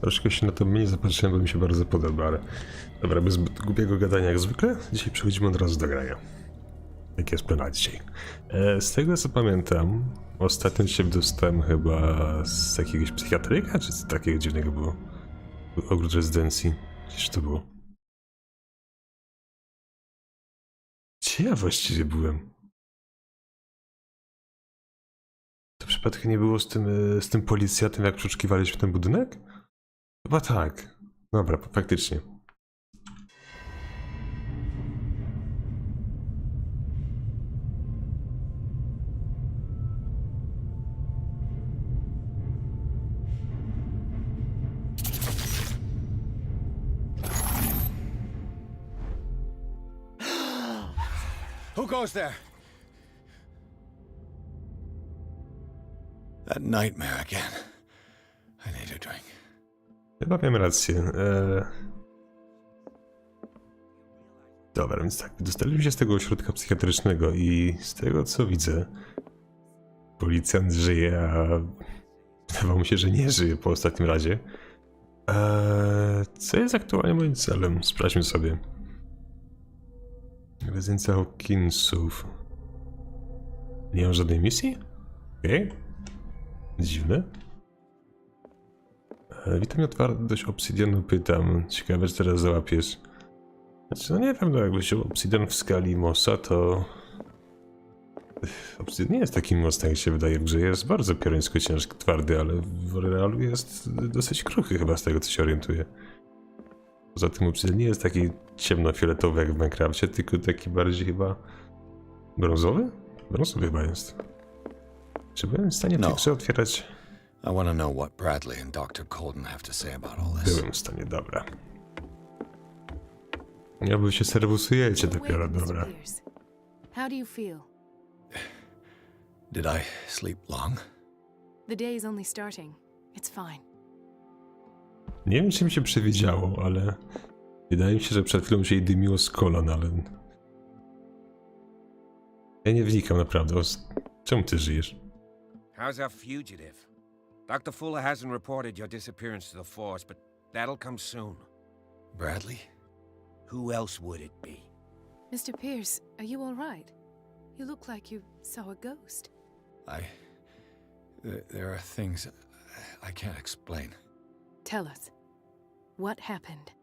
Troszkę się na to mniej zapatrzyłem, bo mi się bardzo podoba, ale... Dobra, bez zbyt głupiego gadania jak zwykle, dzisiaj przechodzimy od razu do grania. Jak jest plan dzisiaj. Z tego co pamiętam, ostatnio się dostałem chyba z jakiegoś psychiatryka, czy z takiego dziwnego było? Ogród rezydencji. Gdzież to było? Gdzie ja właściwie byłem? To przypadkiem nie było z tym policjantem, jak przeszukiwaliśmy ten budynek? Chyba tak. Dobra, faktycznie. Who goes there? That nightmare again. I need a drink. Chyba miałem rację. Dobra, więc tak, dostaliśmy się z tego ośrodka psychiatrycznego i z tego co widzę, policjant żyje, a wydawało mi się, że nie żyje po ostatnim razie. Co jest aktualnie moim celem? Sprawdźmy sobie. Rezydencja Hawkinsów. Nie mam żadnej misji? Okej. Dziwne. Witam, otwartość obsydianu, pytam. Ciekawe, czy teraz załapiesz. Znaczy, no nie wiem, no jakby się obsydian w skali Mossa, to... Obsydian nie jest taki mocny, jak się wydaje w grze. Jest bardzo pioruńsko ciężki, twardy, ale w realu jest dosyć kruchy chyba z tego, co się orientuję. Poza tym obsydian nie jest taki ciemnofioletowy jak w Minecrafcie, tylko taki bardziej chyba... brązowy? Brązowy chyba jest. Czy byłem w stanie tę grze otwierać? I want to know what Bradley and Dr. Colden have to say about all this. Byłem w stanie, dobra. Ja wy się serwusujecie dopiero, dobra. How do you feel? Did I sleep long? The day is only starting. It's fine. Nie wiem, czy mi się przewidziało, ale... Wydaje mi się, że przed chwilą się jej dymiło z kolan, ale... Ja nie wnikam naprawdę. Czemu ty żyjesz? How's our fugitive? Dr. Fuller hasn't reported your disappearance to the force, but that'll come soon. Bradley? Who else would it be? Mr. Pierce, are you all right? You look like you saw a ghost. There are things I can't explain. Tell us. What happened?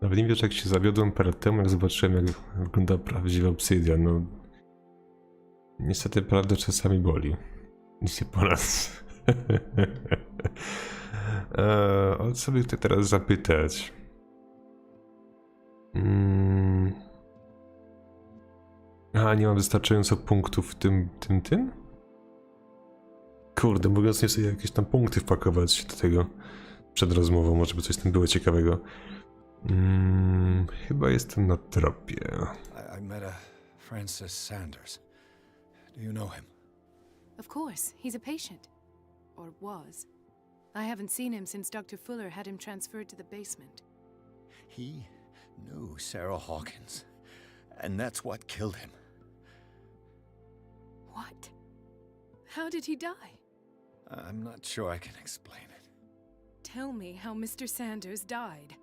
Nawet nie wiesz, jak się zawiodłem parę temu, jak zobaczyłem, jak wygląda prawdziwy obsydian. No... Niestety prawda czasami boli. Nic nie po nas. O co by tutaj teraz zapytać? Nie mam wystarczająco punktów w tym? Kurde, mówiąc nie sobie jakieś tam punkty wpakować do tego przed rozmową, może by coś tam było ciekawego. Chyba jestem na tropie. I met a Francis Sanders. Do you know him? Of course, he's a patient. Or was. I haven't seen him since Dr. Fuller had him transferred to the basement. He knew Sarah Hawkins, and that's what killed him. What? How did he die? I'm not sure I can explain it. Tell me how Mr. Sanders died.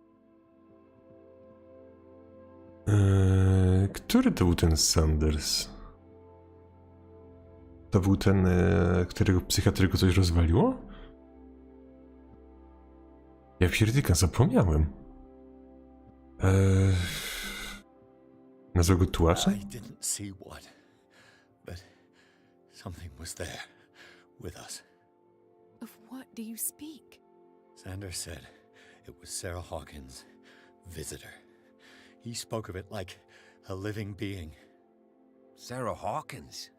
Który to był ten Sanders? To był ten, którego psychiatryku coś rozwaliło? Ja pierdolę, zapomniałem. Nazwę go Tułaczem? I didn't see what, but something was there with us. Of what do you speak? Sanders said it was Sarah Hawkins' visitor. He spoke of it like a living being. Sarah Hawkins?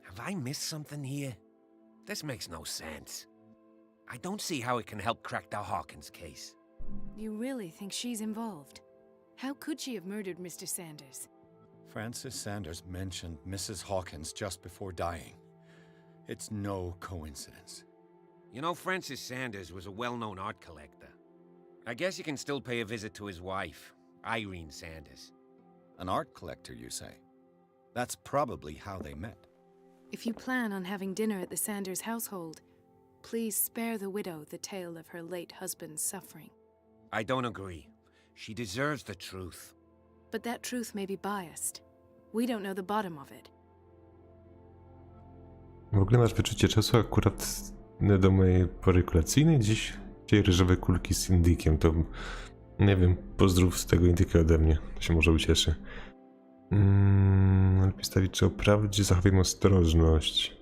Have I missed something here? This makes no sense. I don't see how it can help crack the Hawkins case. You really think she's involved? How could she have murdered Mr. Sanders? Francis Sanders mentioned Mrs. Hawkins just before dying. It's no coincidence. You know, Francis Sanders was a well-known art collector. I guess you can still pay a visit to his wife, Irene Sanders. An art collector, you say? That's probably how they met. If you plan on having dinner at the Sanders household, please spare the widow the tale of her late husband's suffering. I don't agree. She deserves the truth. But that truth may be biased. We don't know the bottom of it. W ogóle masz wyczucie czasu akurat do mojej pory kolacyjnej. Dziś ryżowe kulki z indykiem. To nie wiem, pozdrów z tego indyka ode mnie. To się może ucieszy. Lepiej stawić czy o prawdzie, zachowajmy ostrożność.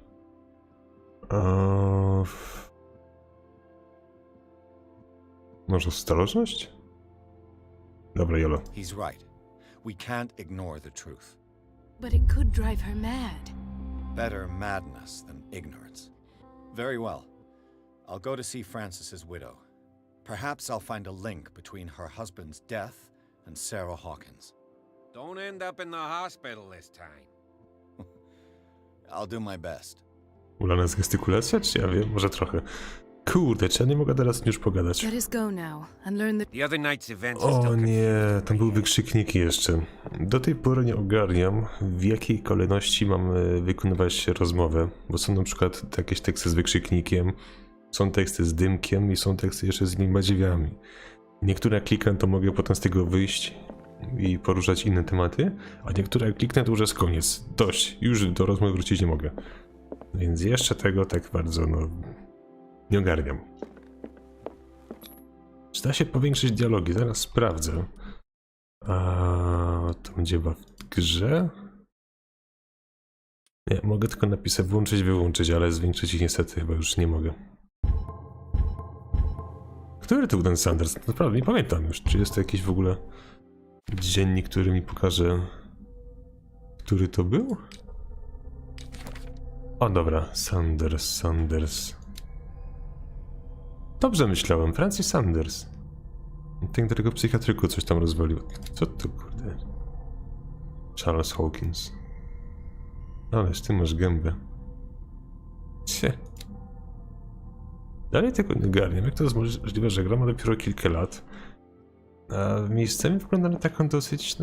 Może ostrożność? Dobra, Jolo. He's right. We can't ignore the truth. But it could drive her mad. Better madness than ignorance. Very well. I'll go to see Francis's widow. Perhaps I'll find a link between her husband's death and Sarah Hawkins. Don't end up in the hospital this time. I'll do my best. Ulana jest gestykulacja? Czy ja wiem? Może trochę. Kurde, czy ja nie mogę teraz już pogadać? Let us go now and learn the... The other night's events are O still nie, confusing tam me. były wykrzykniki jeszcze. Do tej pory nie ogarniam, w jakiej kolejności mamy wykonywać rozmowę, bo są na przykład jakieś teksty z wykrzyknikiem, są teksty z dymkiem i są teksty jeszcze z innymi badziewiami. Niektóre jak kliknę, to mogę potem z tego wyjść i poruszać inne tematy, a niektóre jak kliknę, to już jest koniec. Dość, już do rozmowy wrócić nie mogę. Więc jeszcze tego tak bardzo, nie ogarniam. Czy da się powiększyć dialogi? Zaraz sprawdzę. To będzie chyba w grze? Nie, mogę tylko napisać włączyć, wyłączyć, ale zwiększyć ich niestety chyba już nie mogę. Który to był ten Sanders? Naprawdę nie pamiętam już. Czy jest to jakiś w ogóle dziennik, który mi pokaże, który to był? O dobra, Sanders. Dobrze myślałem, Francis Sanders. Ten, którego psychiatryku coś tam rozwalił. Co to kurde? Charles Hawkins. Ależ ty masz gębę. Cie. Dalej tego nie ogarniam. Jak to jest możliwe, że gra ma dopiero kilka lat, a miejscami wygląda na taką dosyć,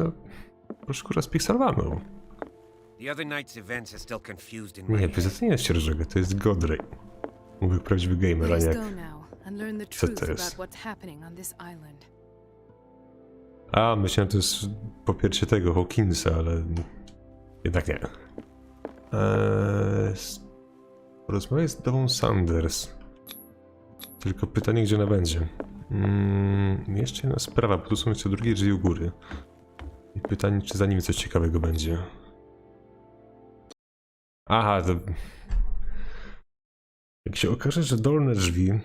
troszkę rozpikselowaną. The other night's events are still confused in Nie, my to head. nie jest sierżega, to jest Godrej. Mówię prawdziwy gamer, a Let us nie go jak... now and learn the Co truth to jest? about what's happening on this island. A, myślałem, to jest poparcie tego Hawkinsa, ale jednak nie. Porozmawiaj z Dową Sanders. Tylko pytanie, gdzie ona będzie. Jeszcze jedna sprawa, bo tu są jeszcze drugie drzwi u góry. I pytanie, czy za nimi coś ciekawego będzie. Aha, to... Jak się okaże, że dolne drzwi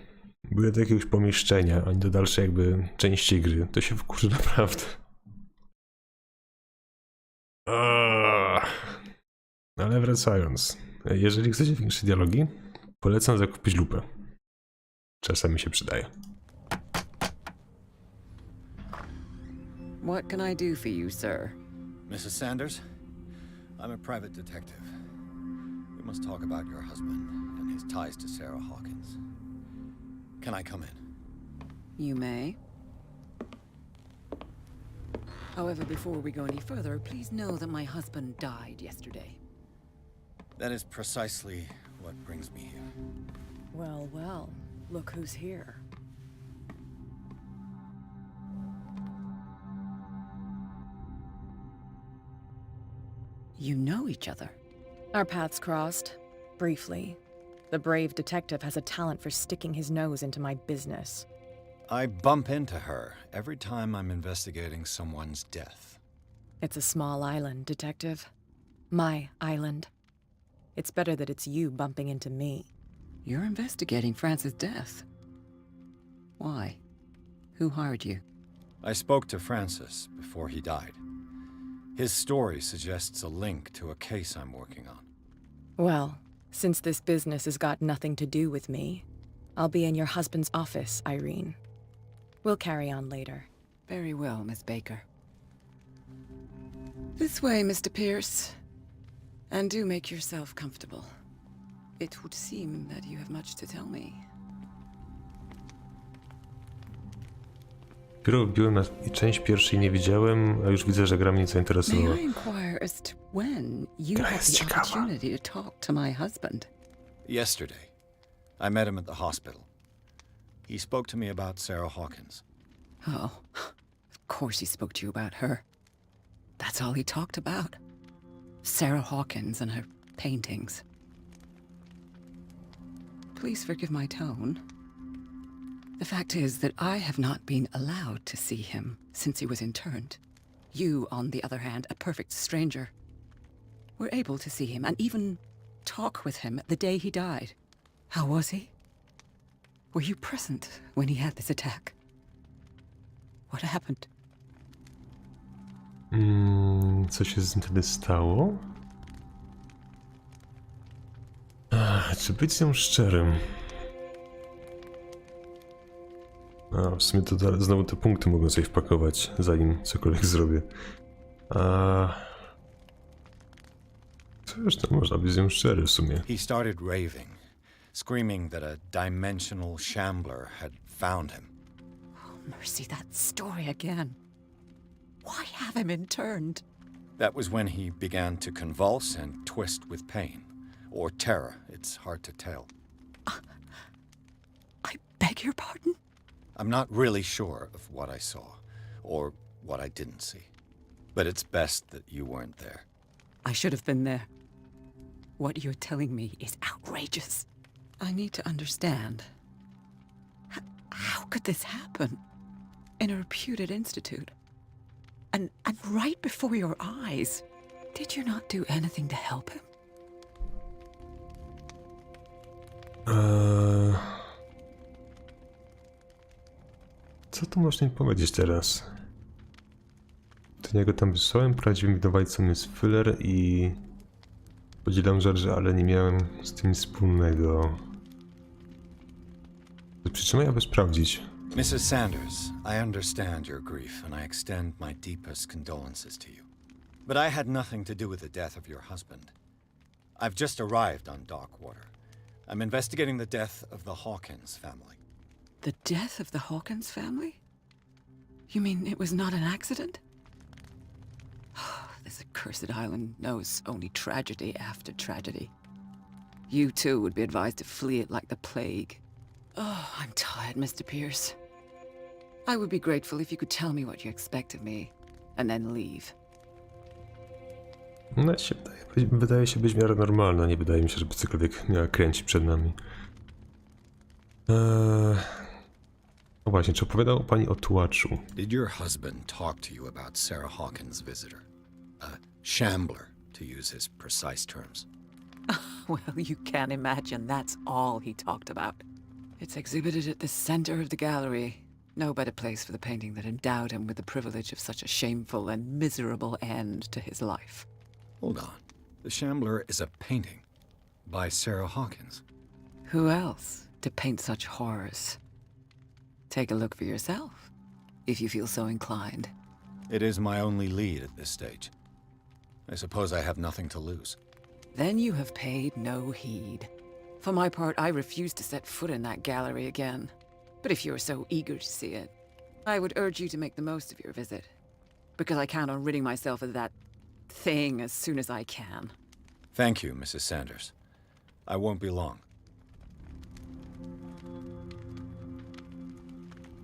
były do jakiegoś pomieszczenia, a nie do dalszej jakby części gry, to się wkurzy naprawdę. Ale wracając, jeżeli chcecie większe dialogi, polecam zakupić lupę. Czasami się przydaje. What can I do for you, sir? Mrs. Sanders, I'm a private detective. We must talk about your husband and his ties to Sarah Hawkins. Can I come in? You may. However, before we go any further, please know that my husband died yesterday. That is precisely what brings me here. Well, well, look who's here. You know each other. Our paths crossed, briefly. The brave detective has a talent for sticking his nose into my business. I bump into her every time I'm investigating someone's death. It's a small island, detective. My island. It's better that it's you bumping into me. You're investigating Francis' death. Why? Who hired you? I spoke to Francis before he died. His story suggests a link to a case I'm working on. Well, since this business has got nothing to do with me, I'll be in your husband's office, Irene. We'll carry on later. Very well, Miss Baker. This way, Mr. Pierce. And do make yourself comfortable. It would seem that you have much to tell me. Dopiero wbiłem na część pierwszej, nie widziałem, a już widzę, że gra mnie zainteresowała. May I inquire as to when you Gra had jest the ciekawa. opportunity to talk to my husband? Yesterday, I met him at the hospital. He spoke to me about Sarah Hawkins. Oh, of course he spoke to you about her. That's all he talked about. Sarah Hawkins and her paintings. Please forgive my tone. The fact is that I have not been allowed to see him since he was interned. You, on the other hand, a perfect stranger, were able to see him and even talk with him the day he died. How was he? Were you present when he had this attack? What happened? Co się wtedy stało? Czy być z nią szczerym? W sumie to znowu te punkty mogą sobie wpakować, zanim cokolwiek zrobię. Cóż, to można być z nią szczery w sumie. He started raving, screaming that a dimensional shambler had found him. Oh, mercy, that story again. Why have him interned? That was when he began to convulse and twist with pain. Or terror, it's hard to tell. I beg your pardon? I'm not really sure of what I saw, or what I didn't see. But it's best that you weren't there. I should have been there. What you're telling me is outrageous. I need to understand. How could this happen? In a reputed institute? And right before your eyes? Did you not do anything to help him? Co tu można mi powiedzieć teraz? Do niego tam wysłałem, prawdziwym winowajcą jest Fuller i podzielam rzeczy, ale nie miałem z tym nic wspólnego. Przytrzymaj, aby sprawdzić. Mrs. Sanders, I understand your grief and I extend my deepest condolences to you. But I had nothing to do with the death of your husband. I've just arrived on Dockwater. I'm investigating the death of the Hawkins family. The death of the Hawkins family? You mean it was not an accident? This accursed island knows only tragedy after tragedy. You too would be advised to flee it like the plague. Oh, I'm tired, Mr. Pierce. I would be grateful if you could tell me what you expect of me, and then leave. No, wydaje się być w miarę normalna, nie wydaje mi się, żeby cokolwiek miała kręcić przed nami. No właśnie, czy opowiadał pani o tułaczu? Did your husband talk to you about Sarah Hawkins' visitor? A shambler, to use his precise terms. Well, you can't imagine that's all he talked about. It's exhibited at the center of the gallery. No better place for the painting that endowed him with the privilege of such a shameful and miserable end to his life. Hold on. The Shambler is a painting by Sarah Hawkins. Who else to paint such horrors? Take a look for yourself, if you feel so inclined. It is my only lead at this stage. I suppose I have nothing to lose. Then you have paid no heed. For my part, I refuse to set foot in that gallery again. But if you're so eager to see it, I would urge you to make the most of your visit. Because I count on ridding myself of that thing as soon as I can. Thank you, Mrs. Sanders. I won't be long.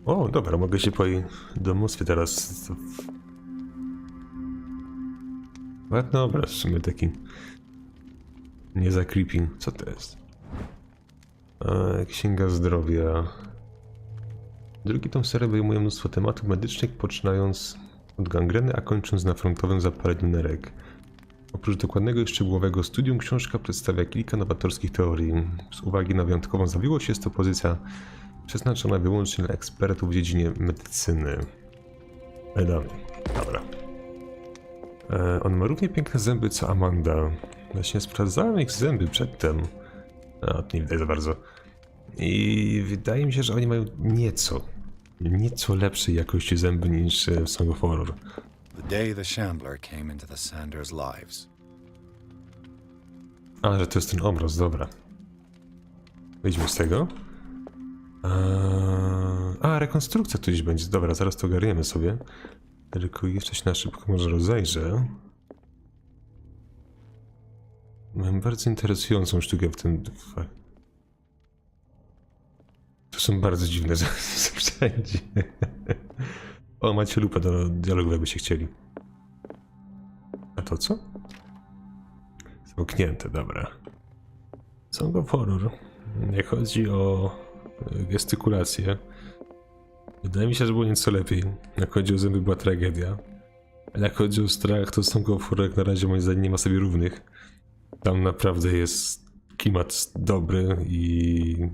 O, dobra, mogę się po jej domostwie teraz... Ładny obraz, w sumie taki... Nie za creepy. Co to jest? Księga zdrowia. Drugi tom serii obejmuje mnóstwo tematów medycznych, poczynając od gangreny, a kończąc na frontowym zapaleniu nerek. Oprócz dokładnego i szczegółowego studium, książka przedstawia kilka nowatorskich teorii. Z uwagi na wyjątkową zawiłość jest to pozycja przeznaczona wyłącznie dla ekspertów w dziedzinie medycyny. Dobra. On ma równie piękne zęby co Amanda. Właśnie sprawdzałem ich zęby przedtem. To nie widać za bardzo. I wydaje mi się, że oni mają nieco lepszej jakości zęby niż Song of Horror. The day the Shambler came into the Sanders' lives. A, że to jest ten obraz, dobra. Wyjdźmy z tego. Rekonstrukcja tu gdzieś będzie. Dobra, zaraz to ogarniemy sobie. Tylko jeszcze się na szybko może rozejrzę. Mam bardzo interesującą sztukę w tym... Są bardzo dziwne wszędzie. O, macie lupę do dialogu, jakby się chcieli. A to co? Zamknięte, dobra. Song of Horror. Jak chodzi o gestykulację, wydaje mi się, że było nieco lepiej. Jak chodzi o zęby, była tragedia. Ale jak chodzi o strach, to Song of Horror jak na razie moim zdaniem nie ma sobie równych. Tam naprawdę jest klimat dobry i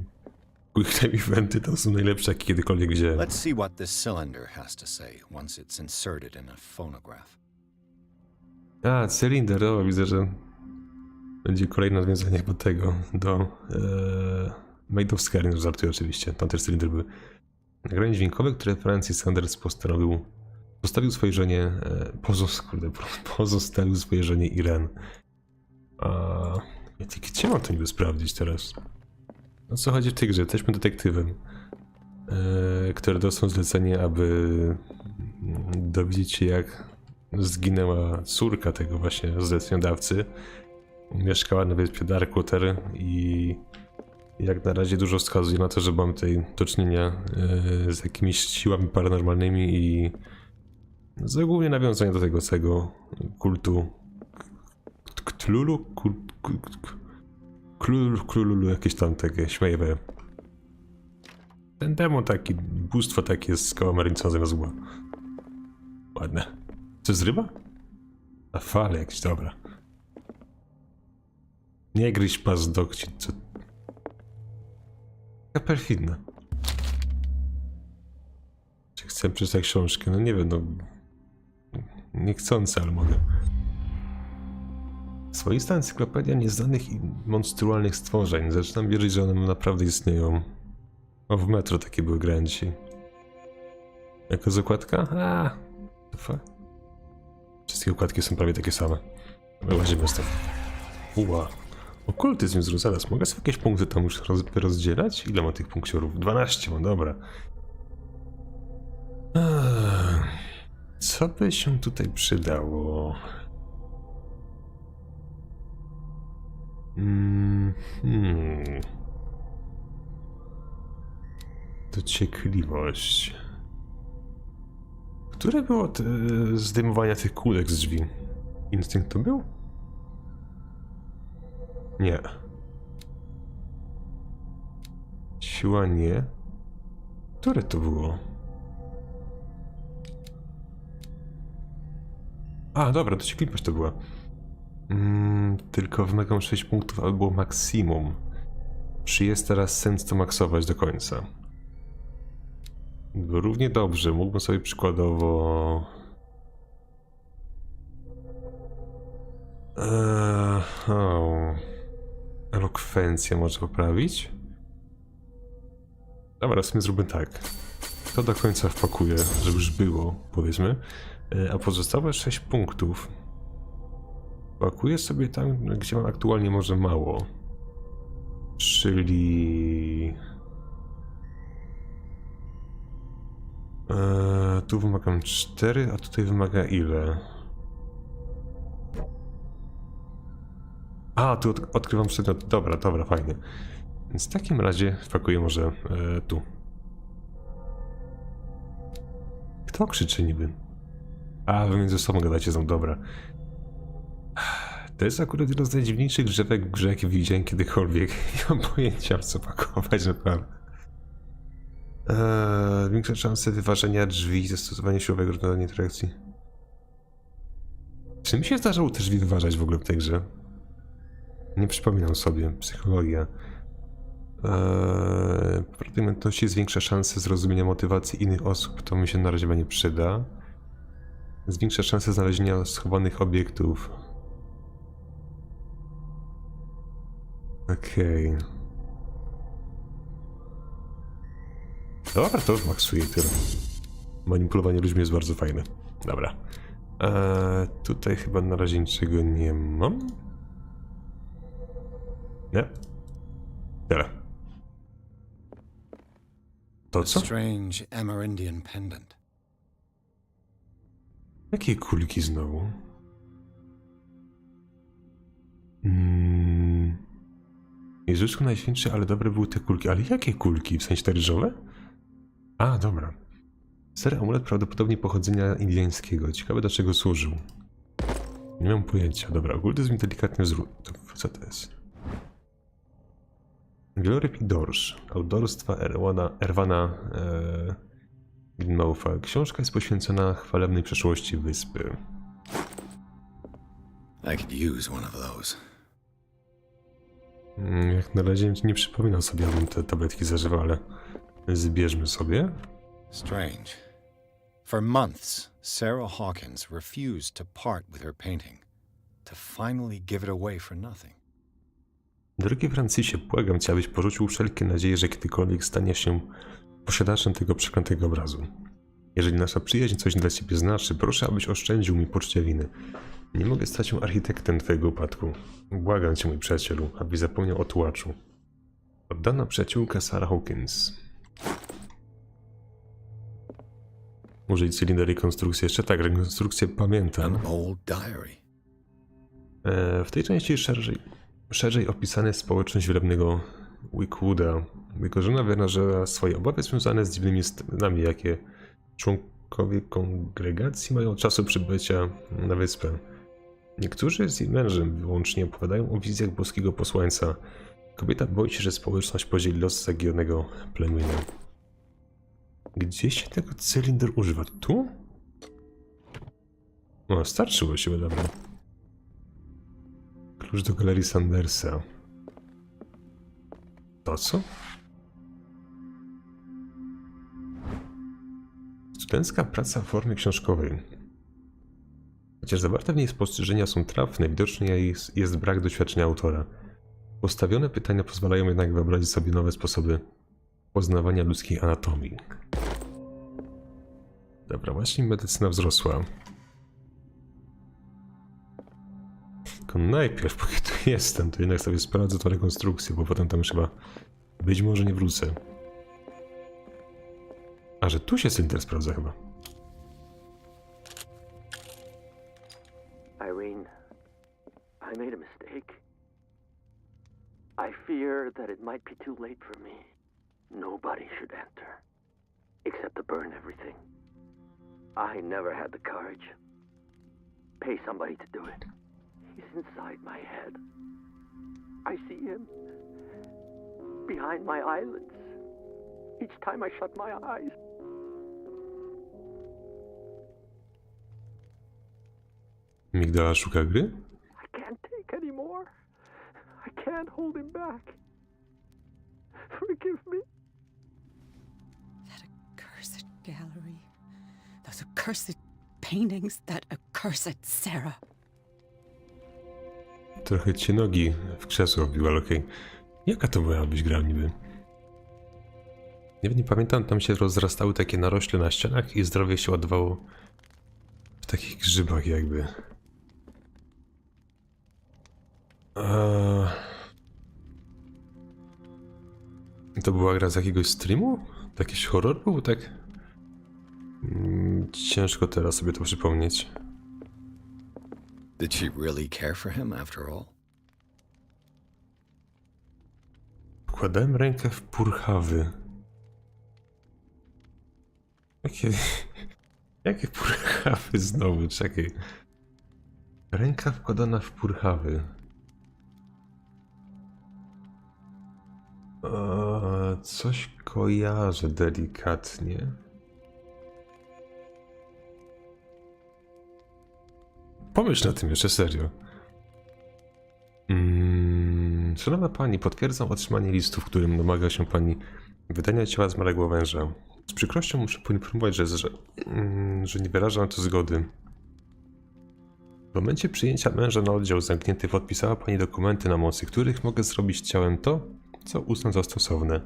quick time eventy to są najlepsze, jakie kiedykolwiek widziałem. Let's see what this cylinder has to say once it's inserted in a phonograph. A, cylinder, o, widzę, że będzie kolejne nawiązanie do tego, do Made of Scaring, żartuję oczywiście, tam też cylinder były. Nagranie dźwiękowe, które Francis Sanders postawił swojej żonie, pozostawił swojej żonie Irene. Gdzie mam to niby sprawdzić teraz? O co chodzi w tej grze? Jesteśmy detektywem, który dostał zlecenie, aby dowiedzieć się, jak zginęła córka tego właśnie zleceniodawcy. Mieszkała na wyspie Darkwater i jak na razie dużo wskazuje na to, że mamy tutaj do czynienia z jakimiś siłami paranormalnymi i ogólnie nawiązanie do tego całego kultu Cthulhu? Cthulhu, jakieś tam takie śmiejowe. Ten demon taki, bóstwo takie z kałamarnicą zamiast zła. Ładne. Co jest ryba? A fale jakieś, dobra. Nie gryź paznokci, co... Taka perfidna. Czy chcę przeczytać książkę? No nie wiem, no... Niechcący, ale mogę. Swoista encyklopedia nieznanych i monstrualnych stworzeń. Zaczynam wierzyć, że one naprawdę istnieją. O, w metro takie były grałem dzisiaj. Jako zakładka? To fakt. Wszystkie układki są prawie takie same. Wyłazimy z tym. Okultyzm wzrósł. Zaraz, mogę sobie jakieś punkty tam już rozdzielać? Ile ma tych punkciorów? 12 mam, dobra. Co by się tutaj przydało? Dociekliwość. Które było zdejmowania tych kulek z drzwi? Instynkt to był? Nie. Siła nie. Które to było? A, dobra, dociekliwość to była. Tylko wymagam 6 punktów, aby było maksimum. Czy jest teraz sens to maksować do końca? Bo równie dobrze, mógłbym sobie przykładowo... Elokwencja może poprawić? Dobra, w sumie zróbmy tak. To do końca wpakuję, żeby już było, powiedzmy. A pozostałe 6 punktów wpakuję sobie tam, gdzie mam aktualnie może mało. Czyli... tu wymagam 4, a tutaj wymaga ile? A, tu odkrywam przedmiot. Dobra, dobra, fajnie. Więc w takim razie wpakuję może tu. Kto krzyczy niby? A, wy między sobą gadacie są, dobra. To jest akurat jedno z najdziwniejszych drzewek w grze, jakie widziałem kiedykolwiek. Nie mam pojęcia, w co pakować, naprawdę. Większe szanse wyważenia drzwi, zastosowanie siłowego rozwiązania interakcji. Czy mi się zdarzało te drzwi wyważać w ogóle w tej grze? Nie przypominam sobie. Psychologia. Poprawnej umiejętności zwiększa szanse zrozumienia motywacji innych osób. To mi się na razie nie przyda. Zwiększa szanse znalezienia schowanych obiektów. Okej. Dobra, to już maksuję tyle. Manipulowanie ludźmi jest bardzo fajne. Dobra. Tutaj chyba na razie niczego nie mam. Nie? Tyle. To co? Strange Amerindian pendant. Jakie kulki znowu? Jezuszku Najświętszy, ale dobre były te kulki. Ale jakie kulki? W sensie te ryżowe? A, dobra. Stary amulet prawdopodobnie pochodzenia indiańskiego. Ciekawe do czego służył. Nie mam pojęcia. Dobra, okultyzm delikatny wzród. Co to jest? Glory Dorsz. Autorstwa Erwana Greenmoutha. Książka jest poświęcona chwalebnej przeszłości wyspy. I could use one of those. Jak na razie nie przypominam sobie, abym te tabletki zażywał, ale zbierzmy sobie. Strange. For months, Sarah Hawkins refused to part with her painting, to finally give it away for nothing. Drogi Francisie, błagam cię, abyś porzucił wszelkie nadzieje, że kiedykolwiek stanie się posiadaczem tego przeklętego obrazu. Jeżeli nasza przyjaźń coś dla ciebie znaczy, proszę, abyś oszczędził mi poczucie winy. Nie mogę stać się architektem twojego upadku. Błagam cię, mój przyjacielu, abyś zapomniał o tułaczu. Oddana przyjaciółka Sarah Hawkins. Użyj cylinder rekonstrukcji. Jeszcze tak, rekonstrukcję pamiętam. An old diary. W tej części szerzej opisana jest społeczność wielebnego Wickwooda. Jego żona wyraża swoje obawy związane z dziwnymi stanami, jakie członkowie kongregacji mają od czasu przybycia na wyspę. Niektórzy z jej mężem wyłącznie opowiadają o wizjach boskiego posłańca. Kobieta boi się, że społeczność podzieli los zaginionego plemienia. Gdzie się tego cylinder używa? Tu? O, starczyło się, dobra. Klucz do galerii Sandersa. To co? Studencka praca w formie książkowej. Chociaż zawarte w niej spostrzeżenia są trafne, widocznie jest brak doświadczenia autora. Postawione pytania pozwalają jednak wyobrazić sobie nowe sposoby poznawania ludzkiej anatomii. Dobra, właśnie medycyna wzrosła. Tylko najpierw, póki tu jestem, to jednak sobie sprawdzę tą rekonstrukcję, bo potem tam już chyba być może nie wrócę. A że tu się cylinder sprawdza chyba. Irene, I made a mistake. I fear that it might be too late for me. Nobody should enter, except to burn everything. I never had the courage. Pay somebody to do it. He's inside my head. I see him behind my eyelids each time I shut my eyes. Migdala szuka gry? I can't take any more. I can't hold him back. Forgive me. That accursed gallery. Those accursed paintings. That accursed Sarah. Trochę cię nogi w krzesło wbił, ale okej. Jaka to była być gra niby? Nie pamiętam, tam się rozrastały takie narośle na ścianach i zdrowie się ładowało w takich grzybach jakby. To była gra z jakiegoś streamu? To jakiś horror był, tak? Ciężko teraz sobie to przypomnieć. Did she really care for him after all? Wkładałem rękę w purchawy. Jakie purchawy znowu? Czekaj. Ręka wkładana w purchawy. Coś kojarzę delikatnie. Pomyśl na tym jeszcze, serio. Szanowna pani, potwierdzam otrzymanie listu, w którym domaga się pani wydania ciała zmarłego męża. Z przykrością muszę poinformować, że nie wyrażam tu zgody. W momencie przyjęcia męża na oddział zamknięty podpisała pani dokumenty, na mocy których mogę zrobić z ciałem to, co uznam za stosowne.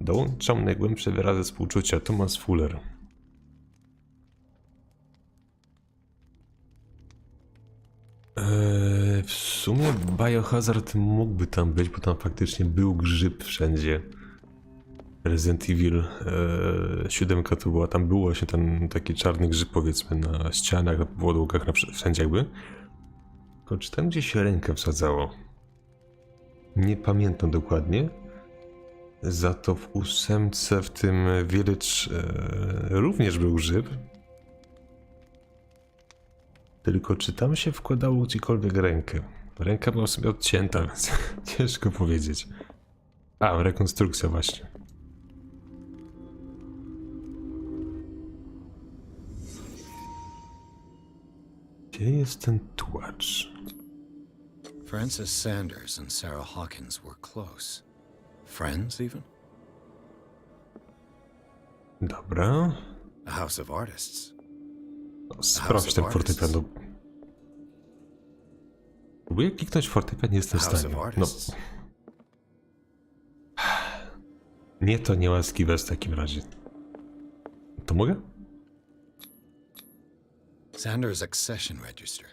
Dołączam najgłębsze wyrazy współczucia. Thomas Fuller. W sumie Biohazard mógłby tam być, bo tam faktycznie był grzyb wszędzie. Resident Evil 7 to była, tam było właśnie ten taki czarny grzyb, powiedzmy, na ścianach, na podłogach, wszędzie jakby. Tylko czy tam gdzieś się rękę wsadzało? Nie pamiętam dokładnie. Za to w 8 w tym Village również był grzyb. Tylko czy tam się wkładało gdziekolwiek rękę? Ręka była sobie odcięta, więc ciężko powiedzieć. A, rekonstrukcja właśnie. Gdzie jest ten tułacz? Francis Sanders and Sarah Hawkins were close. Friends, even? Dobra. A house of artists. Sprawdź ten fortepian. No. Próbuję kliknąć fortepian, nie jestem w stanie. No. Nie, to nie łaskiwe w takim razie. To mogę? Sanders' accession register.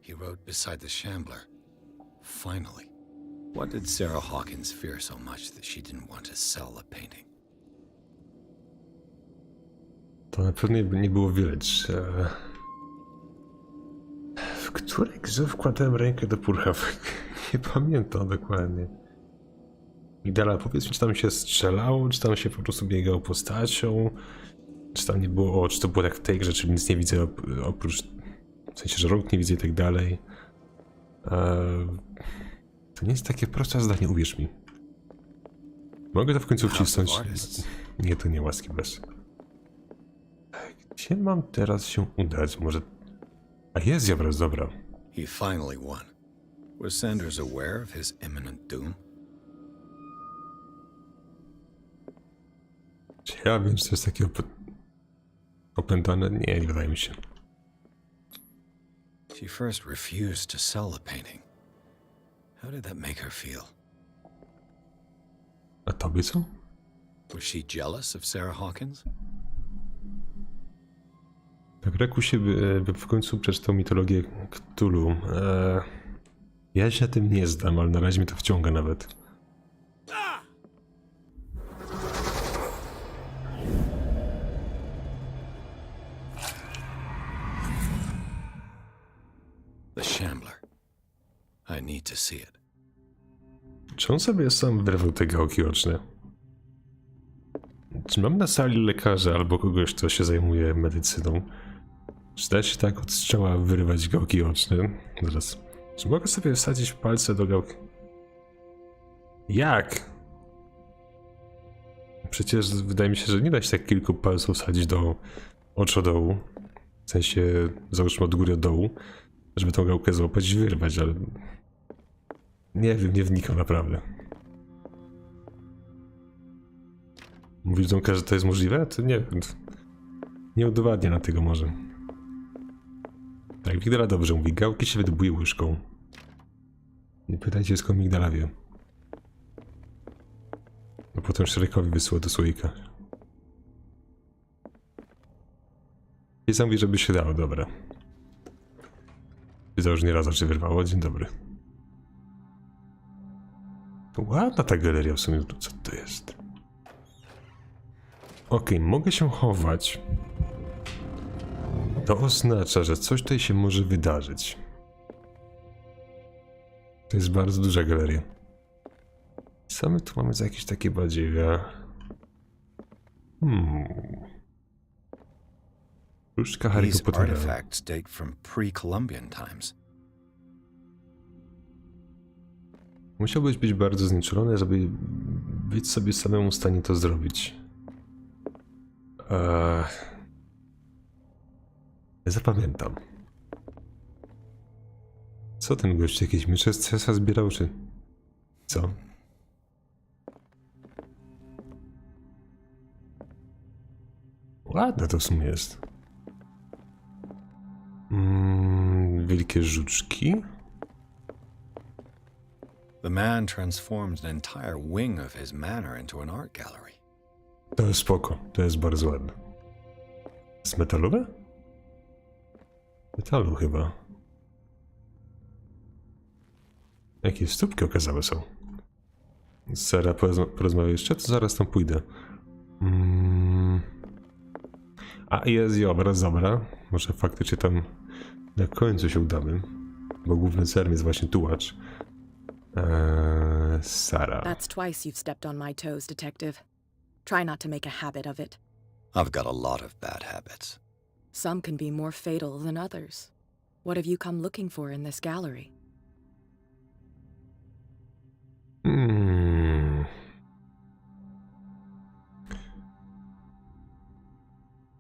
He wrote beside the shambler. Finally. What did Sarah Hawkins fear so much that she didn't want to sell the painting? To na pewno nie było Village. W której grze wkładałem rękę do purchawek? Nie pamiętam dokładnie. Idala, powiedz mi, czy tam się strzelało, czy tam się po prostu biegało postacią, czy tam nie było, czy to było tak w tej grze, czyli nic nie widzę oprócz, w sensie, że rąk nie widzę i tak dalej. To nie jest takie proste zdanie, uwierz mi. Mogę to w końcu wcisnąć? Nie, to nie łaski bez. Gdzie mam teraz się udać? Może... A jest obraz, dobra. He finally won. Was Sanders aware of his imminent doom? Czy ja wiem, czy to jest takie opętane? Nie, nie wydaje mi się. She first refused to sell the painting. How did that make her feel? A tobie co? Was she jealous of Sarah Hawkins? Tak, Reku się by w końcu przeczytał mitologię Cthulhu. Ja się na tym nie znam, ale na razie mnie to wciąga nawet. The shambler. I need to see it. Czy on sobie sam wyrwał te gałki oczne? Czy mam na sali lekarza albo kogoś, kto się zajmuje medycyną? Czy da się tak od strzała wyrywać gałki oczne? Zaraz. Czy mogę sobie wsadzić palce do gałki? Jak? Przecież wydaje mi się, że nie da się tak kilku palców wsadzić do oczodołu. W sensie, załóżmy od góry do dołu, żeby tą gałkę złapać i wyrwać, ale... Nie wiem, nie wnikam naprawdę. Mówisz, że to jest możliwe? To nie wiem. Nie udowadnia na tego może. Tak, Migdala dobrze mówi. Gałki się wydobuje łyżką. Nie pytajcie, skąd Migdala wie. No potem Szerekowi wysyła do słoika. I sam mówi, żeby się dało, dobra. Widzę, już nie raz oczy wyrwało. Dzień dobry. Ładna ta galeria w sumie. Co to jest? Okej, mogę się chować. To oznacza, że coś tutaj się może wydarzyć. To jest bardzo duża galeria. Co my tu mamy za jakieś takie badziewie? Różdżka Harry'ego These Pottera. artifacts date from pre-Columbian times. Musiałbyś być bardzo znieczulony, żeby być sobie samemu w stanie to zrobić. Zapamiętam. Co ten gość? Jakieś miecze z CS zbierał, czy... Co? Ładne to w sumie jest. Wielkie żuczki. The man transformed an entire wing of his manor into an art gallery. To jest spoko, to jest bardzo ładne. Jest metalowe? Metalu chyba. Jakie stópki okazałe są. Sara, porozmawiaj jeszcze, to zaraz tam pójdę. A jest i obraz, dobra. Może faktycznie tam na końcu się udamy. Bo główny celem jest właśnie tułacz. Sara. That's twice you've stepped on my toes, Detective. Try not to make a habit of it. I've got a lot of bad habits. Some can be more fatal than others. What have you come looking for in this gallery?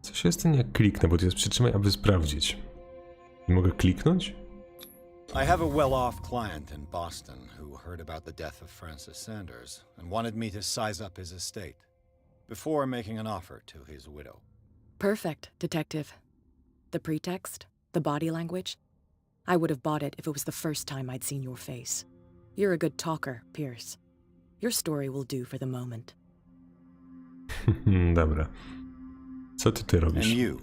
Co się stanie, jak kliknę, bo to jest przytrzymaj, aby sprawdzić. Nie mogę kliknąć? I have a well-off client in Boston who heard about the death of Francis Sanders and wanted me to size up his estate before making an offer to his widow. Perfect, Detective. The pretext, the body language, I would have bought it if it was the first time I'd seen your face. You're a good talker, Pierce. Your story will do for the moment. Dobra. Co ty And robisz? you?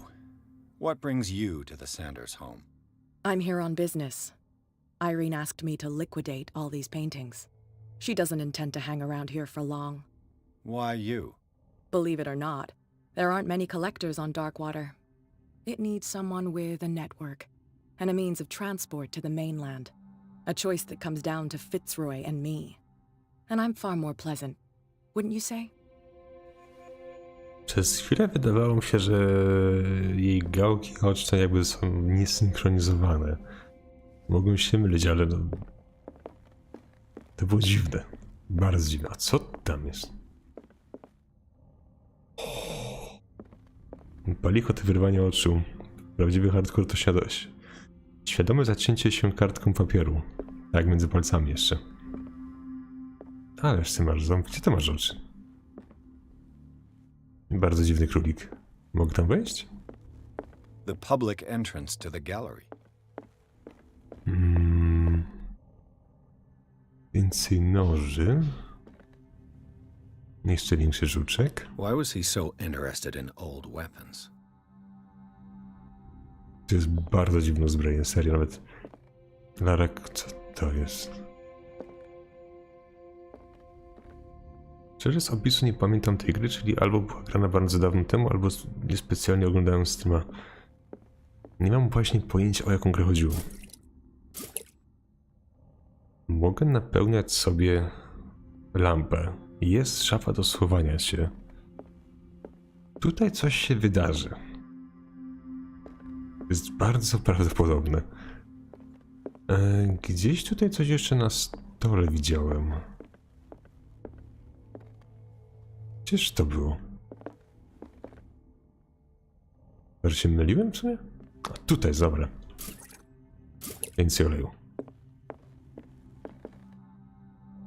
What brings you to the Sanders home? I'm here on business. Irene asked me to liquidate all these paintings. She doesn't intend to hang around here for long. Why you? Believe it or not, there aren't many collectors on Darkwater. It needs someone with a network and a means of transport to the mainland. A choice that comes down to Fitzroy and me. And I'm far more pleasant, wouldn't you say? Przez chwilę wydawało mi się, że jej gałki oczne jakby są niesynchronizowane. Mogłem się mylić, ale no... To było dziwne. Bardzo dziwne. A co tam jest? Palicho to wyrwanie oczu. Prawdziwy hardcore to świadome zacięcie się kartką papieru. Tak, między palcami jeszcze. Ależ ty masz ząb. Gdzie ty masz oczy? Bardzo dziwny królik. Mogę tam wejść? The public entrance to the gallery. Więcej noży. Jeszcze większy żuczek. Why was he so interested in old weapons? To jest bardzo dziwne uzbrojenie, serio, nawet... Larek, co to jest? Szczerze z opisu nie pamiętam tej gry, czyli albo była grana bardzo dawno temu, albo niespecjalnie oglądałem streama. Nie mam właśnie pojęcia, o jaką grę chodziło. Mogę napełniać sobie lampę. Jest szafa do schowania się. Tutaj coś się wydarzy. To jest bardzo prawdopodobne. Gdzieś tutaj coś jeszcze na stole widziałem. Gdzież to było? Może się myliłem w sumie? A tutaj, dobra. Więcej oleju.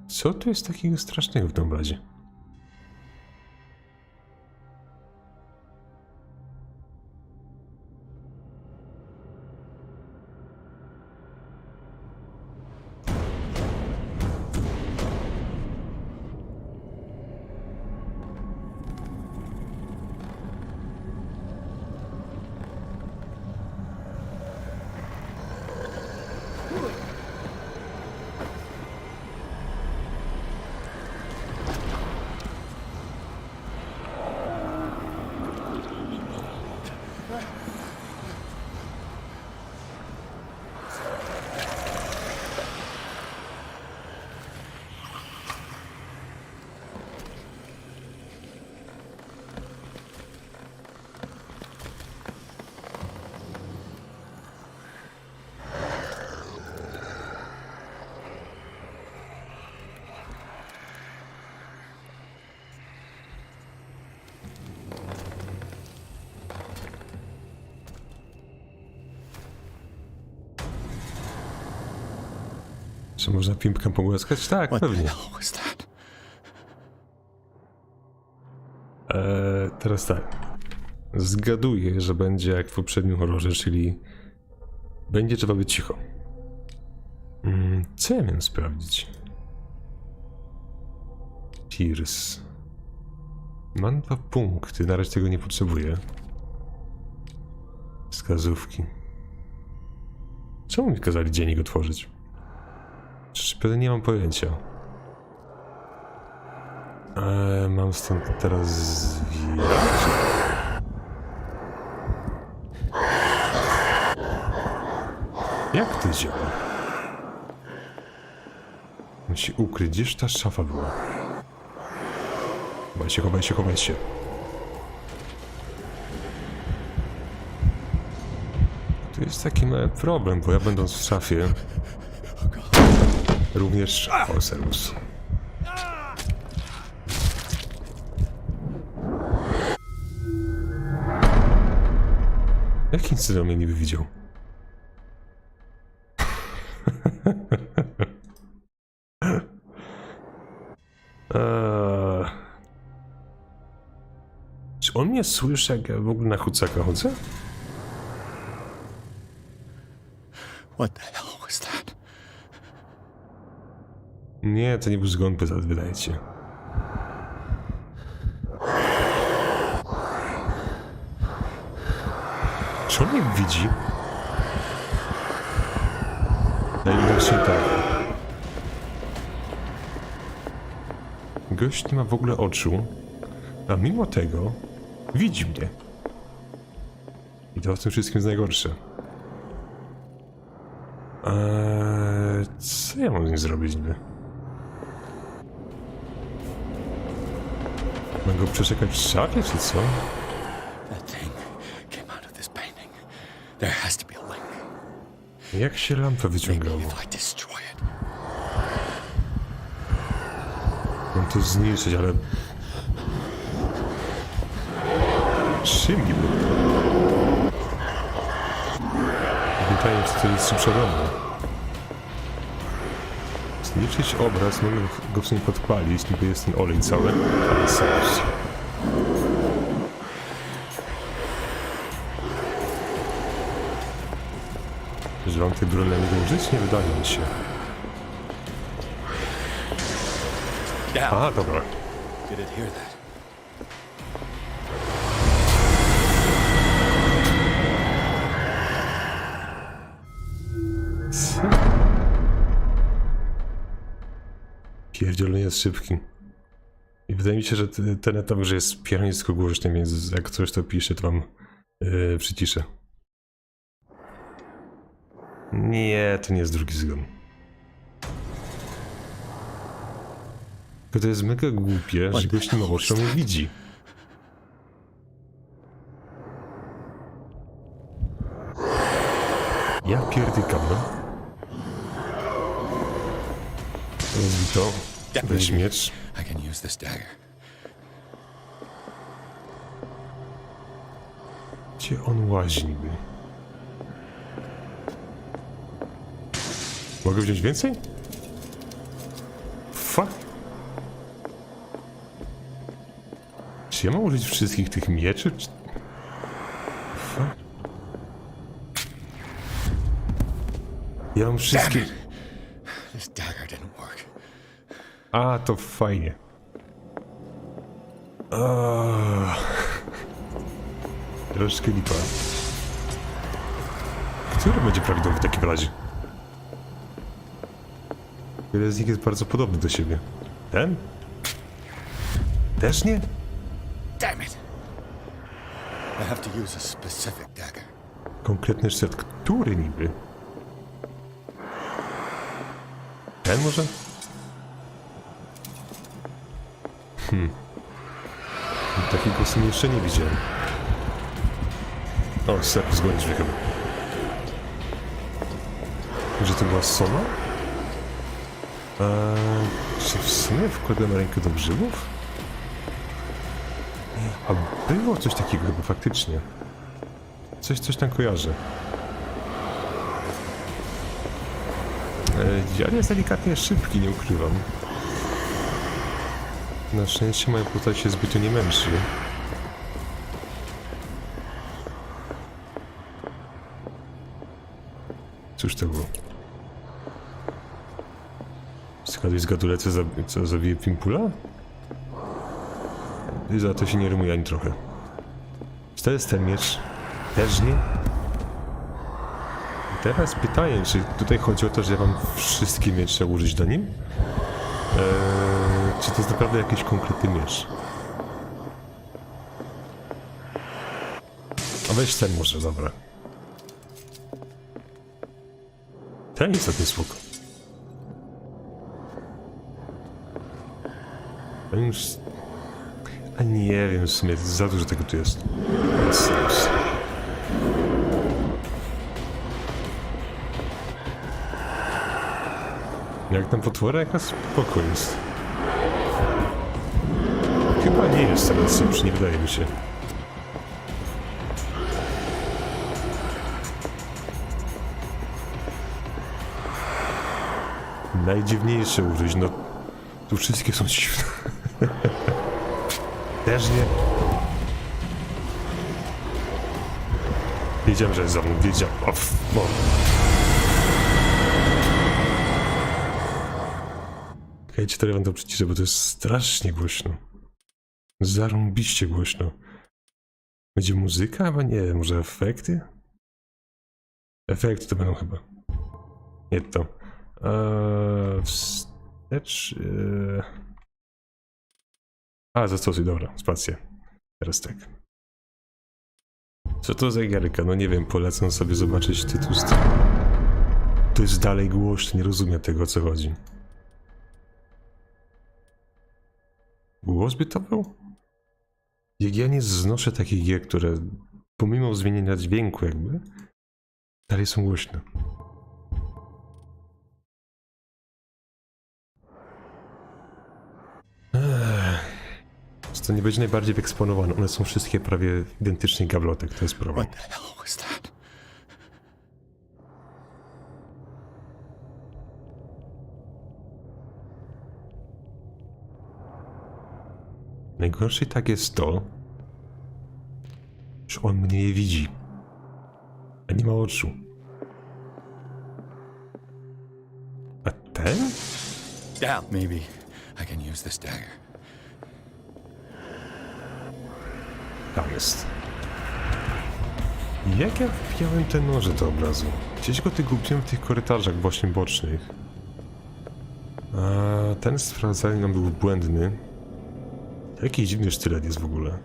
Co tu jest takiego strasznego w tym bazie? Czy można pimpkę pogłaskać? Tak, What the pewnie. hell was that? Teraz tak. Zgaduję, że będzie jak w poprzednim horrorze, czyli będzie trzeba być cicho. Co ja miałem sprawdzić? Pierce. Mam 2 punkty, na razie tego nie potrzebuję. Wskazówki. Czemu mi kazali dziennik otworzyć? Pewnie nie mam pojęcia. Mam stąd teraz zwijać. Jak to działa? On się ukryć. Gdzież ta szafa była? Chowaj się, chowaj się, chowaj się. Tu jest taki mały problem, bo ja będąc w szafie... Również... O, serwus. Jakim cudem mnie niby widział? Czy on mnie słyszy, jak ja w ogóle na chucaka chodzę? What the hell was that? Nie, to nie był zgon pesat, wydaje się. Czy on mnie widzi? Najwidoczniej tak. Gość nie ma w ogóle oczu, a mimo tego widzi mnie. I to w tym wszystkim jest najgorsze. Co ja mam z nim zrobić niby? Mam go przeczekać w szafie, czy co? That thing came out of this painting. There has to be a link. Jak się lampę Maybe wyciągało? if I destroy it. Mam to zniszczyć, ale... Czym niby? Pytanie, czy to jest szybsza do mnie? Zniszczyć obraz, mogę go w sumie podpalić, niby jest ten olej cały, ale sens. Że mam tej broni na niego użyć? Nie wydaje mi się. A, dobra. Did it hear that? Co? Pierdzielny jest szybki. I wydaje mi się, że ten etap, że jest piernisko głośny, więc jak coś to pisze, to wam przyciszę. Nie, to nie jest drugi zgon. Tylko to jest mega głupie, że gość nie ma oczu, mnie widzi. Ja pierdykam, no. Robi to. Weź miecz. I can use this dagger. Gdzie on łazi niby? Mogę wziąć więcej? Fuck. Czy ja mam użyć wszystkich tych mieczy? Czy... Fuck. Ja mam wszystkie... This dagger didn't work. A, to fajnie. Troszkę lipa. Który będzie prawidłowy w takim razie? Wiele z nich jest bardzo podobny do siebie. Ten? Też nie? Damn it! I have to use a specific dagger. Konkretny sztylet. Który niby? Ten może? Takiego w sumie jeszcze nie widziałem. O, ser, zgonisz mnie chyba. Że to była soma? Czy w sumie wkładam rękę do grzybów? A było coś takiego chyba faktycznie. Coś tam kojarzę. Dziad jest delikatnie szybki, nie ukrywam. Na szczęście moja postać się zbytnio nie męczy. Cóż to było? Zgaduję, co zabije Pimpula? I za to się nie rymuje ani trochę. Czy to jest ten miecz? Też nie? I teraz pytanie, czy tutaj chodzi o to, że ja mam wszystkie miecze użyć do nim? Czy to jest naprawdę jakiś konkretny miecz? A weź ten może, dobra. Ten jest całkiem spoko. A już... A nie wiem, w sumie za dużo tego tu jest. Jak tam potwora, jaka spoko jest. Chyba nie jest teraz już, nie wydaje mi się. Najdziwniejsze użyć, no tu wszystkie są dziwne. Też nie. Wiedziałem, że jest za mną, wiedziałem. O. Czekajcie, teraz wam to przyciszę, bo to jest strasznie głośno. Zarąbiście głośno. Będzie muzyka? Chyba nie, może efekty? Efekty to będą chyba. Nie to. Wstecz... zastosuj, dobra, spacja. Teraz tak. Co to za gierka? No nie wiem, polecam sobie zobaczyć tytuł. To jest dalej głośno, nie rozumiem tego, o co chodzi. Głos by to był? Jak ja nie znoszę takich gier, które pomimo zmienienia dźwięku jakby, dalej są głośne. To nie będzie najbardziej wyeksponowane. One są wszystkie prawie identycznie gablotek, to jest problem. What the hell was that? Najgorsze i tak jest to, że on mnie nie widzi, a nie ma oczu. A ten? Yeah, maybe I can use this dagger. Tam jest. Jak ja wbijałem te noże do obrazu? Gdzieś go gubiłem w tych korytarzach właśnie bocznych. A ten sprawdzalny był błędny. Jakiś dziwny sztylet jest w ogóle.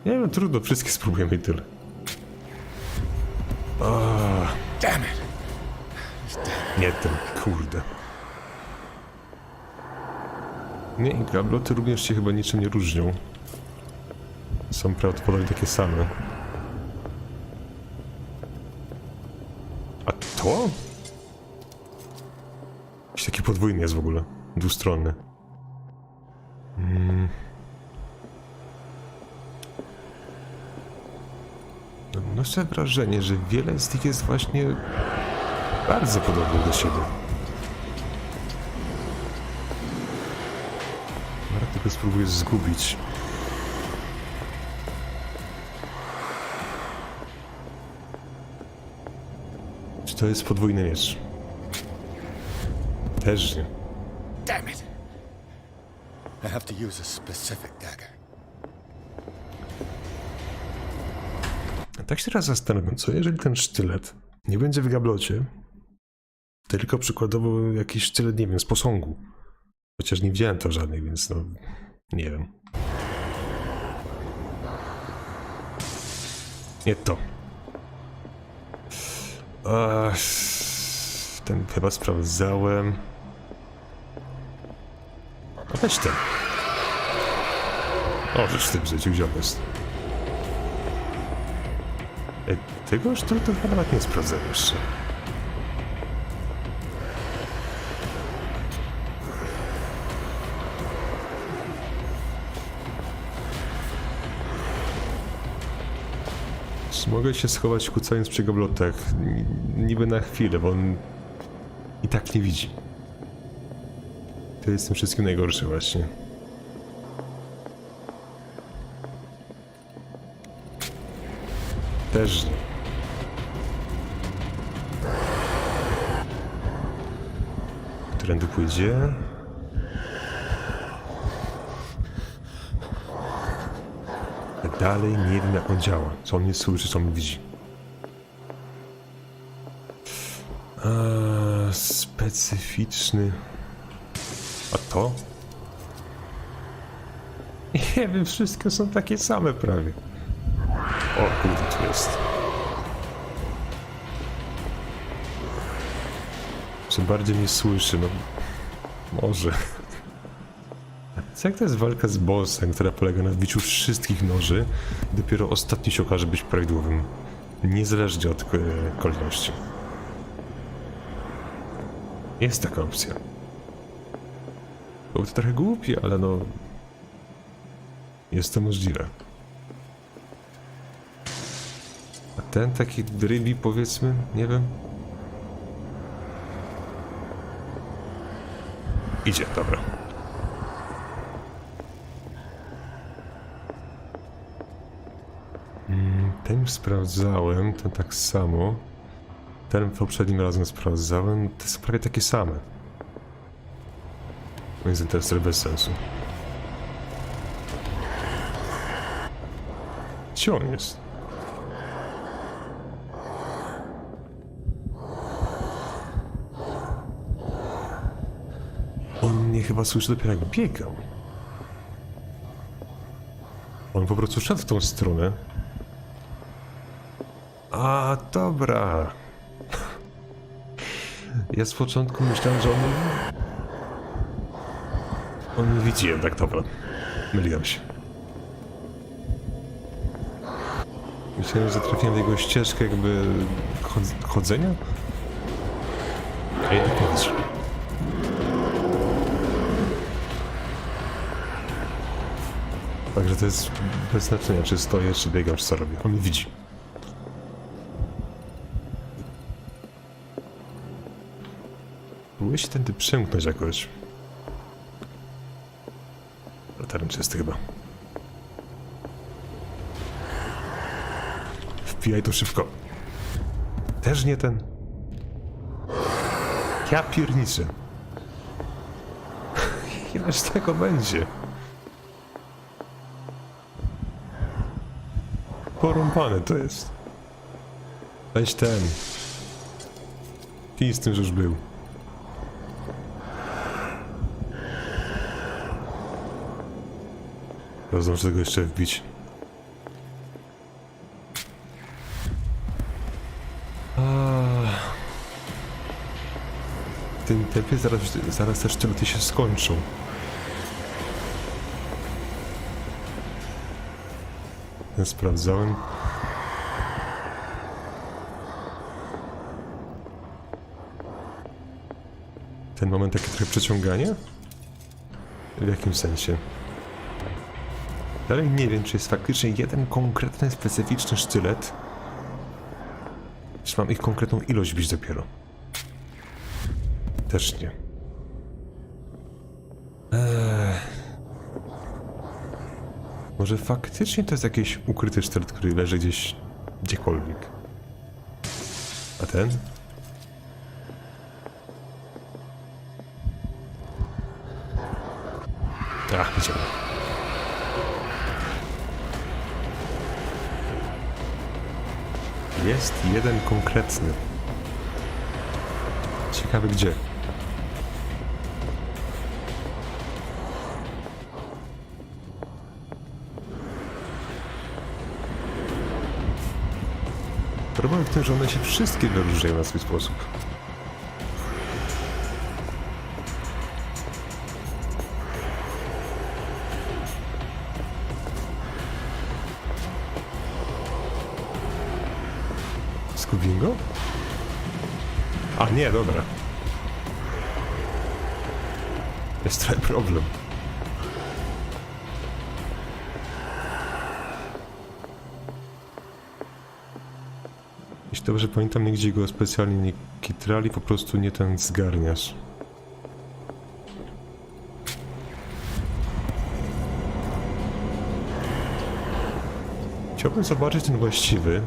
Nie wiem, trudno, wszystkie spróbujemy i tyle. Damn it! Nie ten, kurde. Nie, i gabloty również się chyba niczym nie różnią. Są prawdopodobnie takie same. A to? Jakiś taki podwójny jest w ogóle. Dwustronny. Noszę wrażenie, że wiele z nich jest właśnie bardzo podobnych do siebie. Teraz tylko spróbuję zgubić. Czy to jest podwójny miecz? Też nie. Damn it! I have to use a specific dagger. Tak się teraz zastanawiam, co jeżeli ten sztylet nie będzie w gablocie, tylko przykładowo jakiś sztylet, nie wiem, z posągu. Chociaż nie widziałem to żadnej, więc no, nie wiem. Nie to. Ten chyba sprawdzałem. A weź ten. O, rzecz w tym życiu, gdzie on jest. Tego już to chyba nawet nie sprawdzałem jeszcze. Czy mogę się schować kucając przy gablotach? Niby na chwilę, bo on i tak nie widzi. To jest tym wszystkim najgorsze właśnie. Też nie. Którędy pójdzie? Dalej nie wiem, jak on działa. Co on nie słyszy, co on widzi. Specyficzny. A to? Nie wiem, wszystkie są takie same prawie. O kurde, tu jest. Czym bardziej mnie słyszy, no Może. Co jak to jest walka z bossem, która polega na wbiciu wszystkich noży, dopiero ostatni się okaże być prawidłowym. Niezależnie od kolejności. Jest taka opcja. Byłoby to trochę głupie, ale no... Jest to możliwe. A ten taki rybi, powiedzmy, nie wiem. Idzie, dobra. Ten już sprawdzałem, ten tak samo. Ten poprzednim razem sprawdzałem, te są prawie takie same. Więc to jest trochę bez sensu. Gdzie on jest? On mnie chyba słyszy dopiero jak biegał. On po prostu szedł w tą stronę. A, dobra. Ja z początku myślałem, że on mnie widzi jednak, dobra. Myliłem się. Myślałem, że trafiłem w jego ścieżkę jakby chodzenia? A jednak nie widzi. Także to jest bez znaczenia, czy stoję, czy biegam, czy co robię. On mnie widzi. Próbuję się tędy przemknąć jakoś. Ale teren czysty chyba. Wpijaj to szybko. Też nie ten. Ja pierniczę. Ileż z tego będzie? Porąbane to jest. Weź ten. Pij z tym, że już był. Zdążę tego jeszcze wbić. W tym tempie zaraz te sztylety się skończą. Ja sprawdzałem. Ten moment takie trochę przeciąganie? W jakim sensie? Dalej nie wiem, czy jest faktycznie jeden konkretny, specyficzny sztylet, czy mam ich konkretną ilość bić dopiero. Też nie. Może faktycznie to jest jakiś ukryty sztylet, który leży gdzieś, gdziekolwiek. A ten? Idziemy. Jest jeden konkretny. Ciekawy gdzie. Problem w tym, że one się wszystkie wyróżniają na swój sposób. Zgubiłem go? A nie, dobra. Jest trochę problem. Jeśli dobrze pamiętam, nigdzie go specjalnie nie kitrali, po prostu nie ten zgarniasz. Chciałbym zobaczyć ten właściwy.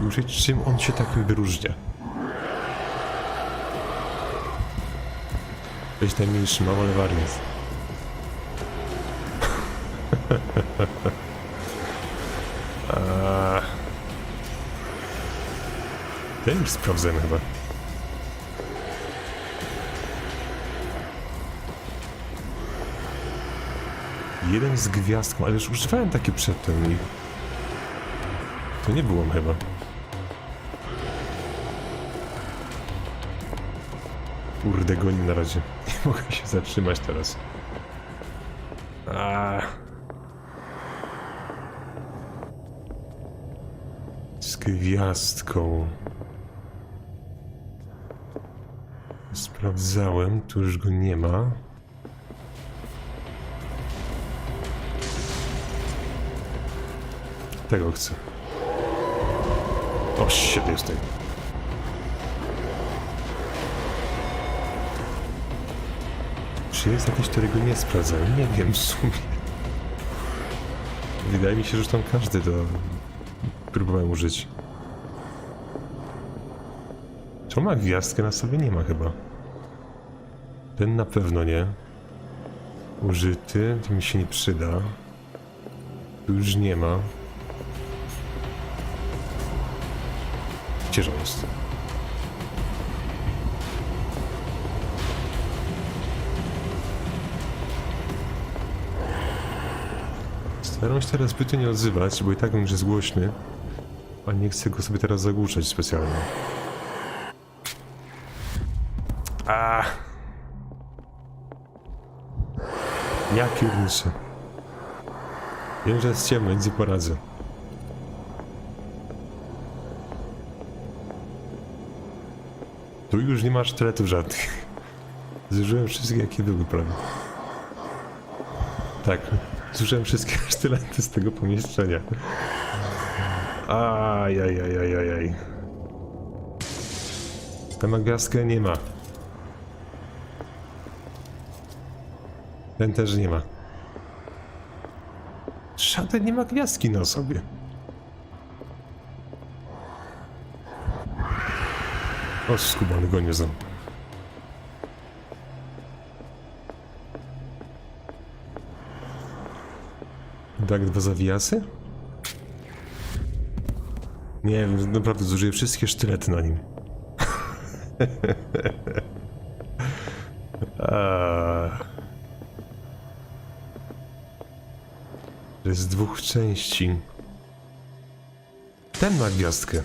Już czym on się takim wyróżnia. Weź najmniejszy, mam, ale warniec. Ten już sprawdzamy chyba. Jeden z gwiazdką, ale już używałem takie przedtem i... To nie było chyba. Kurde, goni na razie. Nie mogę się zatrzymać teraz. Z gwiazdką. Sprawdzałem, tu już go nie ma. Tego chcę. O, shit, jest tutaj. Czy jest jakiś, którego nie sprawdzałem? Nie wiem w sumie. Wydaje mi się, że tam każdy to próbowałem użyć. Czy on ma gwiazdkę na sobie? Nie ma chyba. Ten na pewno nie. Użyty, to mi się nie przyda. Tu już nie ma. Gdzież on jest? Staram się teraz zbytnio nie odzywać, bo i tak on już jest głośny. A nie chcę go sobie teraz zagłuszać specjalnie. Ja pierniczę. Wiem, że jest ciemno, nic nie poradzę. Tu już nie ma sztyletów żadnych. Zużyłem wszystkie, jakie były prawie. Tak, zużyłem wszystkie sztylety z tego pomieszczenia. Ajajajajajaj. Ten ma gwiazdkę? Nie ma. Ten też nie ma. Żaden nie ma gwiazdki na sobie. O, skubany go nie znam. Tak, dwa zawijasy? Nie wiem, naprawdę zużyję wszystkie sztylety na nim. To jest z dwóch części. Ten ma gwiazdkę.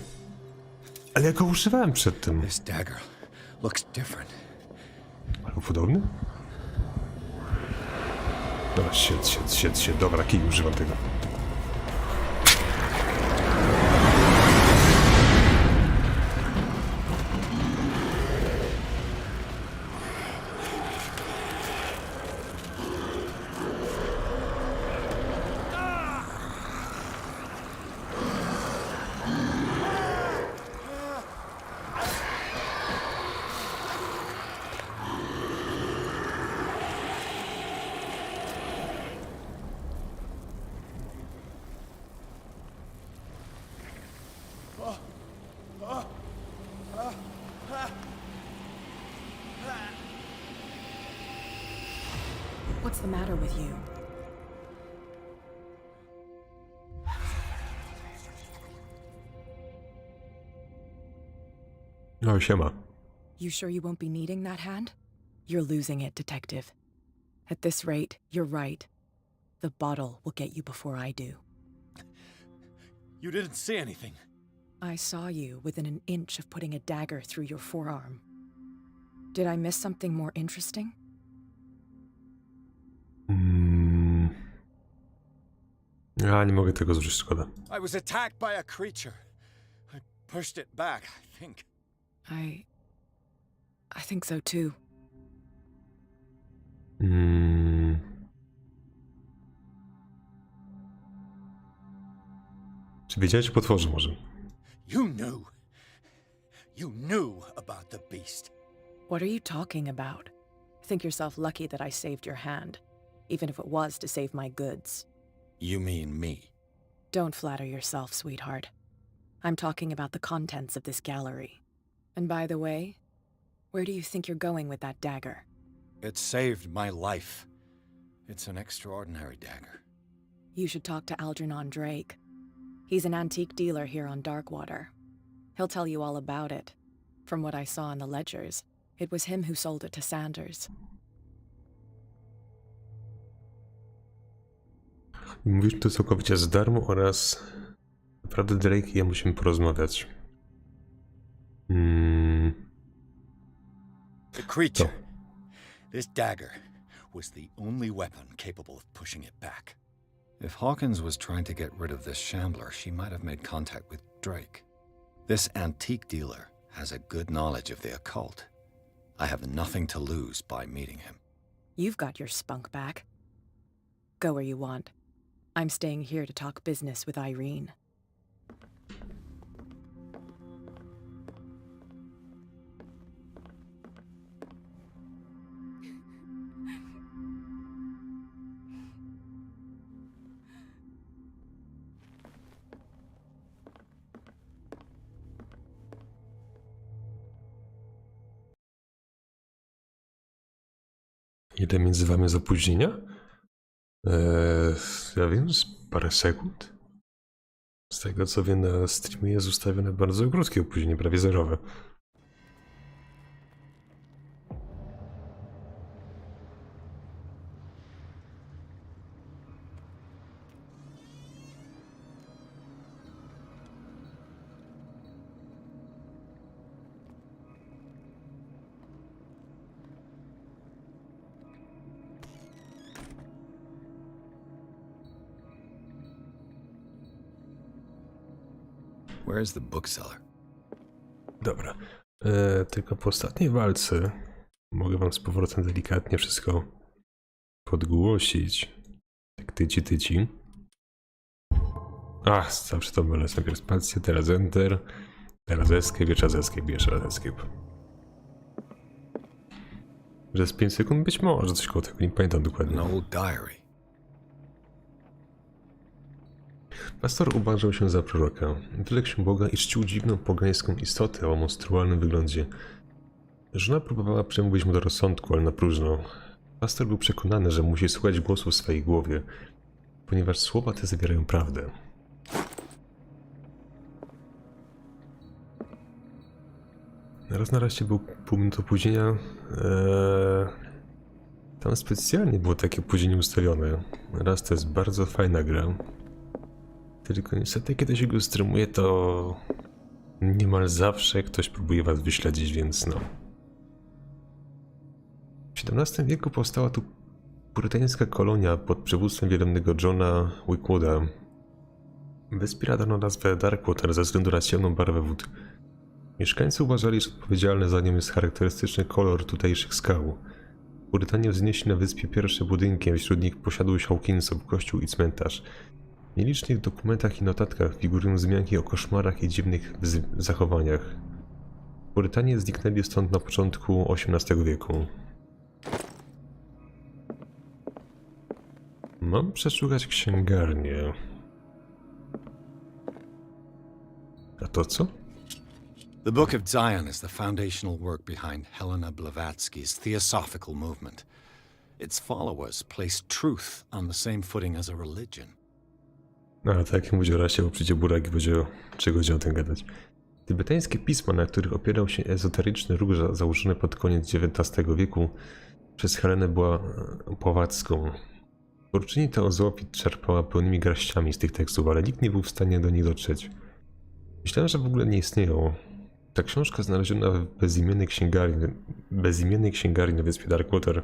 Ale ja go używałem przedtem. This dagger looks different. Albo podobny? Dobra, shit. Dobra, kij, używam tego. What's the matter with you? No, siema. You sure you won't be needing that hand? You're losing it, Detective. At this rate, you're right. The bottle will get you before I do. You didn't see anything. I saw you within an inch of putting a dagger through your forearm. Did I miss something more interesting? Ja nie mogę tego zużyć, szkoda. I was attacked by a creature. I pushed it back, I think. I think so too. Czy wiedziałeś o potworze może? You knew. You knew about the beast. What are you talking about? Think yourself lucky that I saved your hand, even if it was to save my goods. You mean me? Don't flatter yourself, sweetheart. I'm talking about the contents of this gallery. And by the way, where do you think you're going with that dagger? It saved my life. It's an extraordinary dagger. You should talk to Algernon Drake. He's an antique dealer here on Darkwater. He'll tell you all about it. From what I saw in the ledgers, it was him who sold it to Sanders. Mówisz to całkowicie za darmo oraz naprawdę Drake i ja musimy porozmawiać. It creature. This dagger was the only weapon capable of pushing it back. If Hawkins was trying to get rid of this shambler, she might have made contact with Drake. This antique dealer has a good knowledge of the occult. I have nothing to lose by meeting him. You've got your spunk back. Go where you want. I'm staying here to talk business with Irene. Ile między wami jest opóźnienia? Ja wiem, z parę sekund. Z tego co wiem, na streamie jest ustawione bardzo krótkie opóźnienie, prawie zerowe. Where is the bookseller? Dobra. Tylko po ostatniej walce mogę wam z powrotem delikatnie wszystko podgłosić. Tak tyci. Ach, zawsze to mylę. Najpierw spację, teraz enter, teraz escape, jeszcze raz escape. Że z 5 sekund być może coś koło tego, nie pamiętam dokładnie. An old diary. Pastor uważał się za proroka. Wylekł się Boga i czcił dziwną pogańską istotę o monstrualnym wyglądzie. Żona próbowała przemówić mu do rozsądku, ale na próżno. Pastor był przekonany, że musi słuchać głosu w swojej głowie, ponieważ słowa te zawierają prawdę. Raz na razie był pół minuty opóźnienia. Tam specjalnie było takie opóźnienie ustawione. Raz to jest bardzo fajna gra. Tylko niestety, kiedy się go streamuje, to niemal zawsze ktoś próbuje was wyśledzić, więc no. W XVII wieku powstała tu purytańska kolonia pod przywództwem wielebnego Johna Wickwooda. Wyspie nadano nazwę Darkwater ze względu na ciemną barwę wód. Mieszkańcy uważali, że odpowiedzialny za nią jest charakterystyczny kolor tutejszych skał. Purytanie wznieśli na wyspie pierwsze budynki, a wśród nich posiadłość Hawkinsów, kościół i cmentarz. W nielicznych dokumentach i notatkach figurują wzmianki o koszmarach i dziwnych zachowaniach. Purytanie zniknęli stąd na początku XVIII wieku. Mam przeszukać księgarnię. A to co? The Book of Zion is the foundational work behind Helena Blavatsky's theosophical movement. Its followers place truth on the same footing as a religion. A tak jak mówię o rasie, bo przecież Burak będzie czego o tym gadać. Tybetańskie pisma, na których opierał się ezoteryczny ruch założony pod koniec XIX wieku przez Helenę Blavatską. Twórczyni teozofii czerpała pełnymi garściami z tych tekstów, ale nikt nie był w stanie do nich dotrzeć. Myślałem, że w ogóle nie istnieją. Ta książka znaleziona w bezimiennej księgarni na wyspie Darkwater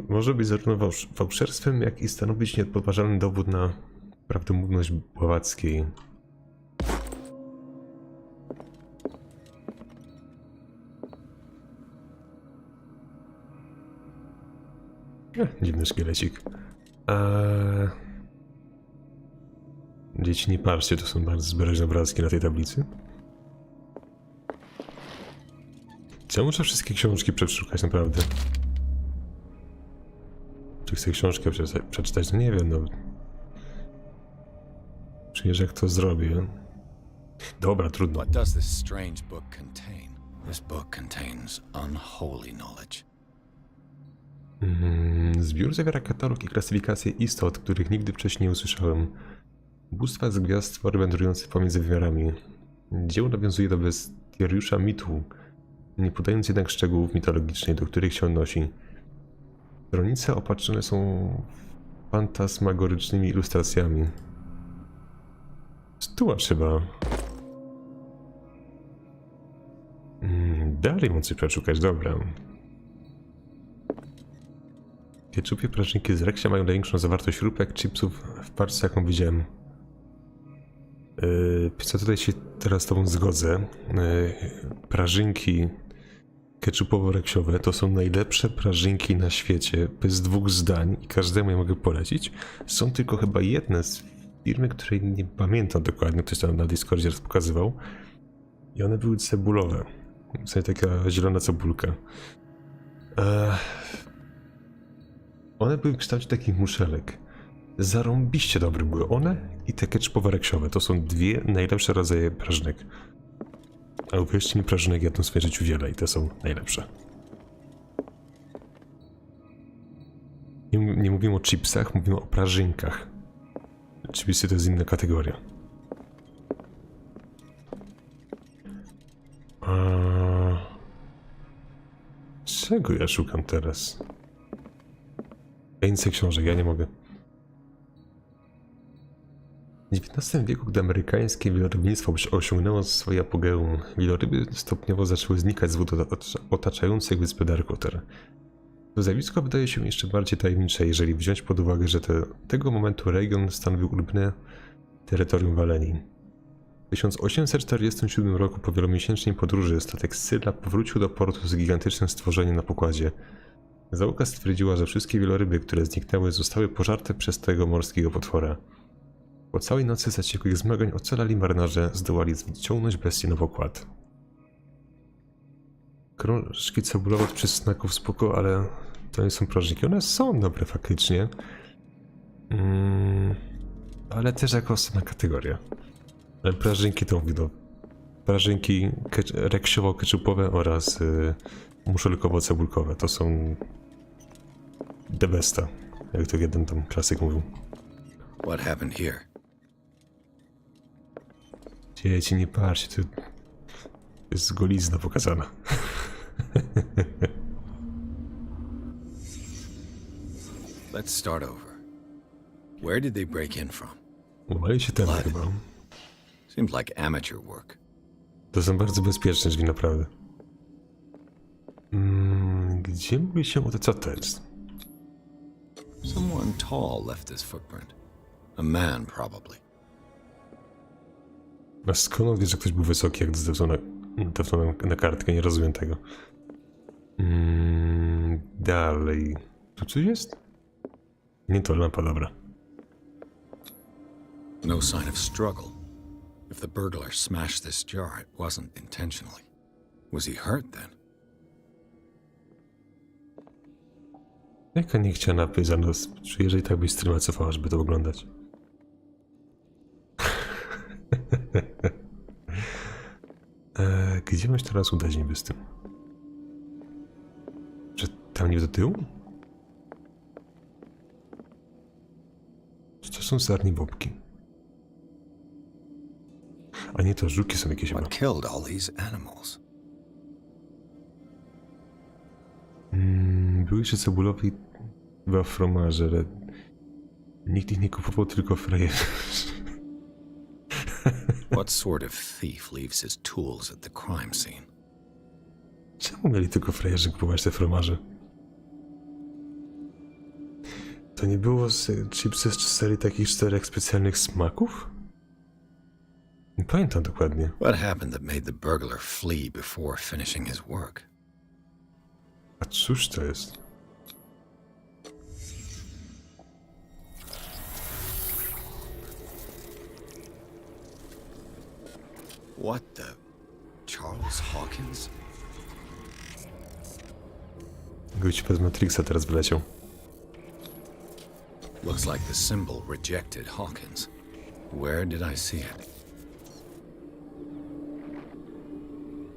może być zarówno fałszerstwem, jak i stanowić niepodważalny dowód na prawdomówność Blawatskiej. Dziwny szkielecik. Dzieci, nie patrzcie, to są bardzo zbieżne obrazki na tej tablicy. Czy ja muszę wszystkie książki przeszukać naprawdę? Czy chcę książkę przeczytać? No nie wiem, no. Przecież jak to zrobię? Dobra, trudno. What does this strange book contain? This book contains unholy knowledge. Zbiór zawiera katalog i klasyfikację istot, których nigdy wcześniej nie usłyszałem. Bóstwa z gwiazd stwory wędrujące pomiędzy wymiarami. Dzieło nawiązuje do bestiariusza mitu, nie podając jednak szczegółów mitologicznych, do których się odnosi. Stronice opatrzone są fantasmagorycznymi ilustracjami. Stuła trzeba. Dalej mam coś przeszukać, dobra. Ketchupie prażynki z Reksia mają największą zawartość rupek, chipsów w parce, jaką widziałem. Co tutaj się teraz z tobą zgodzę. Prażynki ketchupowo-reksiowe to są najlepsze prażynki na świecie, bez dwóch zdań i każdemu je mogę polecić. Są tylko chyba jedne z firmy, której nie pamiętam dokładnie, ktoś tam na Discordzie raz pokazywał. I one były cebulowe. W sensie taka zielona cebulka. One były w kształcie takich muszelek. Zarąbiście dobre były one i te ketchupowo-reksiowe. To są dwie najlepsze rodzaje prażynek. A uwierzcie mi, prażynek jadłem w swoim życiu wiele i te są najlepsze. Nie mówimy o chipsach, mówimy o prażynkach. Chipsy to jest inna kategoria. Czego ja szukam teraz? Więcej książek, ja nie mogę. W XIX wieku, gdy amerykańskie wielorybnictwo osiągnęło swoje apogeum, wieloryby stopniowo zaczęły znikać z wód otaczających wyspę Darkwater. To zjawisko wydaje się jeszcze bardziej tajemnicze, jeżeli wziąć pod uwagę, że tego momentu region stanowił ulubione terytorium Walenii. W 1847 roku po wielomiesięcznej podróży statek Scylla powrócił do portu z gigantycznym stworzeniem na pokładzie. Załoga stwierdziła, że wszystkie wieloryby, które zniknęły, zostały pożarte przez tego morskiego potwora. Po całej nocy zaciekłych zmagań ocalali marynarze zdołali wyciągnąć bestię na pokład. Krążki cebulowe od przysmaków spoko, ale to nie są prażniki. One są dobre faktycznie. Ale też jako osobna kategoria. Ale prażynki to mówię, prażynki reksiowo-keczupowe oraz muszelkowo-cebulkowe. To są the besta, jak to jeden tam klasyk mówił. What happened here? Dzieci, nie patrzcie, to jest golizna pokazana. Let's start over. Where did they break in from? Uwali się ten chyba. Seems like amateur work. To są bardzo bezpieczne drzwi, naprawdę. Gdzie mówi się o to, co to jest? Someone tall left this footprint. A man, probably. A skąd on wie, że ktoś był wysoki, jak zdepnął na kartkę? Nie rozumiem tego. Dalej. Tu coś jest? Nie, to lampa, dobra. No sign of struggle. If the burglar smashed this jar, it wasn't intentionally. Was he hurt then? Jaka niechciana pyza, no, czy jeżeli tak byś streama cofała, żeby to oglądać? Gdzie masz teraz udać niby z tym? Że tam nie do tyłu? Czy to są sarni bobki? A nie, to żuki są jakieś chyba. What killed all these animals? Były jeszcze cebulowe i chyba fromaże, ale nikt ich nie kupował, tylko frajerzy. What sort of thief leaves his tools at the crime scene? Czemu mieli tylko frajerzy kupować te fromaże? To nie było chipsy z serii takich 4 specjalnych smaków? Nie pamiętam dokładnie. What happened that made the burglar flee before finishing his work? A cóż to jest? What the... Charles Hawkins? Gość z Matrixa teraz wyleciał. Looks like the symbol rejected Hawkins. Where did I see it?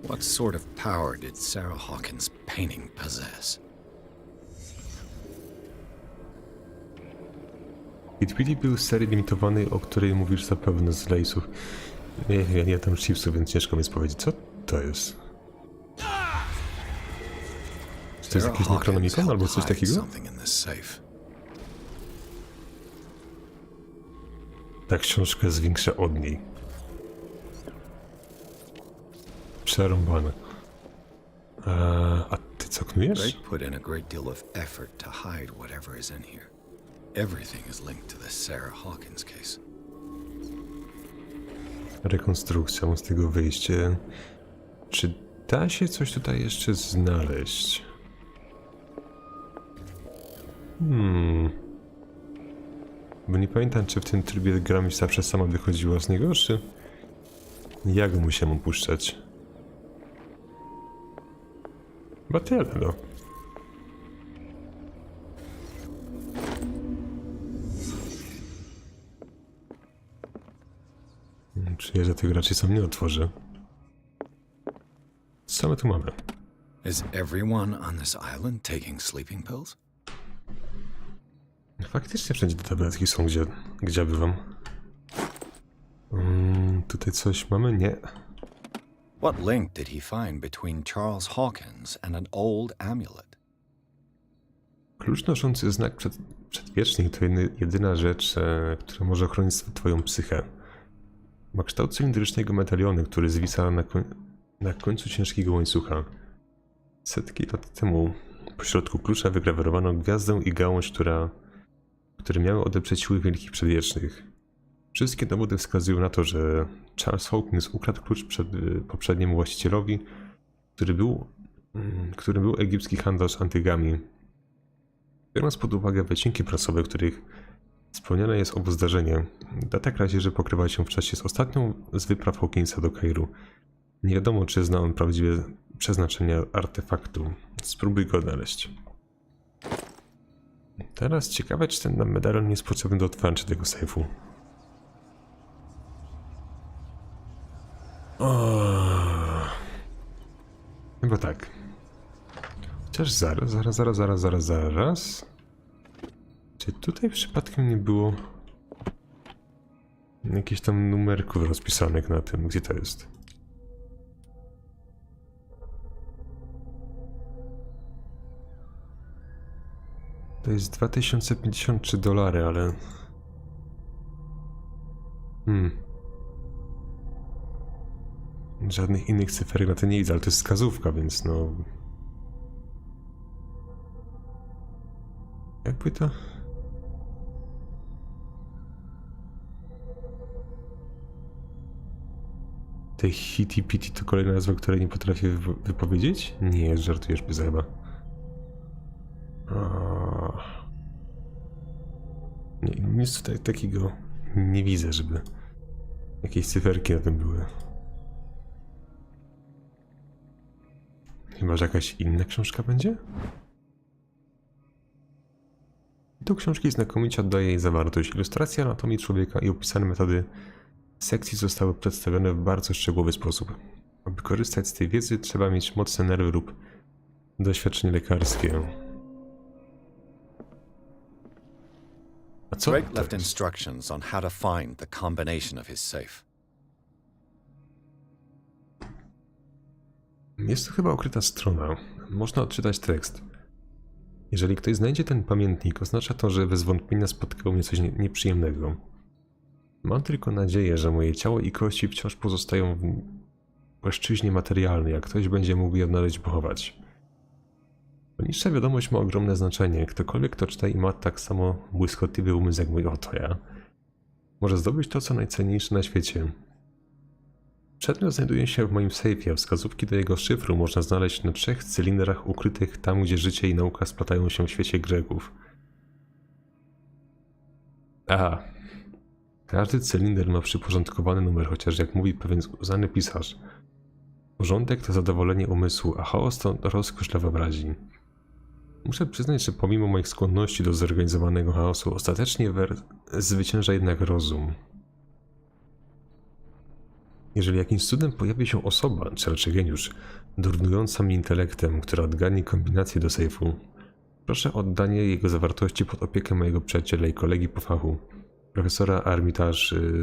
What sort of power did Sarah Hawkins' painting possess? Hitbili był z serii limitowanej, o której mówisz zapewne z lejsów. Ja nie tam chipsów, więc ciężko mi jest powiedzieć, co to jest. Czy to jest jakiś Necronomicon albo coś takiego? Ta książka jest większa od niej. Przerąbane. A ty co knujesz? Drake put in a great deal of effort to hide whatever is in here. Everything is linked to the Sarah Hawkins case. Rekonstrukcja, z tego wyjście. Czy da się coś tutaj jeszcze znaleźć? Bo nie pamiętam, czy w tym trybie gra mi zawsze sama wychodziła z niego, czy jak musiałem opuszczać? Chyba tyle, no. Czuję, że tego raczej sam nie otworzę. Co my tu mamy? Is everyone on this island taking sleeping pills? Faktycznie wszędzie te tabletki są, gdzie bywam. Tutaj coś mamy? Nie. What link did he find between Charles Hawkins and an old amulet? Klucz noszący znak przedwiecznych to jedyna rzecz, która może ochronić twoją psychę. Ma kształt cylindrycznego medalionu, który zwisa na końcu ciężkiego łańcucha. Setki lat temu po środku klucza wygrawerowano gwiazdę i gałąź, które miały odeprzeć siły wielkich przedwiecznych. Wszystkie dowody wskazują na to, że Charles Hawkins ukradł klucz poprzedniemu właścicielowi, którym był egipski handlarz antygami. Biorąc pod uwagę wycinki prasowe, których spełnione jest owo zdarzenie, data kradzieży pokrywa się w czasie z ostatnią z wypraw Hawkinsa do Kairu. Nie wiadomo, czy zna on prawdziwe przeznaczenie artefaktu. Spróbuj go odnaleźć. Teraz ciekawe, czy ten medalion nie jest potrzebny do otwarcia tego sejfu. Chyba tak. Chociaż zaraz. Czy tutaj przypadkiem nie było jakichś tam numerków rozpisanych na tym, gdzie to jest? To jest 2053 dolary, ale... Żadnych innych cyferek na to nie widzę, ale to jest wskazówka, więc no... Jakby to... Te Hitty Pitty to kolejna nazwa, której nie potrafię wypowiedzieć? Nie, żartujesz, by chyba. Nic tutaj takiego nie widzę, żeby jakieś cyferki na tym były. Chyba, że jakaś inna książka będzie? Do książki znakomicie oddaje jej zawartość. Ilustracja anatomii człowieka i opisane metody sekcji zostały przedstawione w bardzo szczegółowy sposób. Aby korzystać z tej wiedzy, trzeba mieć mocne nerwy lub doświadczenie lekarskie. A co Drake to left jest? instructions on how to find the combination of his safe. Jest to chyba ukryta strona. Można odczytać tekst. Jeżeli ktoś znajdzie ten pamiętnik, oznacza to, że bez wątpienia spotkało mnie coś nieprzyjemnego. Mam tylko nadzieję, że moje ciało i kości wciąż pozostają w płaszczyźnie materialnej, a ktoś będzie mógł je odnaleźć i pochować. Poniższa wiadomość ma ogromne znaczenie. Ktokolwiek to czyta i ma tak samo błyskotliwy umysł jak mój oto ja, może zdobyć to, co najcenniejsze na świecie. Przedmiot znajduje się w moim sejfie, a wskazówki do jego szyfru można znaleźć na 3 cylindrach ukrytych tam, gdzie życie i nauka splatają się w świecie Greków. Aha. Każdy cylinder ma przyporządkowany numer, chociaż jak mówi pewien uznany pisarz, porządek to zadowolenie umysłu, a chaos to rozkosz dla wyobraźni. Muszę przyznać, że pomimo moich skłonności do zorganizowanego chaosu, ostatecznie zwycięża jednak rozum. Jeżeli jakimś cudem pojawi się osoba, czy raczej geniusz, dorównująca mi intelektem, która odgadnie kombinację do sejfu, proszę o oddanie jego zawartości pod opiekę mojego przyjaciela i kolegi po fachu, profesora Armitage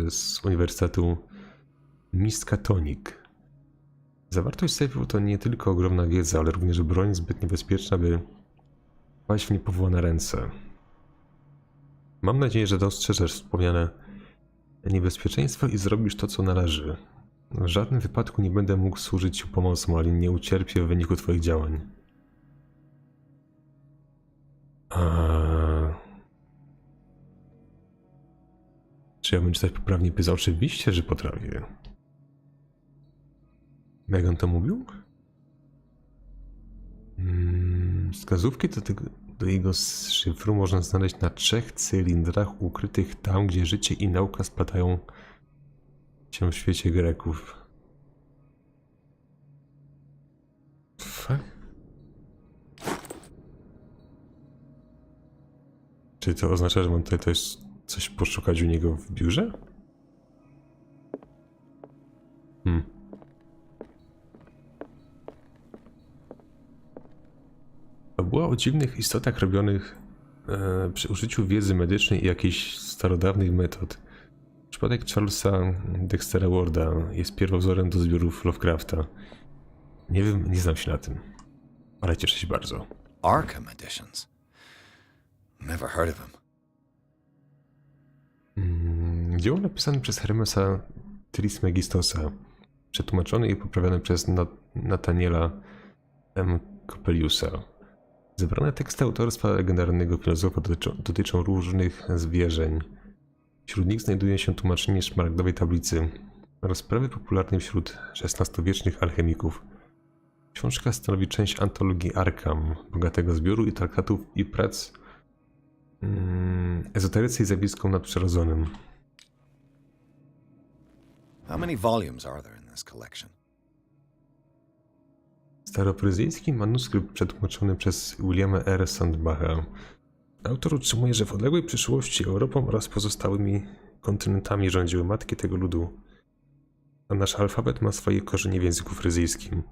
z Uniwersytetu Miskatonic. Zawartość sejfu to nie tylko ogromna wiedza, ale również broń zbyt niebezpieczna, by paść w niepowołane ręce. Mam nadzieję, że dostrzeżesz wspomniane niebezpieczeństwo i zrobisz to, co należy. W żadnym wypadku nie będę mógł służyć ci pomocą, ale nie ucierpię w wyniku twoich działań. Czy ja bym czytać poprawnie pisał? Oczywiście, że potrafię. Jak on to mówił? Wskazówki do jego szyfru można znaleźć na 3 cylindrach ukrytych tam, gdzie życie i nauka splatają się w świecie Greków. Fuck? Czy to oznacza, że mam tutaj też coś poszukać u niego w biurze? Była o dziwnych istotach robionych przy użyciu wiedzy medycznej i jakichś starodawnych metod. Przypadek Charlesa Dextera Warda jest pierwowzorem do zbiorów Lovecrafta. Nie wiem, nie znam się na tym, ale cieszę się bardzo. Arkham editions. Never heard of him. Dzieło napisane przez Hermesa Trismegistosa, przetłumaczone i poprawione przez Nathaniela M. Coppeliusa. Zebrane teksty autorstwa legendarnego filozofa dotyczą różnych zwierzeń. Wśród nich znajduje się tłumaczenie szmaragdowej tablicy, rozprawy popularnej wśród XVI-wiecznych alchemików. Książka stanowi część antologii Arkham, bogatego zbioru i traktatów i prac ezoteryce i zjawiskom nadprzyrodzonym. How many volumes are there in this collection? Staropryzyjski manuskrypt przetłumaczony przez Williama R. Sandbacha. Autor utrzymuje, że w odległej przyszłości Europą oraz pozostałymi kontynentami rządziły matki tego ludu, a nasz alfabet ma swoje korzenie w języku fryzyjskim.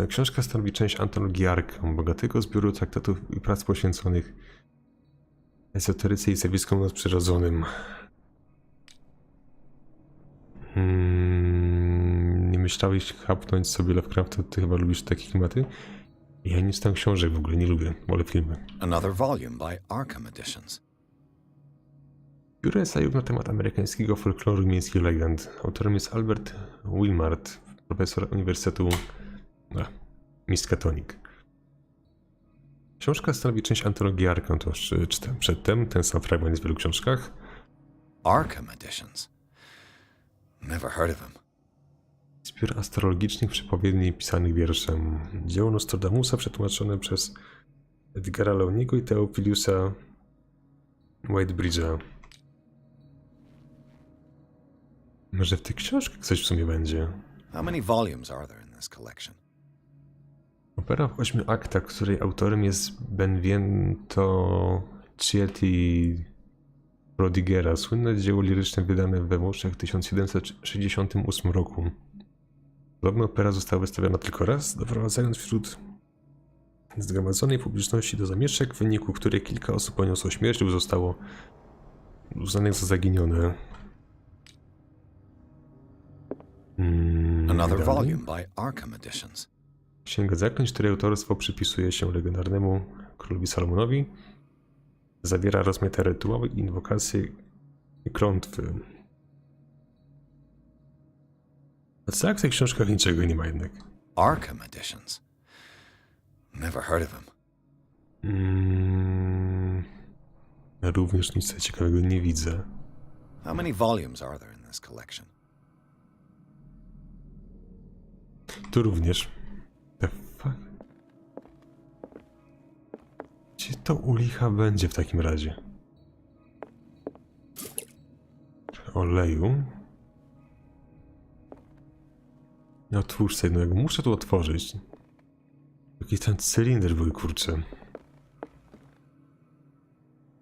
Książka stanowi część antologii Arkham, bogatego zbioru traktatów i prac poświęconych ezoteryce i zjawiskom nadprzyrodzonym. Nie myślałeś chapnąć sobie Lovecrafta? Ty chyba lubisz takie klimaty? Ja nie czytam książek w ogóle, nie lubię, wolę filmy. Another volume by Arkham Editions. Biuro esejów na temat amerykańskiego folkloru i miejskich legend. Autorem jest Albert Wilmart, profesor Uniwersytetu Miskatonic. Książka stanowi część antologii Arkham, to już czytałem przedtem, ten sam fragment jest w wielu książkach. Arkham Editions. Never heard of him. Zbiór astrologicznych przepowiedni pisanych wierszem. Dzieło Nostradamusa przetłumaczone przez Edgara Leoniego i Theophiliusa Whitebridge'a. Może w tych książkach coś w sumie będzie. How many volumes are there in this collection? Opera w 8 aktach, której autorem jest Benvenuto Cietti Prodigera, słynne dzieło liryczne wydane we Włoszech w 1768 roku. Podobno opera została wystawiona tylko raz, doprowadzając wśród zgromadzonej publiczności do zamieszek, w wyniku których kilka osób poniosło śmierć lub zostało uznanych za zaginione. Another volume by Arkham Editions. Księga Zaklęć, której autorstwo przypisuje się legendarnemu królowi Salomonowi, zawiera rozmaite rytuały, inwokacje i klątwy. A co jak w tych książkach niczego nie ma jednak? Arkham Editions. Never heard of him. Również nic ciekawego nie widzę. How many volumes are there in this collection? Tu również. The fuck? Gdzie to u licha będzie w takim razie? Oleju. No otwórz sobie, no jak muszę tu otworzyć. Jakiś ten cylinder był, kurczę.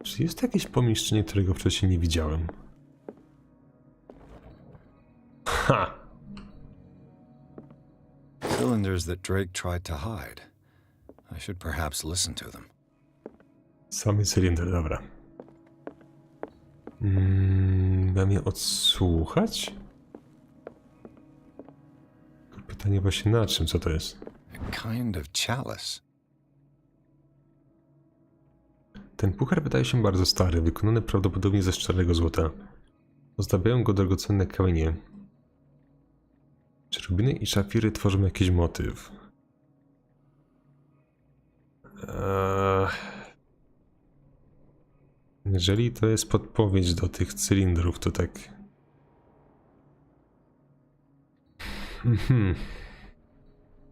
Czy jest jakieś pomieszczenie, którego wcześniej nie widziałem? Ha! Cylinders that Drake tried to hide. I should perhaps listen to them. Samy cylinder, dobra. Mam je odsłuchać? Pytanie właśnie na czym, co to jest? A kind of chalice. Ten puchar wydaje się bardzo stary, wykonany prawdopodobnie ze szczerego złota. Ozdabiają go drogocenne kamienie. Czy rubiny i szafiry tworzą jakiś motyw? Jeżeli to jest podpowiedź do tych cylindrów, to tak...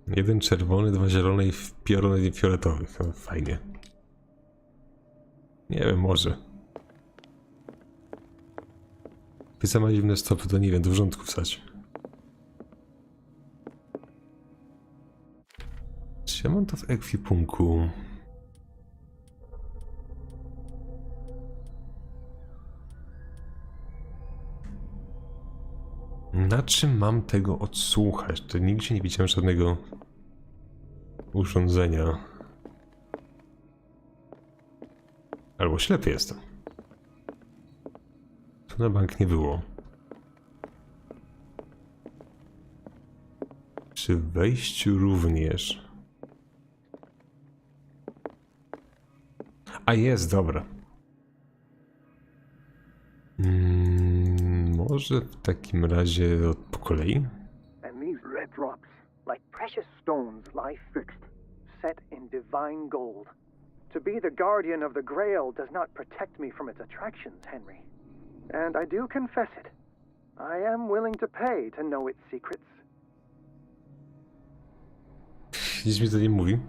Jeden czerwony, dwa zielone i piorun fioletowych. No, fajnie. Nie wiem, może. Pizza ma dziwne stopy, to nie wiem, do wrzątku wsać. Czy ja mam to w ekwipunku? Na czym mam tego odsłuchać? To nigdzie nie widziałem żadnego urządzenia. Albo ślepy jestem. Tu na bank nie było. Przy wejściu również. A jest, dobra. Może w takim razie po kolei? And these red drops, like precious stones, lie fixed, set in divine gold. To be the guardian of the Grail does not protect me from its attractions, Henry. And I do confess it. I am willing to pay to know its secrets. Nic mi to nie mówi.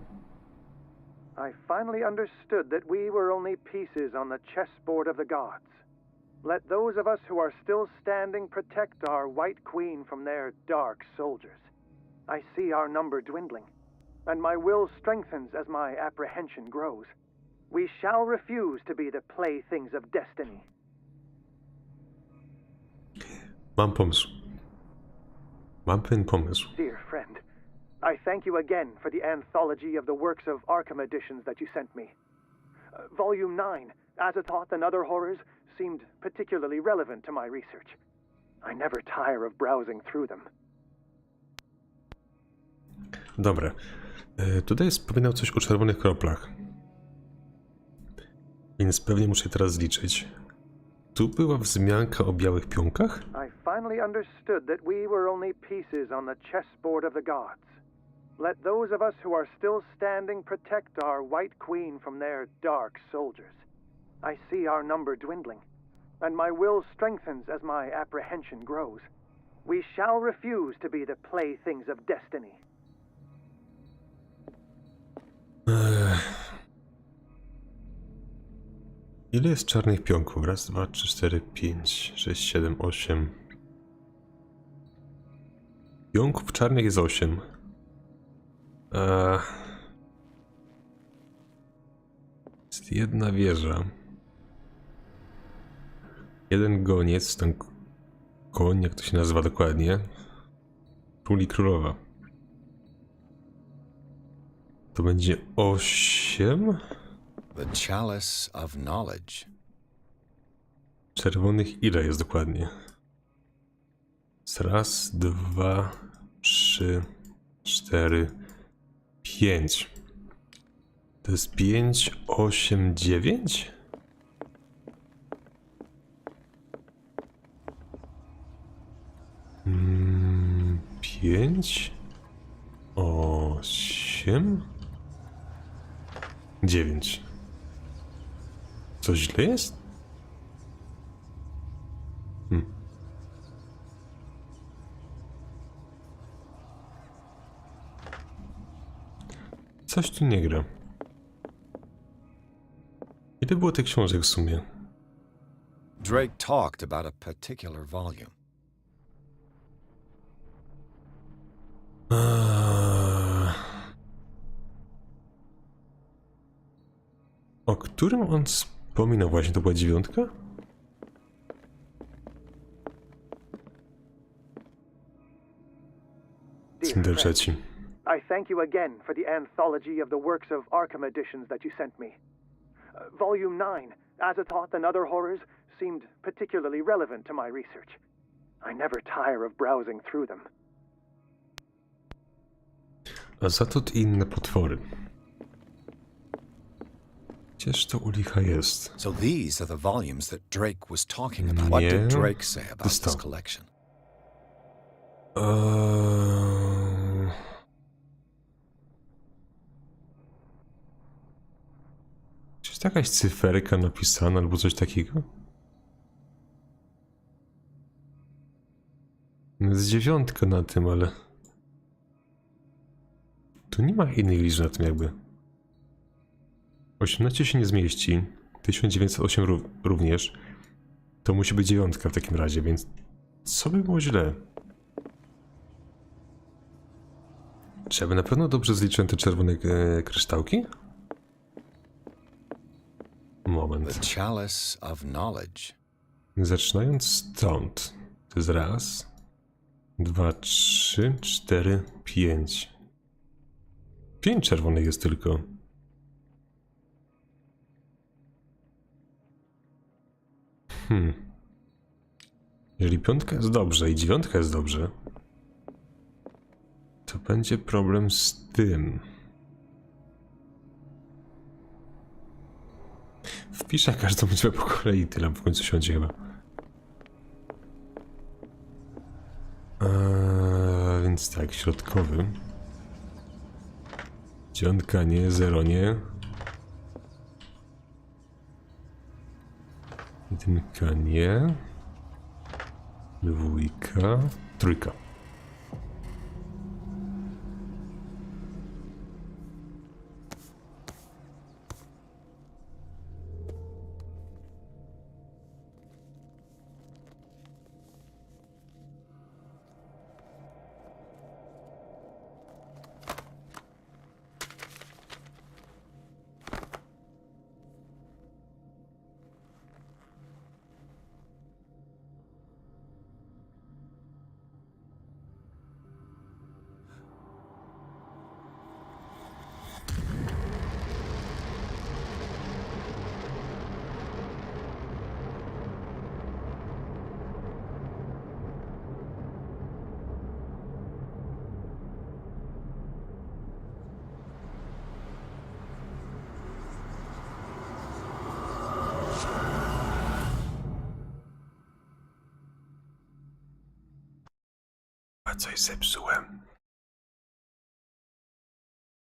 I finally understood that we were only pieces on the chessboard of the gods. Let those of us who are still standing protect our White Queen from their dark soldiers. I see our number dwindling, and my will strengthens as my apprehension grows. We shall refuse to be the playthings of destiny. Mam pomysł. Mam pewien pomysł. Dear friend, I thank you again for the anthology of the works of Arkham editions that you sent me. Volume 9, Azathoth and Other Horrors, seemed particularly relevant to my research. I never tire of browsing through them. Dobra. Tutaj wspominał coś o czerwonych kroplach. Więc pewnie muszę teraz zliczyć. Tu była wzmianka o białych pionkach? I finally understood that we were only pieces on the chessboard of the gods. Let those of us who are still standing protect our White Queen from their dark soldiers. I see our number dwindling, and my will strengthens as my apprehension grows. We shall refuse to be the playthings of destiny. Ile jest czarnych pionków? Raz, dwa, trzy, cztery, pięć, sześć, siedem, osiem. Pionków czarnych jest 8. Jest jedna wieża. Jeden goniec, ten koń, jak to się nazywa dokładnie. Król i królowa. To będzie 8. The chalice of knowledge. Czerwonych ile jest dokładnie? Raz, dwa, trzy, 4, 5. To jest 5, 8, 9? Hmm, 5, 8, 9. Coś źle jest? Coś tu nie gra. Ile było tych książek w sumie? Drake talked about a particular volume. O którym on wspominał właśnie? To była 9? Cinder trzeci. I thank you again for the anthology of the works of Arkham editions that you sent me. Volume 9, Azathoth and Other Horrors, seemed particularly relevant to my research. I never tire of browsing through them. Azathoth i inne potwory. Gdzież to u licha jest? So these are the volumes that Drake was talking about. What did Drake say about this collection? Jest jakaś cyferka napisana albo coś takiego? Jest 9 na tym, ale... Tu nie ma innych liczb na tym jakby. 18 się nie zmieści. 1908 również. To musi być 9 w takim razie, więc... Co by było źle? Czy ja by na pewno dobrze zliczyłem te czerwone kryształki? Moment. The chalice of knowledge. Zaczynając stąd. To jest raz, 2, 3, 4, 5. 5 czerwonych jest tylko. Jeżeli 5 jest dobrze i 9 jest dobrze, to będzie problem z tym. Wpiszę każdą liczbę po kolei, tyle w końcu siądzie chyba. Więc tak, środkowy. 9 nie, 0 nie. 1 nie. 2, 3. A coś zepsułem.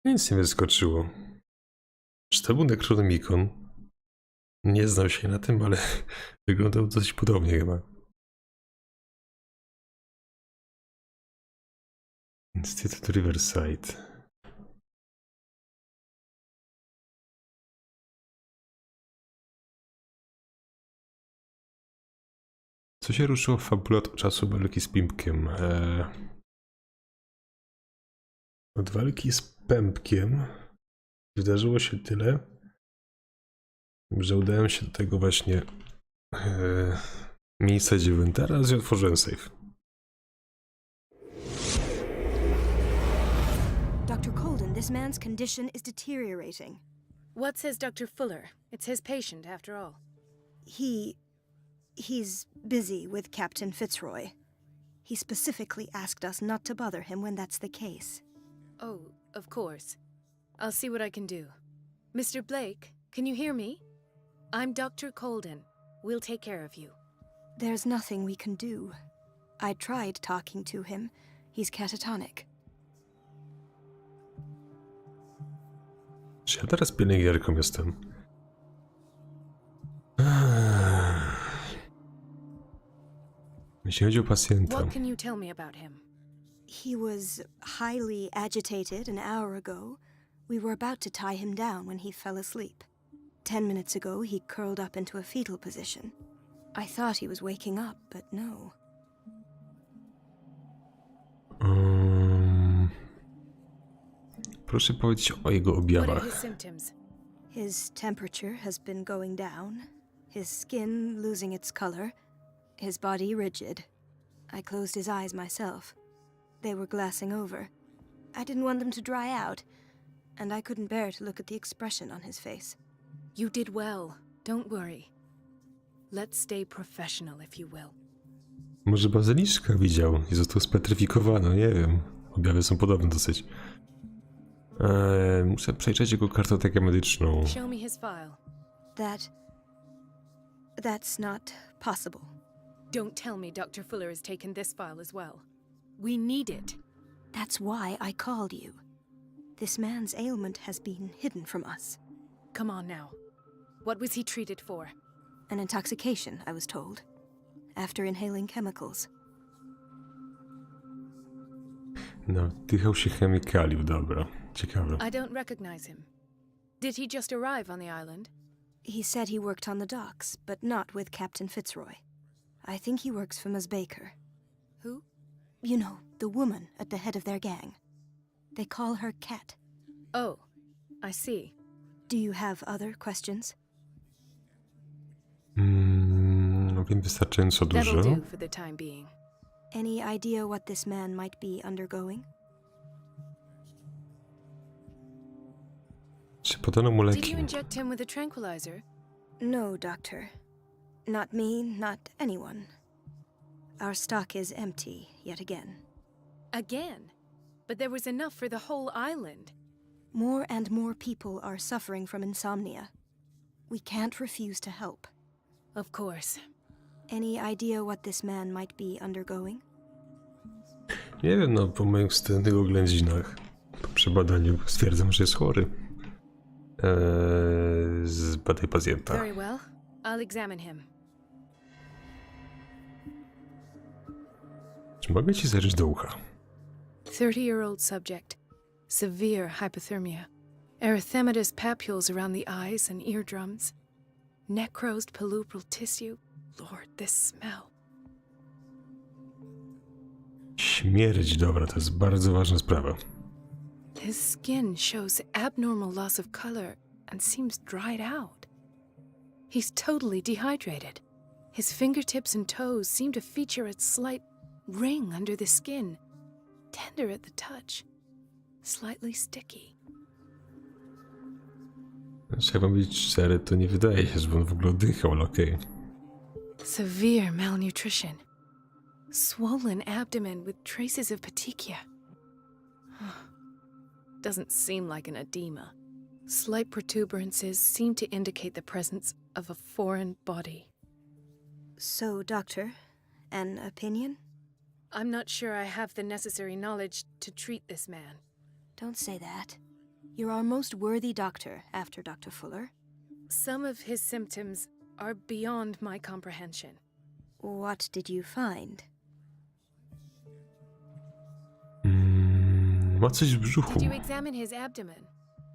Nic nie wyskoczyło. Czy to był Necronomicon? Nie znał się na tym, ale wyglądał dość podobnie chyba. Instytut Riverside. Co się ruszyło w fabule od czasu walki z Pimpkiem? Od walki z Pępkiem wydarzyło się tyle, że udałem się do tego właśnie miejsca, gdzie byłem teraz i otworzyłem safe. Dr. Colden, this man's condition is deteriorating. What says Dr. Fuller? It's his patient, after all. He's busy with Captain Fitzroy. He specifically asked us not to bother him when that's the case. Oh, of course. I'll see what I can do. Mr. Blake, can you hear me? I'm Dr. Colden. We'll take care of you. There's nothing we can do. I tried talking to him. He's catatonic. Czy ja teraz pielęgniarką jestem? Jeśli chodzi o pacjenta. What can you tell me about him? He was highly agitated an hour ago. We were about to tie him down when he fell asleep. 10 minutes ago, he curled up into a fetal position. I thought he was waking up, but no. Proszę powiedzieć o jego What are objawach. his symptoms? His temperature has been going down, his skin losing its color, his body rigid. I closed his eyes myself. They were glassing over. I didn't want them to dry out, and I couldn't bear to look at the expression on his face. You did well. Don't worry. Let's stay professional, if you will. Może bazyliszka widział i został spetryfikowany, nie wiem. Objawy są podobne dosyć. Muszę przejrzeć jego kartotekę medyczną. Show me his file. That's not possible. Don't tell me Dr. Fuller has taken this file as well. We need it. That's why I called you. This man's ailment has been hidden from us. Come on now. What was he treated for? An intoxication, I was told. After inhaling chemicals. No, wdychał się chemikaliów, dobra. Ciekawe. I don't recognize him. Did he just arrive on the island? He said he worked on the docks, but not with Captain Fitzroy. I think he works for Ms. Baker. Who? You know, the woman at the head of their gang. They call her Cat. Oh, I see. Do you have other questions? No wiem wystarczająco dużo. That'll do for the time being. Any idea what this man might be undergoing? Czy podano mu Did you leki? inject him with a tranquilizer? No, Doctor. Not me, not anyone. Our stock is empty yet again. Again? But there was enough for the whole island. More and more people are suffering from insomnia. We can't refuse to help. Of course. Any idea what this man might be undergoing? Nie wiem, no po moich wstępnych oględzinach, po przebadaniu stwierdzam, że jest chory. Zbadaj pacjenta. Very well. I'll examine him. Czy mogę ci zajrzeć do ucha? 30-year-old subject. Severe hypothermia. Erythematous papules around the eyes and eardrums. Necrosed palpebral tissue. Lord, this smell. Śmierć, dobra, to jest bardzo ważna sprawa. His skin shows abnormal loss of color and seems dried out. He's totally dehydrated. His fingertips and toes seem to feature a slight ring under the skin, tender at the touch, slightly sticky. Znaczy, jak mam być szczery, to nie wydaje się, żeby on w ogóle oddychał, ale okej. Severe malnutrition. Swollen abdomen with traces of petechia. Doesn't seem like an edema. Slight protuberances seem to indicate the presence of a foreign body. So, Doctor, an opinion? I'm not sure I have the necessary knowledge to treat this man. Don't say that. You're our most worthy doctor after Dr. Fuller. Some of his symptoms are beyond my comprehension. What did you find? Ma coś w brzuchu. Did you examine his abdomen?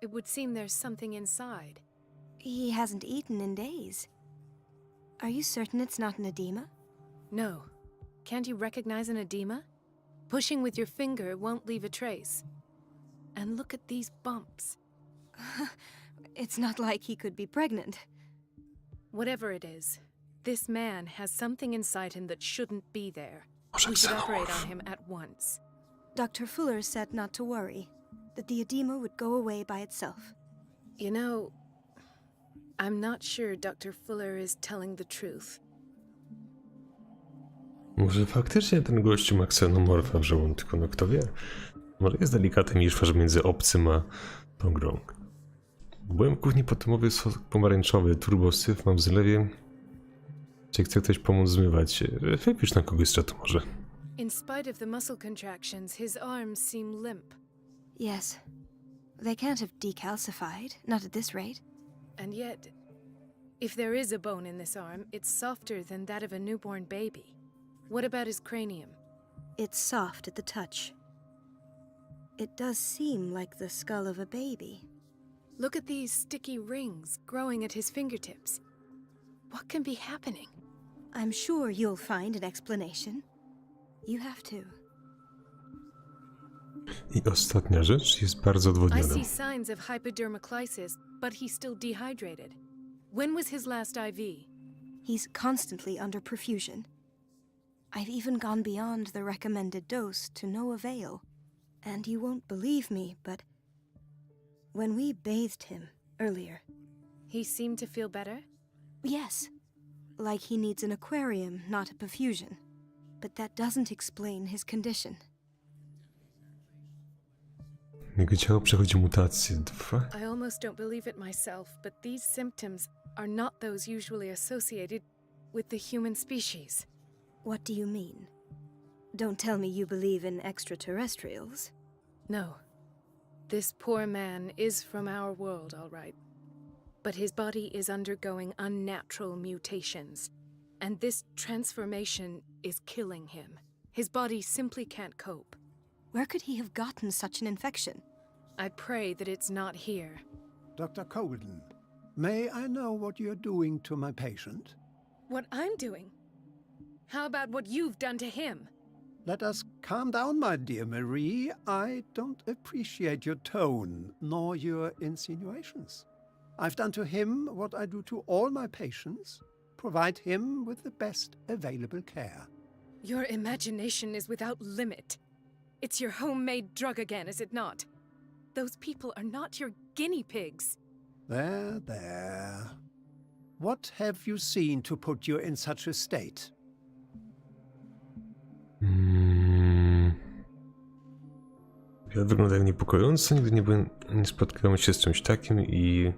It would seem there's something inside. He hasn't eaten in days. Are you certain it's not an edema? No. Can't you recognize an edema? Pushing with your finger won't leave a trace. And look at these bumps. It's not like he could be pregnant. Whatever it is, this man has something inside him that shouldn't be there. Może We should operate xenomorf. on him at once. Dr. Fuller said not to worry, that the edema would go away by itself. You know, I'm not sure Dr. Fuller is telling the truth. Może faktycznie ten gościu ma ksenomorfa w żołądku, no kto wie. Może jest delikatny miszmasz między obcym a tą grą. Byłem w kuchni potomowy sos pomarańczowy, turbo syf mam w zlewie. Czy chce ktoś pomóc zmywać? Wypisz na kogoś z czatu może. In spite of the muscle contractions, his arms seem limp. Yes. They can't have decalcified, not at this rate. And yet, if there is a bone in this arm, it's softer than that of a newborn baby. What about his cranium? It's soft at the touch. It does seem like the skull of a baby. Look at these sticky rings growing at his fingertips. What can be happening? I'm sure you'll find an explanation. You have to. I ostatnia rzecz jest bardzo I odwodniona. see signs of hypodermoclysis, but he's still dehydrated. When was his last IV? He's constantly under perfusion. I've even gone beyond the recommended dose to no avail. And you won't believe me, but when we bathed him earlier, He seemed to feel better? yes, like he needs an aquarium, not a perfusion. But that doesn't explain his condition. Jego ciało przechodzi mutację. I almost don't believe it myself, but these symptoms are not those usually associated with the human species. What do you mean? Don't tell me you believe in extraterrestrials. No. This poor man is from our world, all right. But his body is undergoing unnatural mutations, and this transformation is killing him. His body simply can't cope. Where could he have gotten such an infection? I pray that it's not here. Dr. Colden, may I know what you're doing to my patient? What I'm doing? How about what you've done to him? Let us calm down, my dear Marie. I don't appreciate your tone, nor your insinuations. I've done to him what I do to all my patients, provide him with the best available care. Your imagination is without limit. It's your homemade drug again, is it not? Those people are not your guinea pigs. There, there. What have you seen to put you in such a state? Wyglądają niepokojąco, nigdy nie spotkałem się z czymś takim i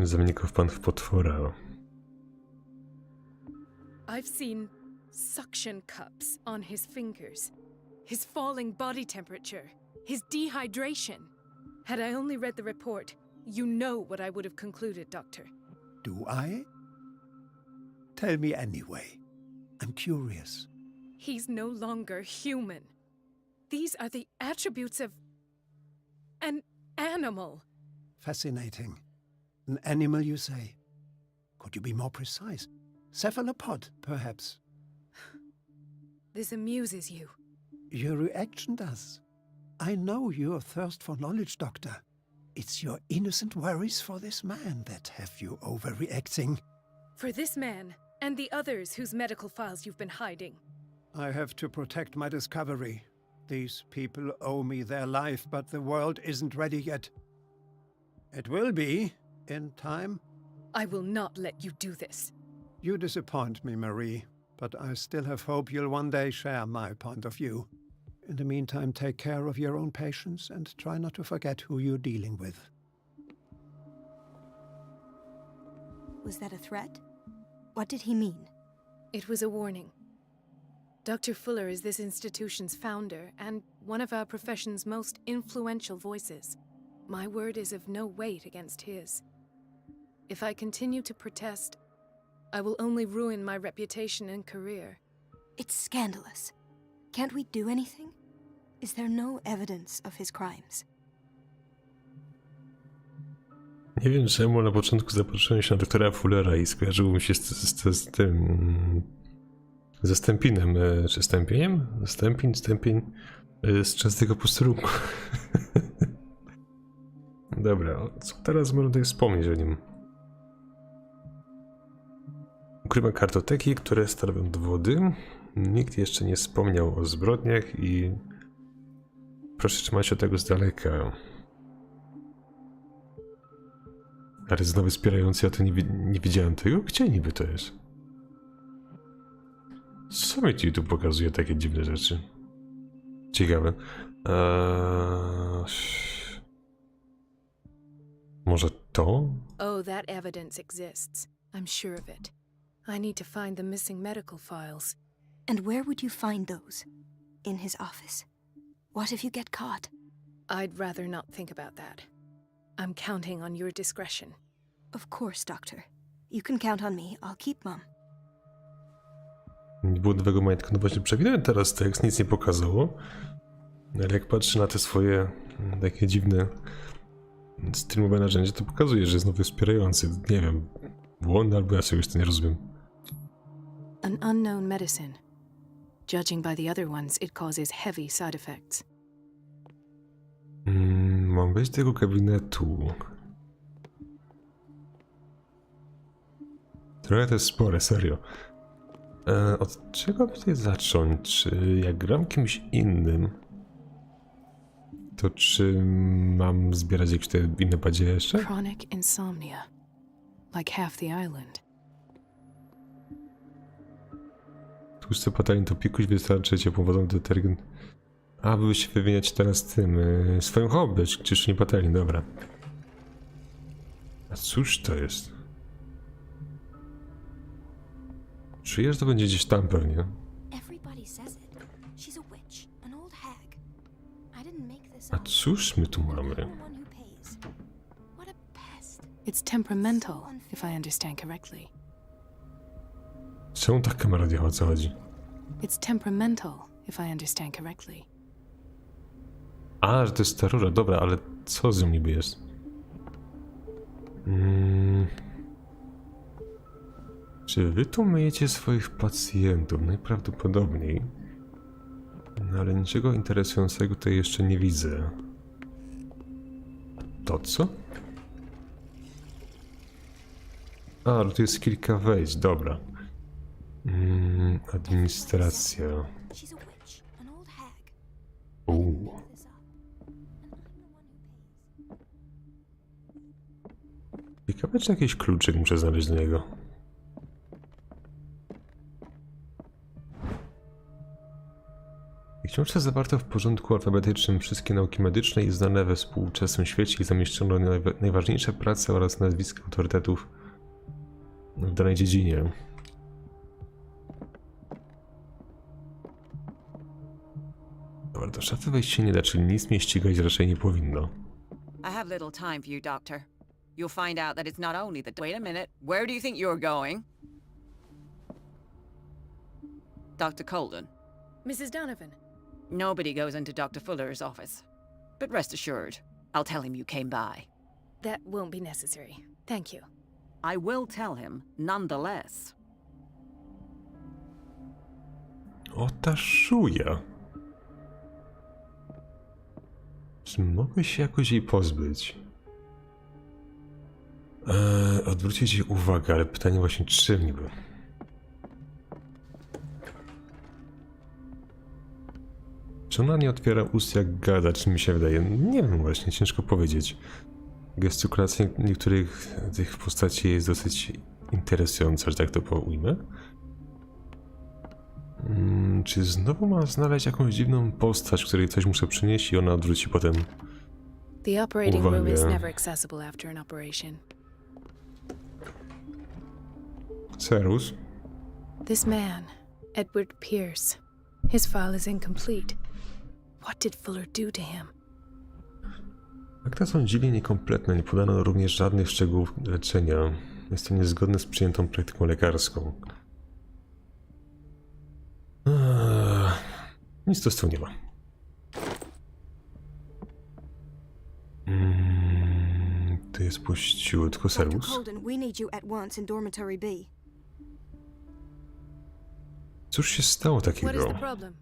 zamienił pan w potwora. I've seen suction cups on his fingers, his falling body temperature, his dehydration. Had I only read the report, you know what I would have concluded, Doctor. Do I? Tell me anyway. I'm curious. He's no longer human. These are the attributes of an animal. Fascinating. An animal, you say? Could you be more precise? Cephalopod, perhaps? This amuses you. Your reaction does. I know your thirst for knowledge, Doctor. It's your innocent worries for this man that have you overreacting. For this man, and the others whose medical files you've been hiding. I have to protect my discovery. These people owe me their life, but the world isn't ready yet. It will be, in time. I will not let you do this. You disappoint me, Marie, but I still have hope you'll one day share my point of view. In the meantime, take care of your own patients and try not to forget who you're dealing with. Was that a threat? What did he mean? It was a warning. Dr. Fuller is this institution's founder and one of our profession's most influential voices. My word is of no weight against his. If I continue to protest, I will only ruin my reputation and career. It's scandalous. Can't we do anything? Is there no evidence of his crimes? Nie wiem czemu, na początku zapatrzyłem się na doktora Fullera i skojarzył mi się z tym... ze stępinem, czy stępieniem? Stępień z częstego posterunku. Dobra, co teraz można tutaj wspomnieć o nim? Ukrywa kartoteki, które stanowią dowody. Nikt jeszcze nie wspomniał o zbrodniach i proszę trzymać się tego z daleka. Ale znowu wspierający, ja to nie widziałem tego. Gdzie niby to jest? Co mi ci tu pokazuje takie dziwne rzeczy? Ciekawe. Może to? Oh, that evidence exists. I'm sure of it. I need to find the missing medical files. And where would you find those? In his office? What if you get caught? I'd rather not think about that. I'm counting on your discretion. Of course, Doctor. You can count on me. I'll keep Mum. Nie było nowego majątku, no właśnie przewinąłem teraz tekst, nic nie pokazało. Ale jak patrzę na te swoje takie dziwne streamowe narzędzie, to pokazuje, że jest nowy wspierający. Nie wiem, błąd albo ja czegoś to nie rozumiem. An unknown medicine. Judging by the other ones, it causes heavy side effects. Mam wejść do tego gabinetu. Trochę to jest spore, serio. Od czego by tutaj zacząć? Czy jak gram kimś innym, to czy mam zbierać jakieś te inne badzieje jeszcze? Chronic insomnia. Like half the island. Tłuste patalin to pikuś, wystarczy ciepłą wodą detergent. A, były się wymieniać teraz tym, swoim hobby, czyż nie patalin, dobra. A cóż to jest? Czuję, że to będzie gdzieś tam pewnie. A cóż my tu mamy? It's temperamental, if I understand correctly. Czemu tak kamera działa, o co chodzi? It's temperamental, if I understand correctly. A, że to jest ta rura, dobra, ale co z nią niby jest? Czy wy tu myjecie swoich pacjentów? Najprawdopodobniej. No ale niczego interesującego tutaj jeszcze nie widzę. To co? A, ale tu jest kilka wejść, dobra. Administracja. Ciekawe, czy jakiś kluczyk muszę znaleźć do niego. W książce zawarto w porządku alfabetycznym wszystkie nauki medyczne i znane we współczesnym świecie i zamieszczono najważniejsze prace oraz nazwiska autorytetów w danej dziedzinie. Dobra, do szafy wejść się nie da, czyli nic mnie ścigać raczej nie powinno. I have little time for you, Doctor. You'll find out that it's not only the... Wait a minute. Where do you think you're going? Dr. Colden. Mrs. Donovan. Nobody goes into Dr. Fuller's office. But rest assured, I'll tell him you came by. That won't be necessary. Thank you. I will tell him, nonetheless. O, ta szuja. Czy mogę się jakoś jej pozbyć? Odwrócić jej uwagę, ale pytanie właśnie czym niby? Czy ona nie otwiera ust jak gada, czy mi się wydaje? Nie wiem właśnie, ciężko powiedzieć. Gestykulacja niektórych tych postaci jest dosyć interesująca, że tak to ujmę. Czy znowu mam znaleźć jakąś dziwną postać, której coś muszę przynieść i ona odwróci potem The operating room is uwagę? never accessible after an operation. Serus? This man, Edward Pierce, his file is incomplete. What did Fuller do to him? Akta są dziwnie niekompletne, nie podano również żadnych szczegółów leczenia. Jest to niezgodne z przyjętą praktyką lekarską. Nic tu z tyłu nie ma. To jest puściutko, Dr. Serus. Colden, we need you at once in dormitory B. Cóż się stało What is the takiego? problem?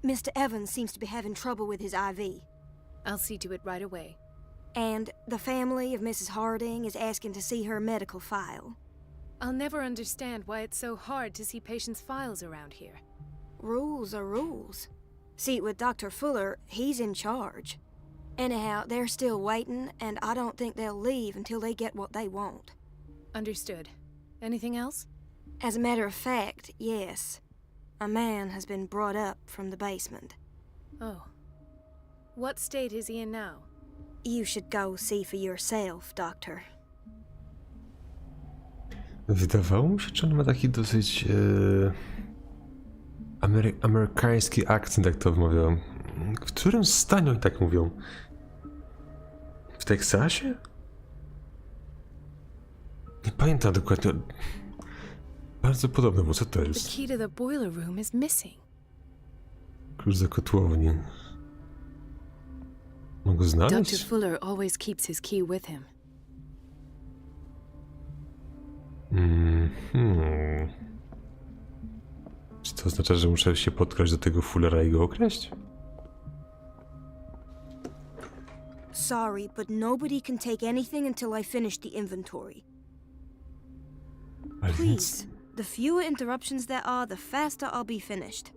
Mr. Evans seems to be having trouble with his IV. I'll see to it right away. And the family of Mrs. Harding is asking to see her medical file. I'll never understand why it's so hard to see patients' files around here. Rules are rules. See, with Dr. Fuller, he's in charge. Anyhow, they're still waiting, and I don't think they'll leave until they get what they want. Understood. Anything else? As a matter of fact, yes. A man has been brought up from the basement. Oh. What state is he in now? You should go see for yourself, Doctor. Wydawało mi się, że on ma taki dosyć amerykański akcent, jak to wymawiam. W którym stanie oni tak mówią? W Teksasie? Nie pamiętam dokładnie. Bardzo podobne, bo co to The jest? key to the boiler room is missing. Klucz do kotłowni. Mogę go Dr. znaleźć? Fuller always keeps his key with him. Czy to oznacza, że muszę się podkraść do tego Fullera i go okraść? Sorry, but nobody can take anything until I finish the inventory. Ale Please, nic. the fewer interruptions there are, the faster I'll be finished.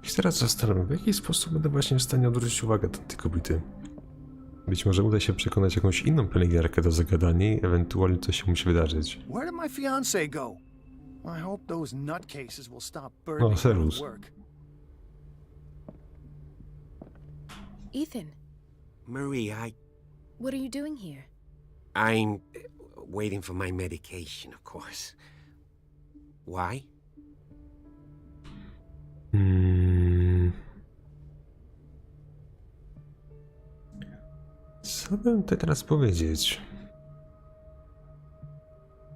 I się teraz zastanawiam, w jaki sposób będę właśnie w stanie odwrócić uwagę tej kobiety. Być może uda się przekonać jakąś inną pielęgniarkę do zagadania i ewentualnie coś się musi wydarzyć. Where did my fiancé go? I hope those nutcases will stop burning Serus. work. Ethan, Marie, what are you doing here? I'm waiting for my medication, of course. Why? Co Co bym teraz powiedzieć?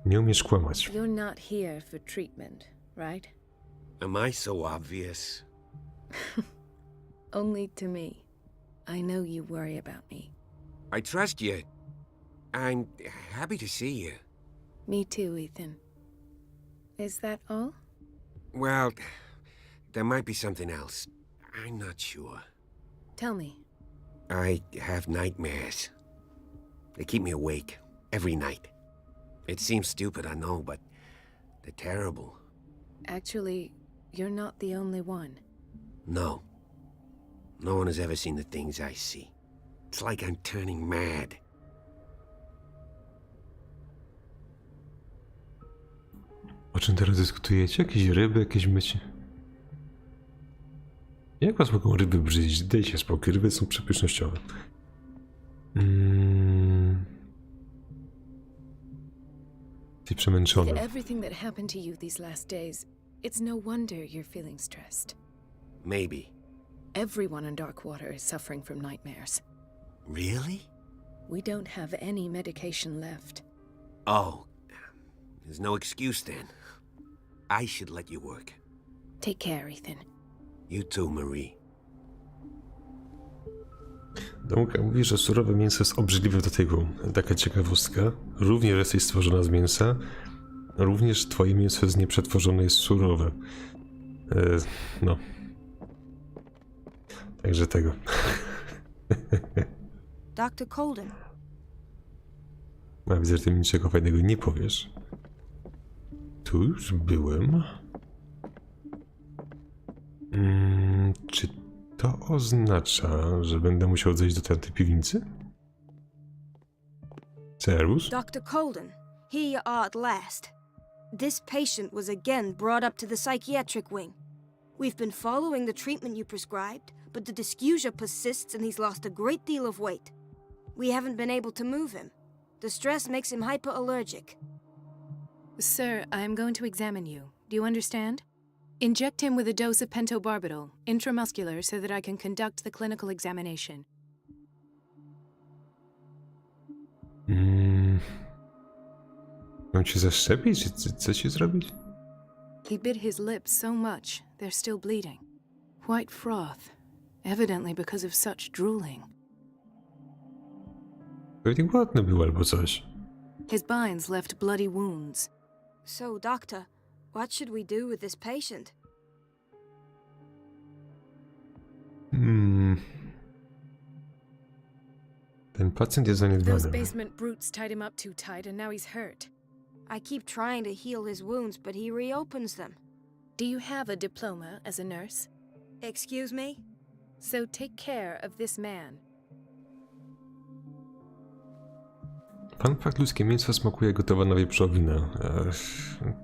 Nie umiesz kłamać. You're not here for treatment, right? Am I so obvious? Only to me. I know you worry about me. I trust you. I'm happy to see you. Me too, Ethan. Is that all? Well, there might be something else. I'm not sure. Tell me. I have nightmares. They keep me awake every night. It seems stupid, I know, but they're terrible. Actually, you're not the only one. No. No one has ever seen the things I see. It's like I'm turning mad. O czym teraz dyskutujecie? Jakieś ryby, jakieś mycie? Jak was mogą ryby brzydzić? Dajcie spokój, ryby są przepysznościowe. Ty przemęczony. With everything that happened to you these last days, it's no wonder you're feeling stressed. Maybe. Everyone in Darkwater is suffering from nightmares. Really? We don't have any medication left. Oh. There's no excuse then. I should let you work. Take care, Ethan. You too, Marie. Domka mówi, że surowe mięso jest obrzydliwe do tego. Taka ciekawostka. Również jesteś stworzona z mięsa. Również twoje mięso jest nieprzetworzone, jest surowe. No. Także tego. Dr. Colden. A widzę, że ty mi niczego fajnego nie powiesz. Tu już byłem. Czy to oznacza, że będę musiał zejść do tamtej piwnicy? Serus? Dr. Colden, here you are at last. This patient was again brought up to the psychiatric wing. We've been following the treatment you prescribed, but the dysgeusia persists and he's lost a great deal of weight. We haven't been able to move him. The stress makes him hyperallergic. Sir, I'm going to examine you. Do you understand? Inject him with a dose of pentobarbital, intramuscular, so that I can conduct the clinical examination. Mam cię zaszczepić? Czy co ci zrobić? He bit his lips so much, they're still bleeding. White froth, evidently because of such drooling. Pewnie głodny był albo coś. His binds left bloody wounds. So, doctor, what should we do with this patient? Ten pacjent jest Those zaniedbany. basement brutes tied him up too tight and now he's hurt. I keep trying to heal his wounds, but he reopens them. Do you have a diploma as a nurse? Excuse me? So take care of this man. Fun fact, ludzkie mięso smakuje gotowana wieprzowina.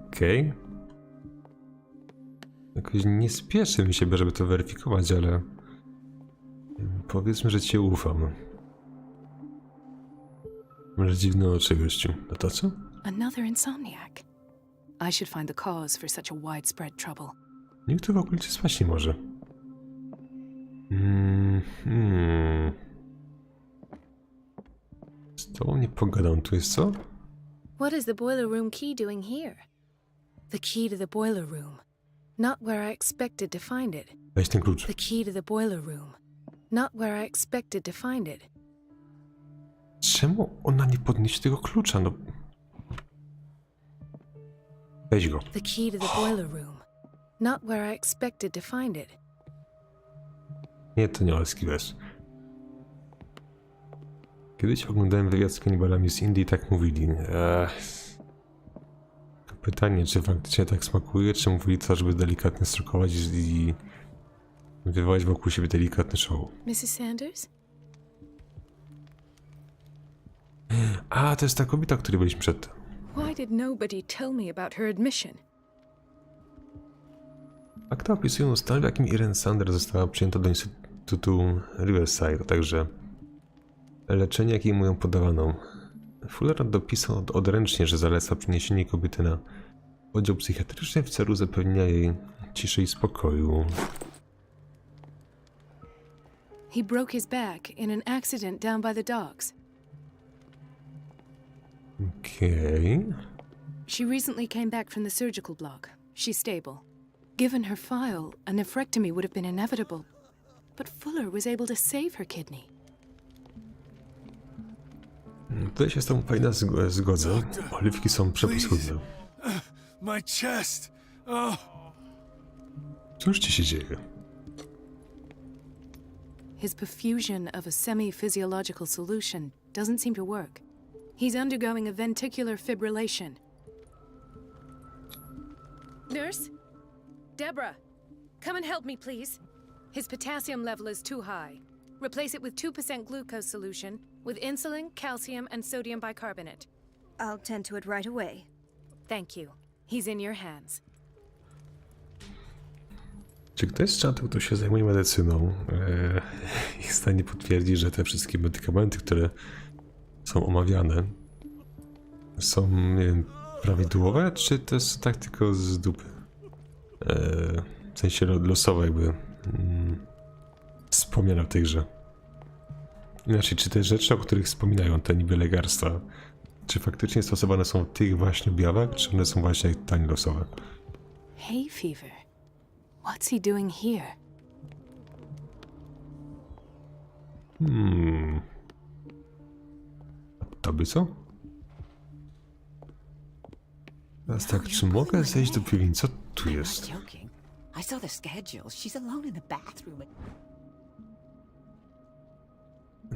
Okej. Jakoś nie spieszy mi się, żeby to weryfikować, ale... Powiedzmy, że cię ufam. Masz dziwne oczy, gościu. No to co? Another insomniac. I should find the cause for such a widespread trouble. Nikt tu w okolicy spać nie może. Z tobą nie pogadam, tu jest co? What is the boiler room key doing here? The key to the boiler room. Not where I expected to find it. Weź ten klucz. The key to the boiler room. Not where I expected to find it. Czemu ona nie podniesie tego klucza? No... Weź go. The key to the boiler room. Not where I expected to find it. Nie, to nie olski wers. Kiedyś oglądałem wywiad z kanibalami z Indii i tak mówili. Pytanie, czy faktycznie tak smakuje, czy mówili to, żeby delikatnie strokować i wywołać wokół siebie delikatny show. Mrs. Sanders? A, to jest ta kobieta, o której byliśmy przedtem. Why did nobody tell me about her admission? Akta opisują stan, w jakim Irene Sanders została przyjęta do Instytutu Riverside, a także leczenie, jakie mu ją podawano. Fuller dopisał odręcznie, że zaleca przeniesienie kobiety na oddział psychiatryczny w celu zapewnienia jej ciszy i spokoju. He broke his back in an accident down by the docks. Okej. She recently came back from the surgical block. She's stable. Given her file, a nephrectomy would have been inevitable. But Fuller was able to save her kidney. Tutaj się z tą fajna zgodzę. Oliwki są przepaskudne. My chest! Oh! Cóż ci się dzieje? His perfusion of a semi-physiological solution doesn't seem to work. He's undergoing a ventricular fibrillation. Nurse? Deborah, come and help me, please. His potassium level is too high. Replace it with 2% glucose solution with insulin, calcium, and sodium bicarbonate. I'll tend to it right away. Thank you. He's in your hands. Czy ktoś z czatu, kto się zajmuje medycyną, jest w stanie potwierdzić, że te wszystkie medykamenty, które są omawiane, są, nie wiem, prawidłowe, czy to jest tak tylko z dupy? W sensie losowo jakby wspomniane w tej grze. Inaczej, czy te rzeczy, o których wspominają, te niby lekarstwa, czy faktycznie stosowane są w tych właśnie objawach, czy one są właśnie tań losowe? Hay fever. What's he doing here? To by co? Teraz tak, czy mogę zejść do piwnicy? Co tu jest? I saw the schedule. She's alone in the bathroom.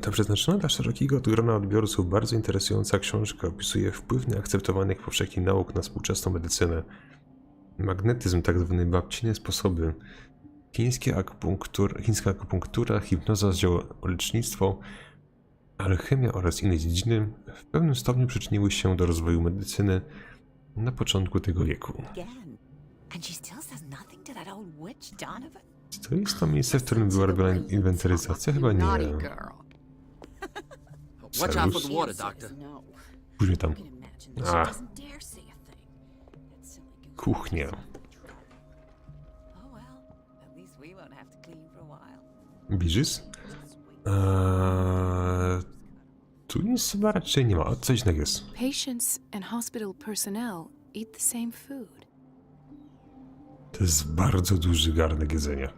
Ta przeznaczona dla szerokiego grona odbiorców bardzo interesująca książka opisuje wpływ nieakceptowanych powszechnie nauk na współczesną medycynę. Magnetyzm, tak zwane babcine sposoby, chińska akupunktura, hipnoza, lecznictwo, alchemia oraz inne dziedziny w pewnym stopniu przyczyniły się do rozwoju medycyny na początku tego wieku. Czy to jest to miejsce, w którym była robiona inwentaryzacja? Chyba nie. Serus? Później tam. Kuchnia. Biżys? Tu nic chyba raczej nie ma, coś innego jest. Patients and hospital personnel eat the same food. To jest bardzo duży garnek jedzenia.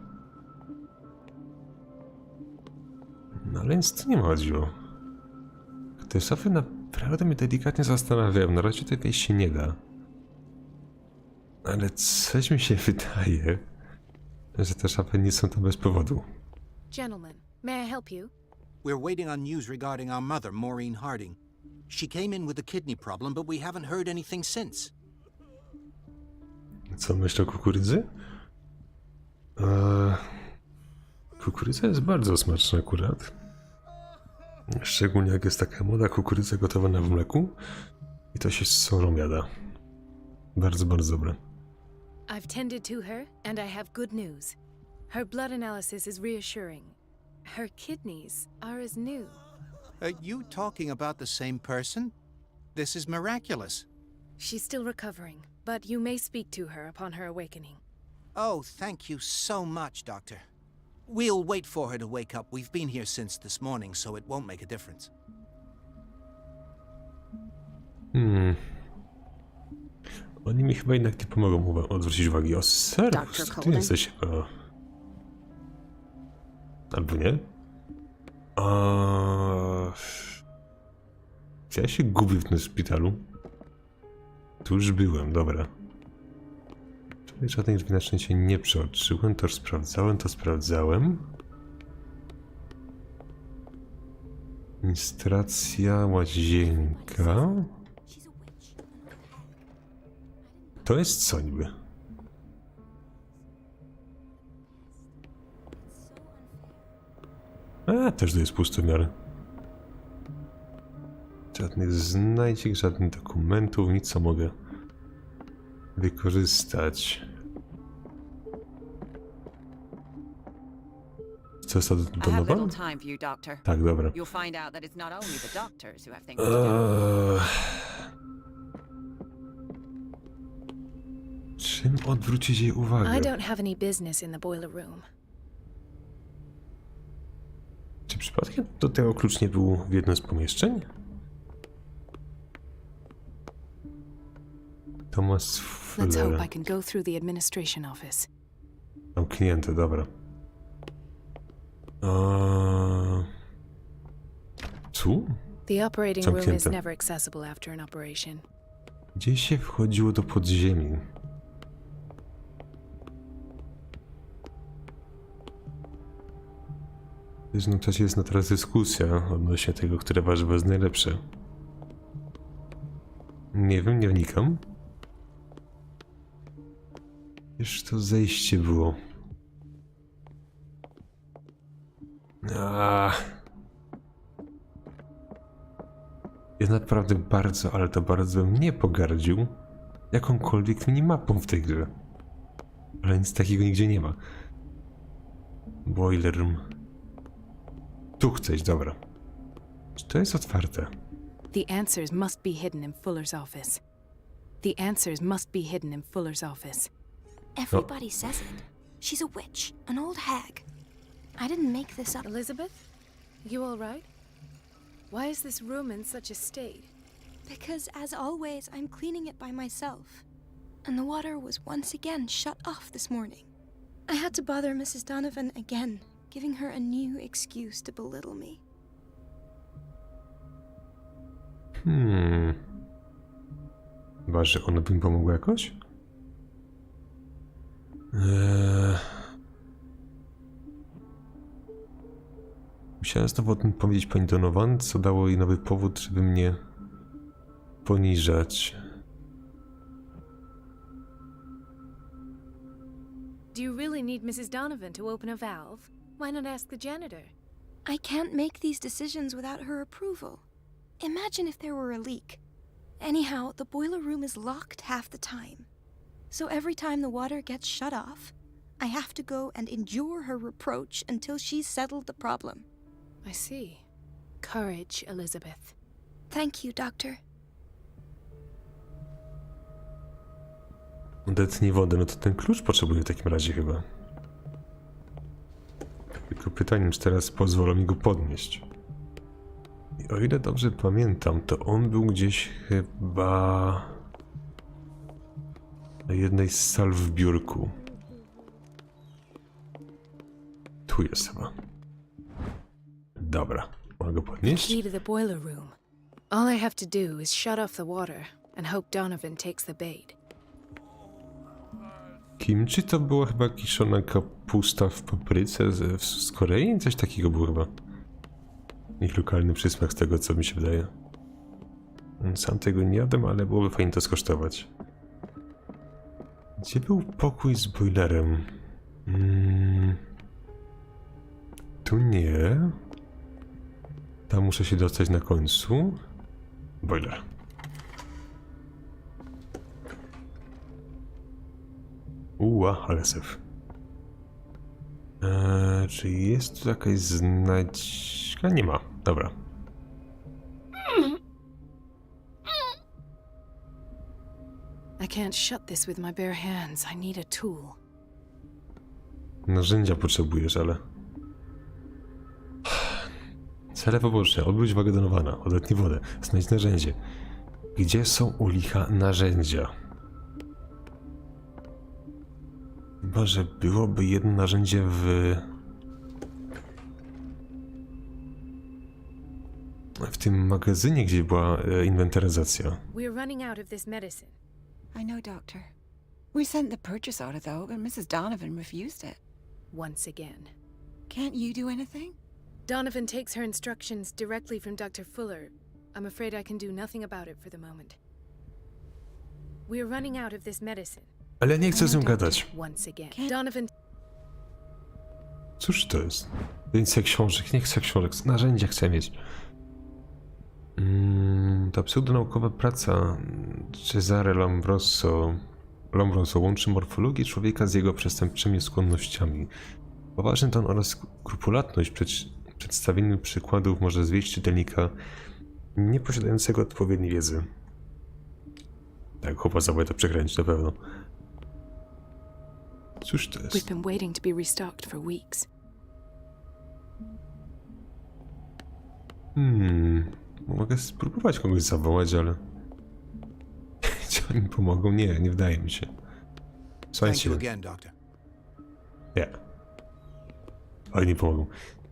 No ale nic tu nie ma chodziło. Te szafy naprawdę mnie delikatnie zastanawiają. Na razie tutaj wejść się nie da. Ale coś mi się wydaje, że te szafy nie są tam bez powodu. Gentlemen, may I help you? We're waiting on news regarding our mother, Maureen Harding. She came in with a kidney problem, but we haven't heard anything since. Co myślę o kukurydzy? Kukurydza jest bardzo smaczna akurat. Szczególnie jak jest taka młoda kukurydza gotowana w mleku i to się z solą jada. Bardzo, bardzo dobre. I've tended to her and I have good news. Her blood analysis is reassuring. Her kidneys are as new. Are you talking about the same person? This is miraculous. She's still recovering, but you may speak to her upon her awakening. Oh, thank you so much, Doctor. We'll wait for her to wake up. We've been here since this morning, so it won't make a difference. Oni mi chyba jednak nie pomogą odwrócić uwagi. O, Serus, ty jesteś chyba... Albo nie? Czy ja się gubię w tym szpitalu? Tu już byłem, dobra. Tutaj żadnej drzwi na szczęście nie przeoczyłem, to sprawdzałem. Administracja, łazienka. To jest co niby? Też to jest pustomiar. Żadnych znajdziek, żadnych dokumentów, nic co mogę wykorzystać. Co jest to domowa? Tak, dobra. Czym odwrócić jej uwagę? I don't have any business in the boiler room. Czy przypadkiem do tego klucz nie był w jednym z pomieszczeń? Thomas Let's hope Fuller. I can go through the administration office. Zamknięte, dobra. Co? The operating room is Zamknięte. never accessible after an operation. Gdzie się wchodziło do podziemi? W pewnym czasie jest teraz dyskusja odnośnie tego, które warzywo jest najlepsze. Nie wiem, nie wnikam. Wiesz, to zejście było. Ja naprawdę bardzo, ale to bardzo bym nie pogardził jakąkolwiek minimapą w tej grze. Ale nic takiego nigdzie nie ma. Boiler room. Tu chcę iść, dobra. Czy to jest otwarte? The answers must be hidden in Fuller's office. The answers must be hidden in Fuller's office. Everybody says it. She's a witch, an old hag. I didn't make this up. Elizabeth? You all right? Why is this room in such a state? Because, as always, I'm cleaning it by myself. And the water was once again shut off this morning. I had to bother Mrs. Donovan again, giving her a new excuse to belittle me. Chyba, że ona by mi pomogła jakoś? Musiałem znowu o tym powiedzieć pani Donovan, co dało jej nowy powód, żeby mnie poniżać. Do you really need Mrs. Donovan to open a valve? Why not ask the janitor? I can't make these decisions without her approval. Imagine if there were a leak. Anyhow, the boiler room is locked half the time. So every time the water gets shut off, I have to go and endure her reproach until she's settled the problem. I see. Courage, Elizabeth. Thank you, Doctor. Odetnij wodę, no to ten klucz potrzebuję w takim razie chyba. Tylko pytanie, czy teraz pozwolą mi go podnieść. I o ile dobrze pamiętam, to on był gdzieś chyba na jednej z sal w biurku. Tu jest chyba. Dobra, mogę go podnieść? Key to the boiler room. All I have to do is shut off the water and hope Donovan takes the bait. Kimchi to była chyba kiszona kapusta w papryce z Korei? Coś takiego było chyba. Ich lokalny przysmak z tego, co mi się wydaje. Sam tego nie jadłem, ale byłoby fajnie to skosztować. Gdzie był pokój z boilerem? Tu nie. Tam muszę się dostać na końcu. Boiler. Ale syf. Czy jest tu jakaś znajdźka? Nie ma. Dobra. I can't shut this with my bare hands. I need a tool. Narzędzia potrzebujesz, ale... Cele poboczne. Odwróć uwagę Donowana. Odetnij wodę. Znajdź narzędzie. Gdzie są u licha narzędzia? Chyba, że byłoby jedno narzędzie w tym magazynie, gdzie była inwentaryzacja. We're running out of this medicine. I know, Doctor. We sent the purchase order, though, but Mrs. Donovan refused it. Once again. Can't you do anything? Donovan takes her instructions directly from Dr. Fuller. I'm afraid I can do nothing about it for the moment. We're running out of this medicine. Ale nie chcę z nią gadać. Once again. Donovan... Cóż to jest? Więcej książek. Nie chcę książek. Narzędzia chcę mieć. Ta pseudonaukowa praca Cezare Lombroso łączy morfologię człowieka z jego przestępczymi skłonnościami. Poważny ton oraz skrupulatność przy przedstawieniu przykładów może zwieść czytelnika nieposiadającego odpowiedniej wiedzy. Tak, chłopa zawołaj to przekręcić na pewno. Cóż to jest? We've been waiting to be restocked for weeks. Mogę spróbować kogoś zawołać, ale... Gdzie oni Pomogą? Nie, nie wydaje mi się. Thank Słuchajcie, you again, Doctor. nie. Ale nie pomogą.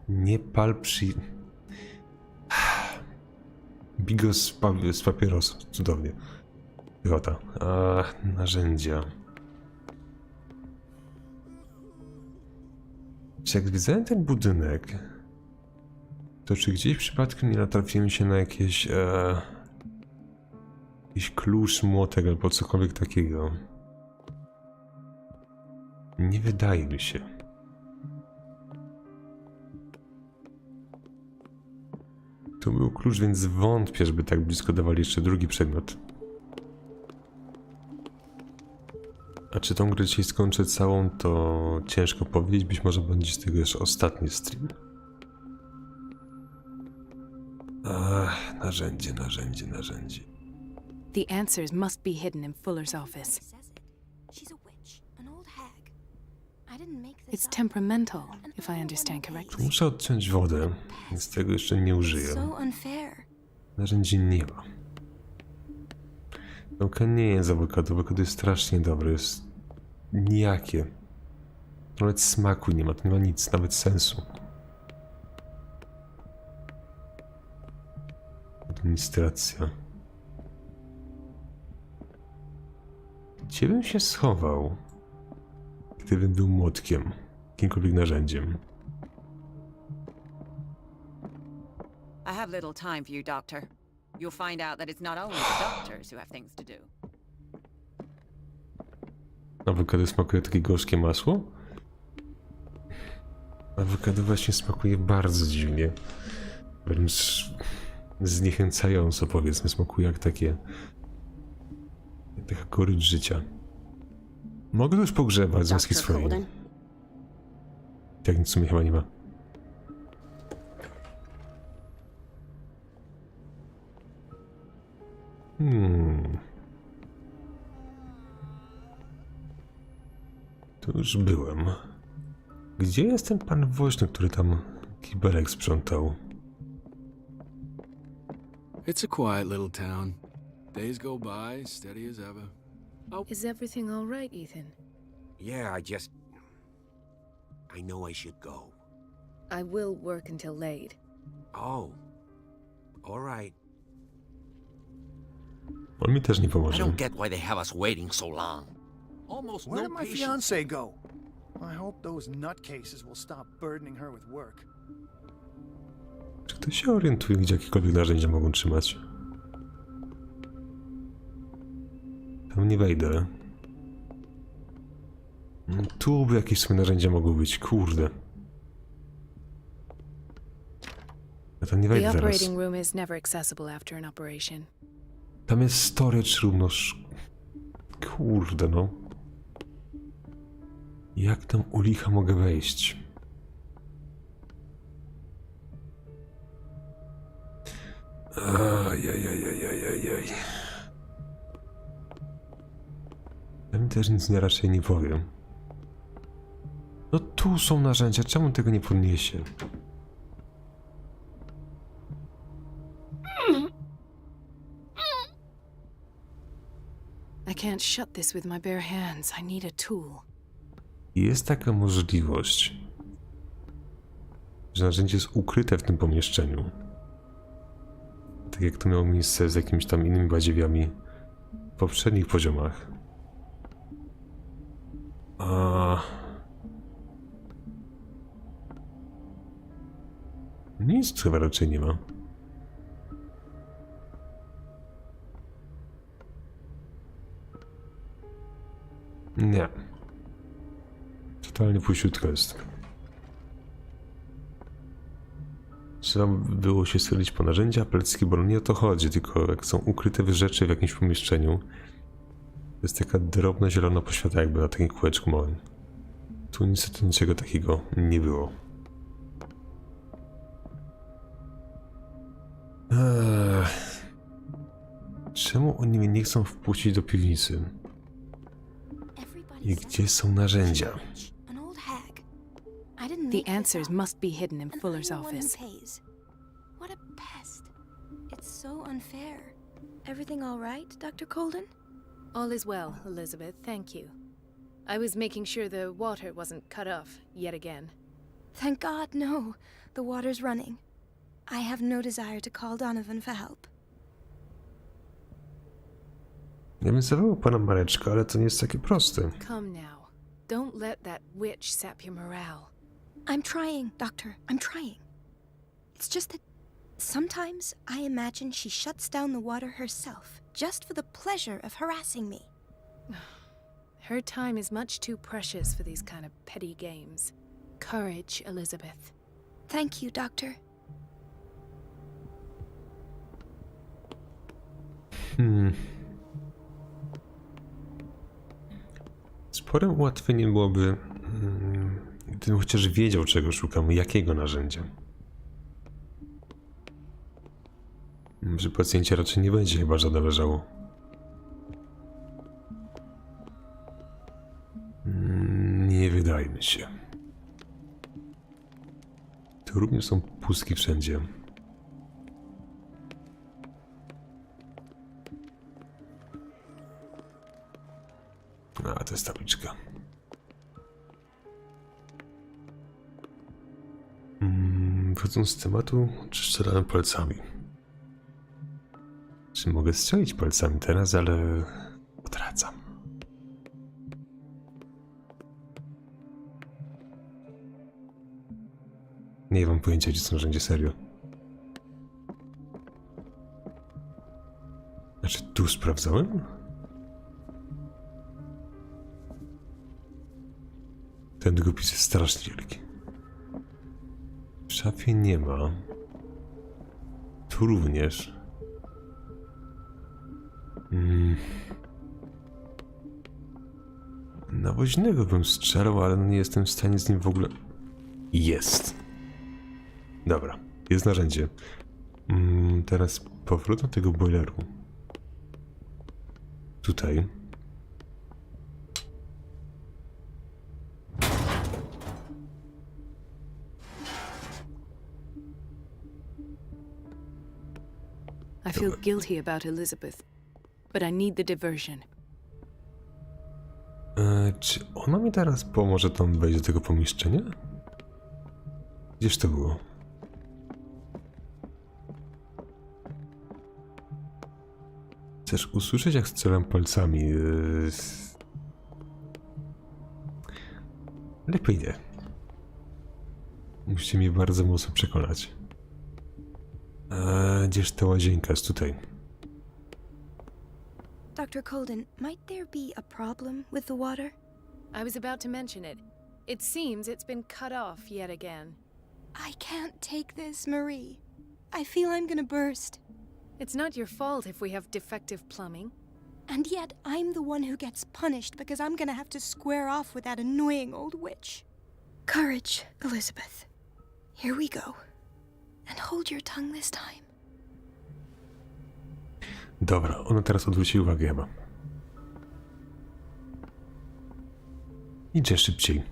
Nie pal przy... Bigos z papierosu. Cudownie. Pychota. Narzędzia. Czy jak widziałem ten budynek, to czy gdzieś przypadkiem nie natrafiłem się na jakiś klucz, młotek albo cokolwiek takiego? Nie wydaje mi się. Tu był klucz, więc wątpię, żeby tak blisko dawali jeszcze drugi przedmiot. A czy tą grę dzisiaj skończę całą, to ciężko powiedzieć. Być może będzie z tego jeszcze ostatni stream. Narzędzie. The answers must be hidden in Fuller's office. It's temperamental, if I understand correctly. Muszę odciąć wodę, więc tego jeszcze nie użyję. Narzędzi nie ma. Okej, nie jest awokado. Awokado jest strasznie dobre, jest nijakie. Nawet smaku nie ma, to nie ma nic, nawet sensu. Administracja. Gdzie bym się schował, gdybym był młotkiem, jakimkolwiek narzędziem? I have little time for you, Doctor. You'll find out that it's not only the doctors who have things to do. Awokado smakuje takie gorzkie masło? Awokado właśnie smakuje bardzo dziwnie. Wręcz zniechęcająco, powiedzmy, smakuje jak taka gorycz życia. Mogę to już pogrzebać z łaski swojej. Tak nic w sumie chyba nie ma. Tu już byłem. Gdzie jest ten pan woźny, który tam kibelek sprzątał? It's a quiet little town. Days go by, steady as ever. Is everything all right, Ethan? Yeah, I know I should go. I will work until late. Oh. All right. On mi też nie I pomoże. don't get why they have us waiting so long. Almost Where no did my patience. fiance go? I hope those nutcases will stop burdening her with work. Czy ktoś się orientuje, gdzie jakiekolwiek narzędzia mogą trzymać? Tam nie wejdę. Tu by jakieś swoje narzędzia mogły być, kurde. Ja tam nie The wejdę zaraz. operating room is never accessible after an operation. Tam jest storage room, no kurde no. Jak tam u licha mogę wejść? Ajajajajajajaj. Ja mi też nic raczej nie powiem. No tu są narzędzia, czemu tego nie podniesie? I can't shut this with my bare hands. I need a tool. Jest taka możliwość, że narzędzie jest ukryte w tym pomieszczeniu. Tak jak to miało miejsce z jakimiś tam innymi badziewiami w poprzednich poziomach. Nic chyba raczej nie ma. Nie. Totalnie puściutko jest. Trzeba było się schylić po narzędzia apelskie, bo nie o to chodzi, tylko jak są ukryte rzeczy w jakimś pomieszczeniu. To jest taka drobna zielona poświata jakby na takim kółeczku małym. Tu niestety niczego takiego nie było. Czemu oni mnie nie chcą wpuścić do piwnicy? I gdzie są narzędzia? The answers must be hidden in Fuller's office. What a pest. It's so unfair. Everything all right, Dr. Colden? All is well, Elizabeth, thank you. I was making sure the water wasn't cut off yet again. Thank God, no. The water's running. I have no desire to call Donovan for help. Ja bym zawołał pana Mareczka, ale to nie jest takie proste. Come now. Don't let that witch sap your morale. I'm trying, Doctor. I'm trying. It's just that sometimes I imagine she shuts down the water herself, just for the pleasure of harassing me. Her time is much too precious for these kind of petty games. Courage, Elizabeth. Thank you, Doctor. Sporym ułatwieniem byłoby, gdybym chociaż wiedział, czego szukam, jakiego narzędzia. Przy pacjencie raczej nie będzie chyba żadne leżało. Nie wydaje mi się. Tu również są pustki wszędzie. A, to jest tabliczka. Wchodząc z tematu, czy strzelałem palcami? Czy mogę strzelić palcami teraz, ale odradzam. Nie mam pojęcia, gdzie są narzędzia, serio. Znaczy, tu sprawdzałem? Ten długopis jest strasznie wielki. W szafie nie ma. Tu również. Na woźnego bym strzelał, ale nie jestem w stanie z nim w ogóle... Jest. Dobra, jest narzędzie. Teraz powrót do tego boileru. Tutaj. I feel guilty about Elizabeth, but I need the diversion. Czy ona mi teraz pomoże tam wejść do tego pomieszczenia? Gdzież to było? Chcesz usłyszeć, jak strzelam palcami? Lepiej nie. Musicie mnie bardzo mocno przekonać. Gdzież ta łazienka jest tutaj? Dr. Colden, might there be a problem with the water? I was about to mention it. It seems it's been cut off yet again. I can't take this, Marie. I feel I'm gonna burst. It's not your fault if we have defective plumbing. And yet, I'm the one who gets punished because I'm gonna have to square off with that annoying old witch. Courage, Elizabeth. Here we go. And hold your tongue this time. Dobra, ona teraz odwróci uwagę chyba. Idzie szybciej.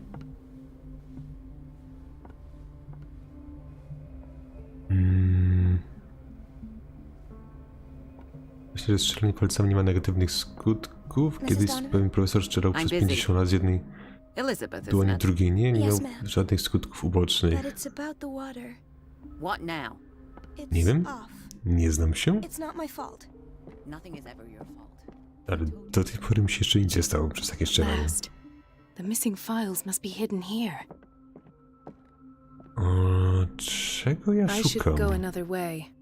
Myślę, że strzelanie palcami nie ma negatywnych skutków. Kiedyś pewien profesor strzelał przez 50 lat z jednej dłoni, drugiej nie miał żadnych skutków ubocznych. Nie wiem, nie znam się, ale do tej pory mi się jeszcze nic nie stało przez takie strzelanie. The missing files must be hidden here. Czego ja szukam? I should go another way.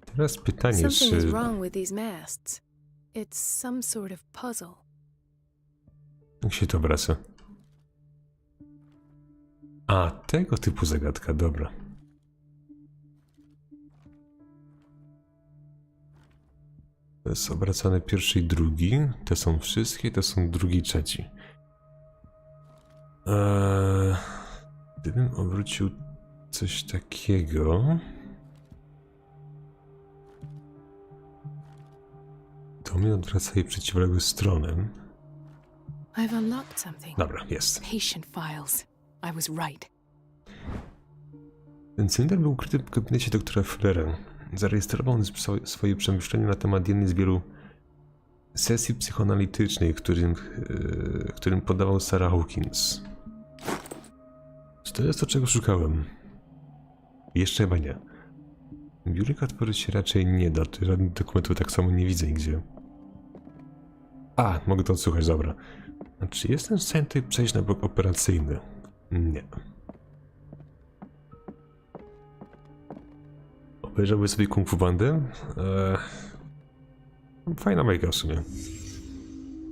Teraz pytanie, Something czy... is wrong with these masts. It's some sort of puzzle. Jak się to obraca? A, tego typu zagadka, dobra. To jest obracane pierwszy i drugi. Te są wszystkie, te są drugi i trzeci. Gdybym obrócił coś takiego... To mnie odwraca jej przeciwległą stronę. I've unlocked something. Dobra, jest. Patient files. I was right. Ten cylinder był ukryty w gabinecie doktora Fullera. zarejestrował swoje przemyślenia na temat jednej z wielu sesji psychoanalitycznych, którym podawał Sarah Hawkins. Czy to jest to, czego szukałem? Jeszcze chyba nie. Biurek otworzyć się raczej nie da, tu żadnych dokumentów tak samo nie widzę nigdzie. A, mogę to odsłuchać, dobra. A czy jestem w stanie tutaj przejść na blok operacyjny? Nie. Obejrzałby sobie Kung Fu Bandę? Fajna bajka w sumie.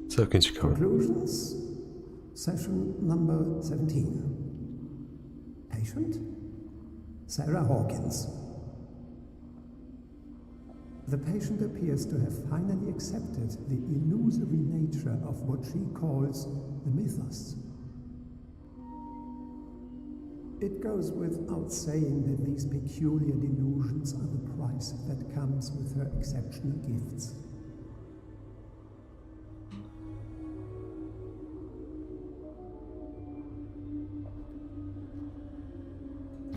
Całkiem ciekawe. Conclusions. Session number 17. Patient? Sarah Hawkins. The patient appears to have finally accepted the illusory nature of what she calls the mythos. It goes without saying that these peculiar delusions are the price that comes with her exceptional gifts.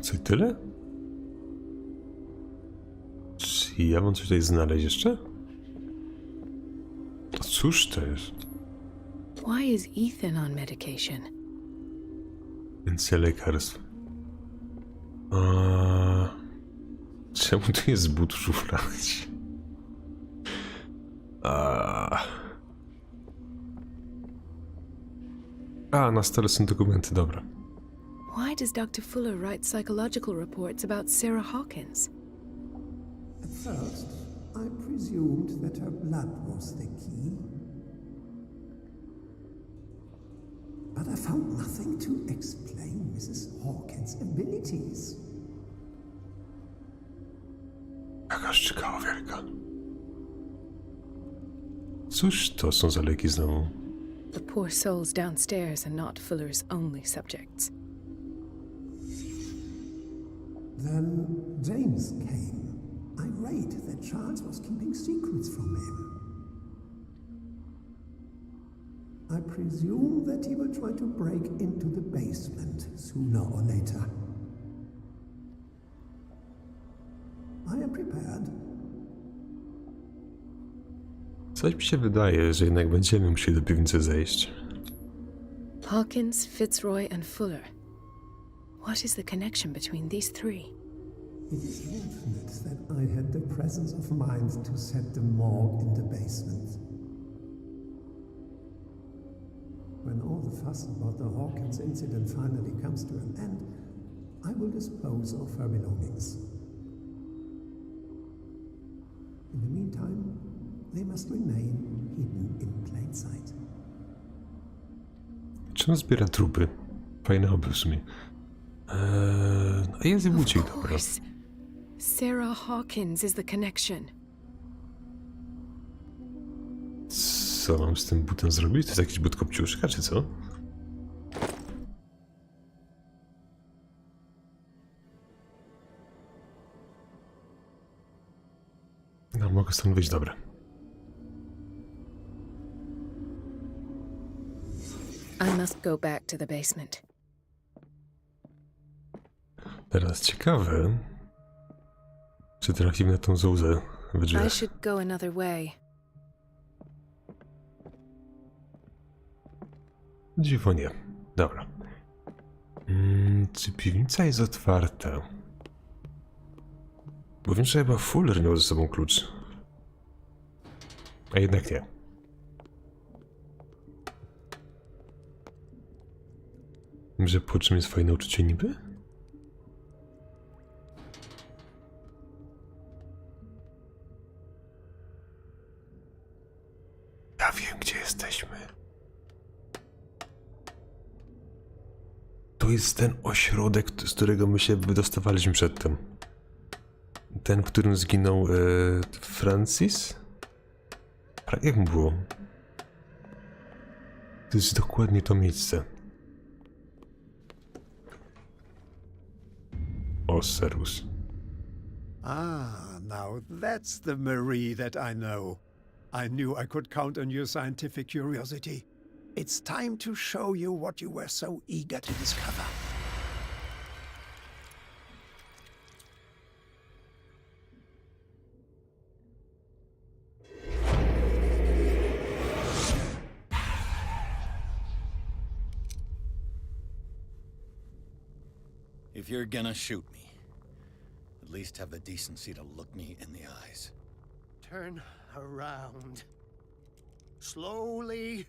Co i tyle? Czy ja mam coś tutaj znaleźć jeszcze? A cóż to jest? Why is Ethan on medication? Więcej lekarstw. Czemu tu jest but w szufladzie? Na stole są dokumenty, dobra. Why does Dr. Fuller write psychological reports about Sarah Hawkins? At first, I presumed that her blood was the key. But I found nothing to explain Mrs. Hawkins' abilities. Jakaż ciekawa wielka. Cóż to są za leki znowu? The poor souls downstairs are not Fuller's only subjects. Then James came, irate that Charles was keeping secrets from him. I presume that he will try to break into the basement sooner or later. I am prepared. Coś mi się wydaje, że jednak będziemy musieli do piwnicy zejść. Hawkins, Fitzroy, and Fuller. What is the connection between these three? It is fortunate that I had the presence of mind to set the morgue in the basement. When all the fuss about the Hawkins incident finally comes to an end, I will dispose of her belongings. In the meantime, they must remain hidden in plain sight. Czy on zbiera trupy? Fajny hobby w sumie. A jest i bucik, dobra. Sarah Hawkins is the connection. Co mam z tym butem zrobić? To jest jakiś but kopciuszka, czy co? No, mogę stąd wyjść, dobra. I must go back to the basement. Teraz ciekawe, czy trafimy na tą zołzę w I drzwiach. should go another way. Dziwo nie. Dobra. Czy piwnica jest otwarta? Bo wiem, że chyba Fuller miał ze sobą klucz. A jednak nie. Że po czym jest fajne uczucie niby? Ja wiem, gdzie jesteśmy. To jest ten ośrodek, z którego my się wydostawaliśmy przedtem. Ten, w którym zginął Francis? Jak mu było? To jest dokładnie to miejsce. O, serus. Ah, now that's the Marie that I know. I knew I could count on your scientific curiosity. It's time to show you what you were so eager to discover. If you're gonna shoot me, at least have the decency to look me in the eyes. Turn around. Slowly.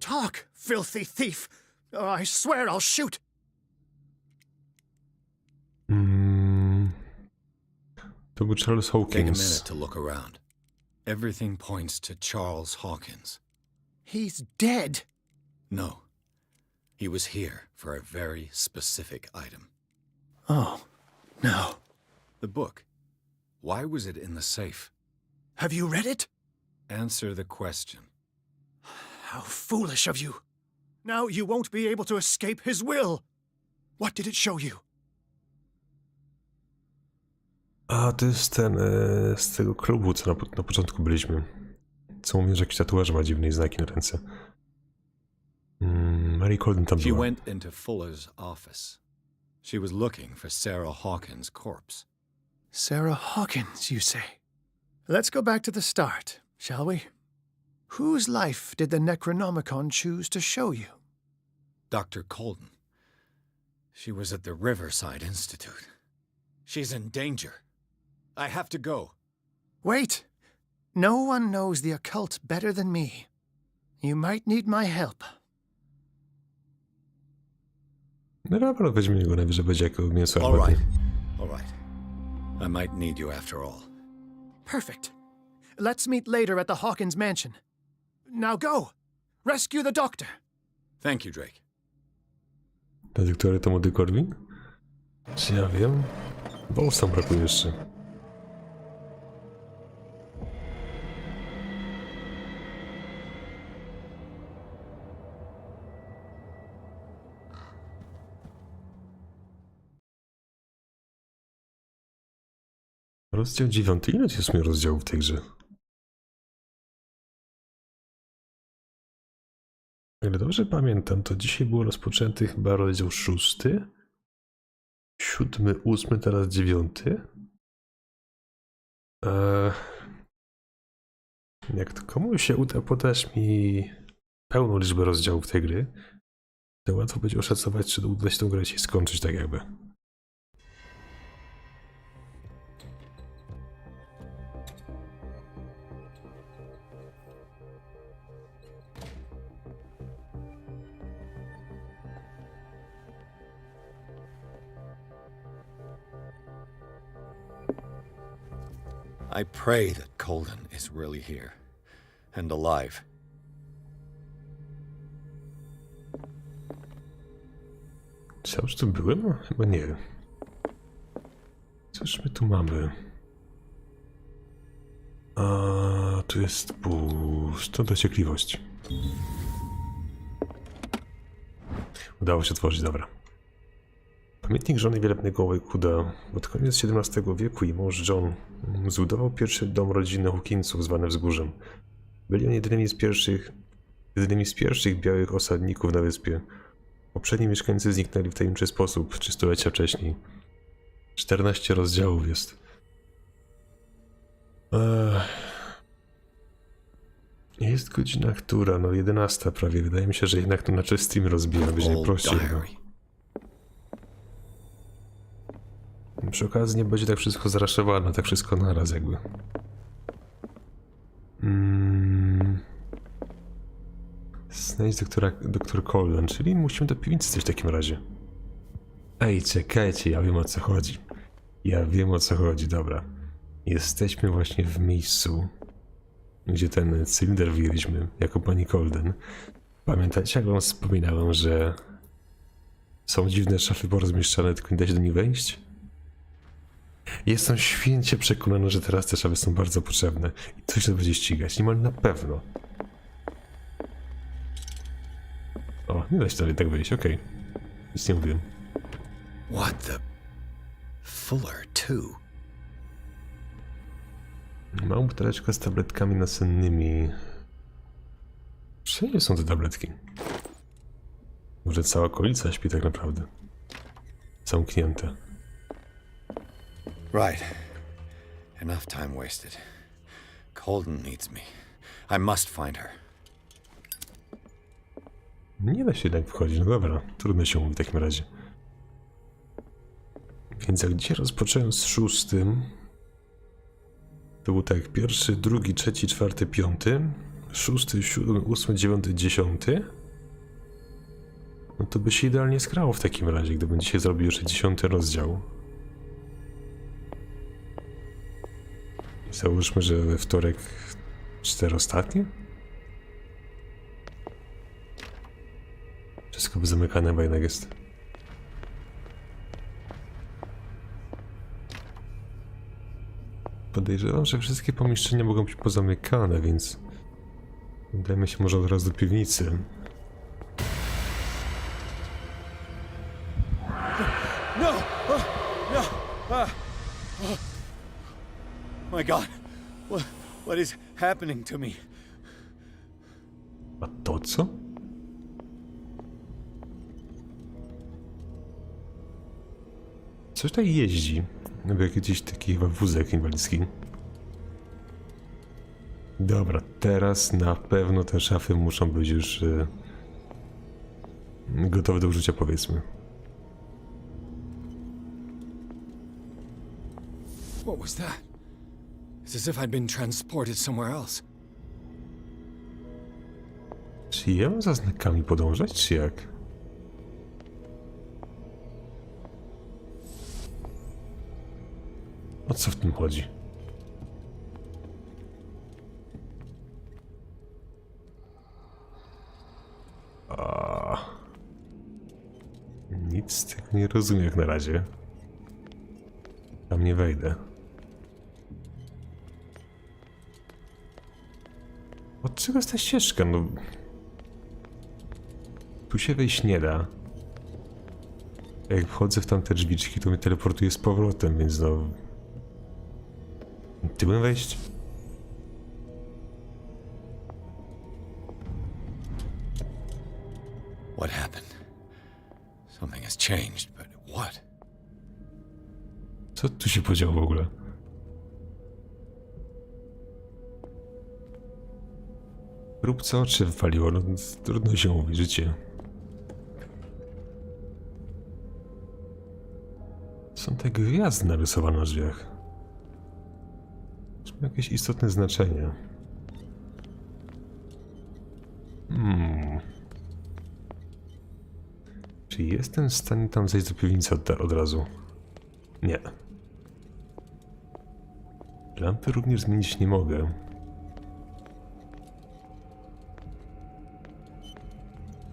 Talk, filthy thief! Oh, I swear I'll shoot! To był Charles Take a Hawkins. minute to look around. Everything points to Charles Hawkins. He's dead! No. He was here for a very specific item. Oh, no. The book. Why was it in the safe? Have you read it? Answer the question. How foolish of you. Now you won't be able to escape his will. What did it show you? A, to jest ten z tego klubu, co na początku byliśmy. Co mówię, że jakiś tatuaż ma dziwne znaki na ręce. Mary Colden tam She była. went into Fuller's office. She was looking for Sarah Hawkins' corpse. Sarah Hawkins, you say? Let's go back to the start, shall we? Whose life did the Necronomicon choose to show you? Dr. Colden. She was at the Riverside Institute. She's in danger. I have to go. Wait. No one knows the occult better than me. You might need my help. No dobra, weźmiemy go najwyżej, będzie jako mięso All armatnie. right. All right. I might need you after all. Perfect. Let's meet later at the Hawkins mansion. Now go! Rescue the doctor! Thank you, Drake. Dedyktory to młody Corwin? Czy ja wiem? Bolsa brakuje jeszcze. Rozdział 9. Ile jest mi rozdziałów w tej grze? O ile dobrze pamiętam, to dzisiaj był rozpoczęty chyba rozdział 6, 7, 8, teraz 9. Jak to komuś się uda podać mi pełną liczbę rozdziałów tej gry, to łatwo będzie oszacować, czy uda się tą grę dzisiaj skończyć tak jakby. I pray that Colden is really here and alive. Czy ja już tu byłem? Chyba nie. Cóż my tu mamy? A tu jest pusto, dociekliwość. Udało się otworzyć, dobra. Pamiętnik żony wielebnego Wakewood'a. Pod koniec XVII wieku jej mąż John zbudował pierwszy dom rodziny Hawkinsów zwany Wzgórzem. Byli oni jedynymi z pierwszych białych osadników na wyspie. Poprzedni mieszkańcy zniknęli w tajemniczy sposób 3 stulecia wcześniej. 14 rozdziałów jest. Jest godzina która? No 11 prawie. Wydaje mi się, że jednak to na stream rozbijam, będzie prościej. Przy okazji nie będzie tak wszystko zraszowane, tak wszystko naraz jakby. Znajdź doktor Colden, czyli musimy do piwnicy coś w takim razie. Ej, czekajcie, ja wiem o co chodzi. Ja wiem o co chodzi, dobra. Jesteśmy właśnie w miejscu, gdzie ten cylinder wyjęliśmy jako pani Colden. Pamiętacie, jak wam wspominałem, że są dziwne szafy porozmieszczane, tylko nie da się do nich wejść? Jestem święcie przekonany, że teraz te szafy są bardzo potrzebne i coś nas będzie ścigać, niemal na pewno. O, nie da się dalej tak wyjść, okej. Nic nie mówiłem. What the... Fuller, too. Mała buteleczka z tabletkami nasennymi. Wszędzie są te tabletki. Może cała okolica śpi tak naprawdę. Zamknięte. Right. Enough time wasted. Colden needs me. I must find her. Nie da się jednak wchodzić, no dobra, trudno się mówi w takim razie. Więc jak dzisiaj rozpocząłem z 6, to był tak, 1, 2, 3, 4, 5, 6, 7, 8, 9, 10. No to by się idealnie skrało w takim razie, gdybym dzisiaj zrobił jeszcze 10 rozdział. Załóżmy, że we wtorek 4 ostatnie? Wszystko by zamykane, bo jednak jest. Podejrzewam, że wszystkie pomieszczenia mogą być pozamykane, więc udajmy się może od razu do piwnicy. No! No! My God! What is happening to me? A to co? Coś tak jeździ. Jakby jakiś taki chyba wózek inwalidzki. Dobra, teraz na pewno te szafy muszą być już gotowe do użycia, powiedzmy. What was that? It's as if I'd been transported somewhere else. Czy ja mam za znakami podążać, czy jak? O co w tym chodzi? Nic z tego nie rozumiem jak na razie. Tam nie wejdę. Od czego jest ta ścieżka? No... Tu się wejść nie da. Jak wchodzę w tamte drzwiczki, to mnie teleportuje z powrotem, więc no... Tyłem wejść? What happened? Something has changed, but what? Co tu się podziało w ogóle? Rób co oczy wywaliło, no trudno się mówi, życie. Są te gwiazdy narysowane na drzwiach. Czy ma jakieś istotne znaczenie? Czy jestem w stanie tam zejść do piwnicy od razu? Nie. Lampy również zmienić nie mogę.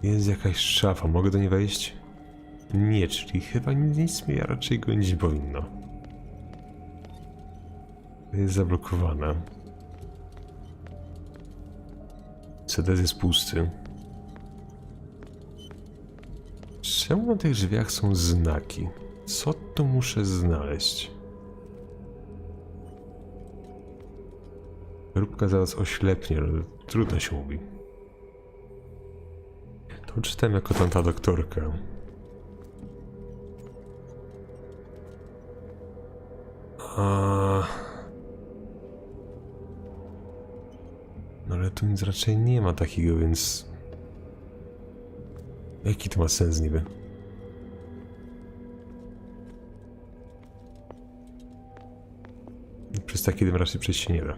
Jest jakaś szafa, mogę do niej wejść? Nie, czyli chyba nic mnie raczej gonić nie powinno. Jest zablokowane. CD jest pusty. Czemu na tych drzwiach są znaki? Co tu muszę znaleźć? Róbka zaraz oślepnie, ale trudno się mówi. To czytam jako tamta doktorka. No ale tu nic raczej nie ma takiego, więc... Jaki to ma sens niby? Przez taki dym raczej przejść się nie da.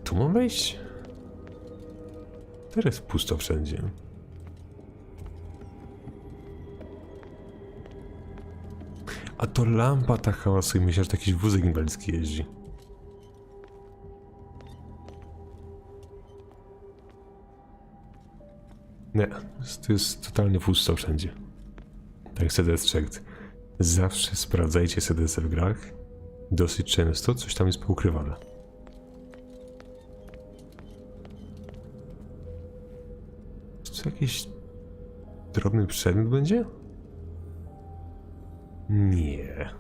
Tu mam wejść? Teraz pusto wszędzie. A to lampa ta hałasuje. Myślę, że to jakiś wózek inwalidzki jeździ. Nie, to jest totalnie pusto wszędzie. Tak CDS checked. Zawsze sprawdzajcie CDS w grach. Dosyć często coś tam jest poukrywane. Czy to jakiś drobny przedmiot będzie? Nie.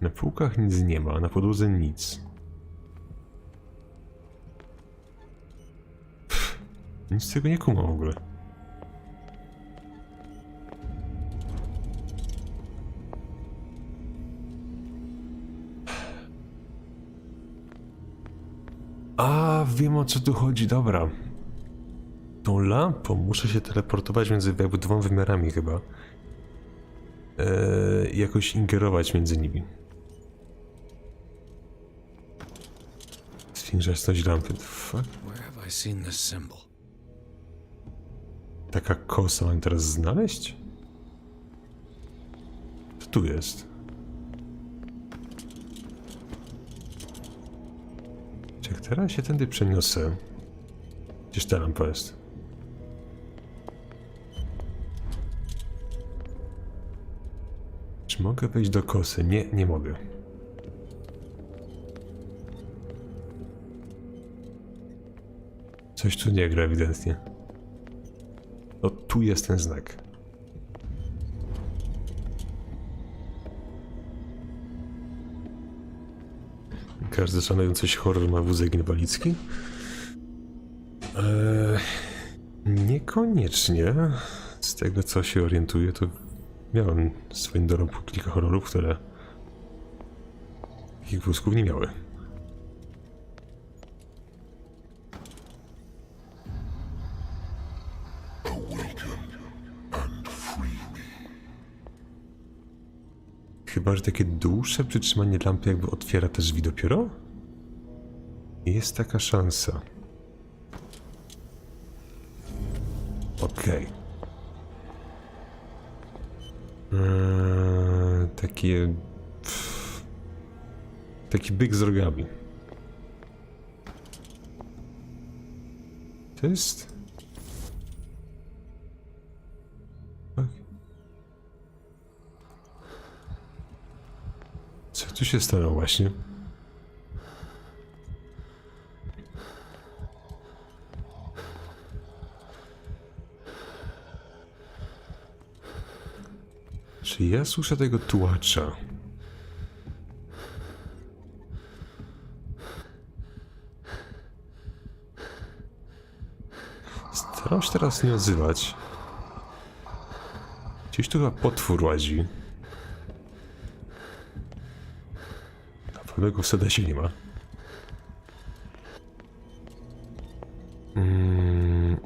Na półkach nic nie ma, na podłodze nic. Nic z tego nie kumam w ogóle. A, wiem o co tu chodzi, dobra. Tą lampą muszę się teleportować między jakby dwoma wymiarami chyba. Jakoś ingerować między nimi. Zwiększać lampy, fuck. Where have I seen this symbol? Taka kosa mam teraz znaleźć? Co tu jest? Czy jak teraz się tędy przeniosę? Gdzież ta lampa jest? Czy mogę wejść do kosy? Nie, nie mogę. Coś tu nie gra ewidentnie. No tu jest ten znak. Każdy szanujący się horror ma wózek inwalidzki? Niekoniecznie. Z tego co się orientuję, to miałem w swoim dorobku kilka horrorów, które ich wózków nie miały. Chyba że takie dłuższe przytrzymanie lampy jakby otwiera też drzwi dopiero? Jest taka szansa. Okej. Takie... Taki byk z rogami. To jest... Co tu się stało właśnie? Czy ja słyszę tego tułacza? Staram się teraz nie odzywać. Gdzieś tu chyba potwór łazi. Pewnego w sedesie nie ma.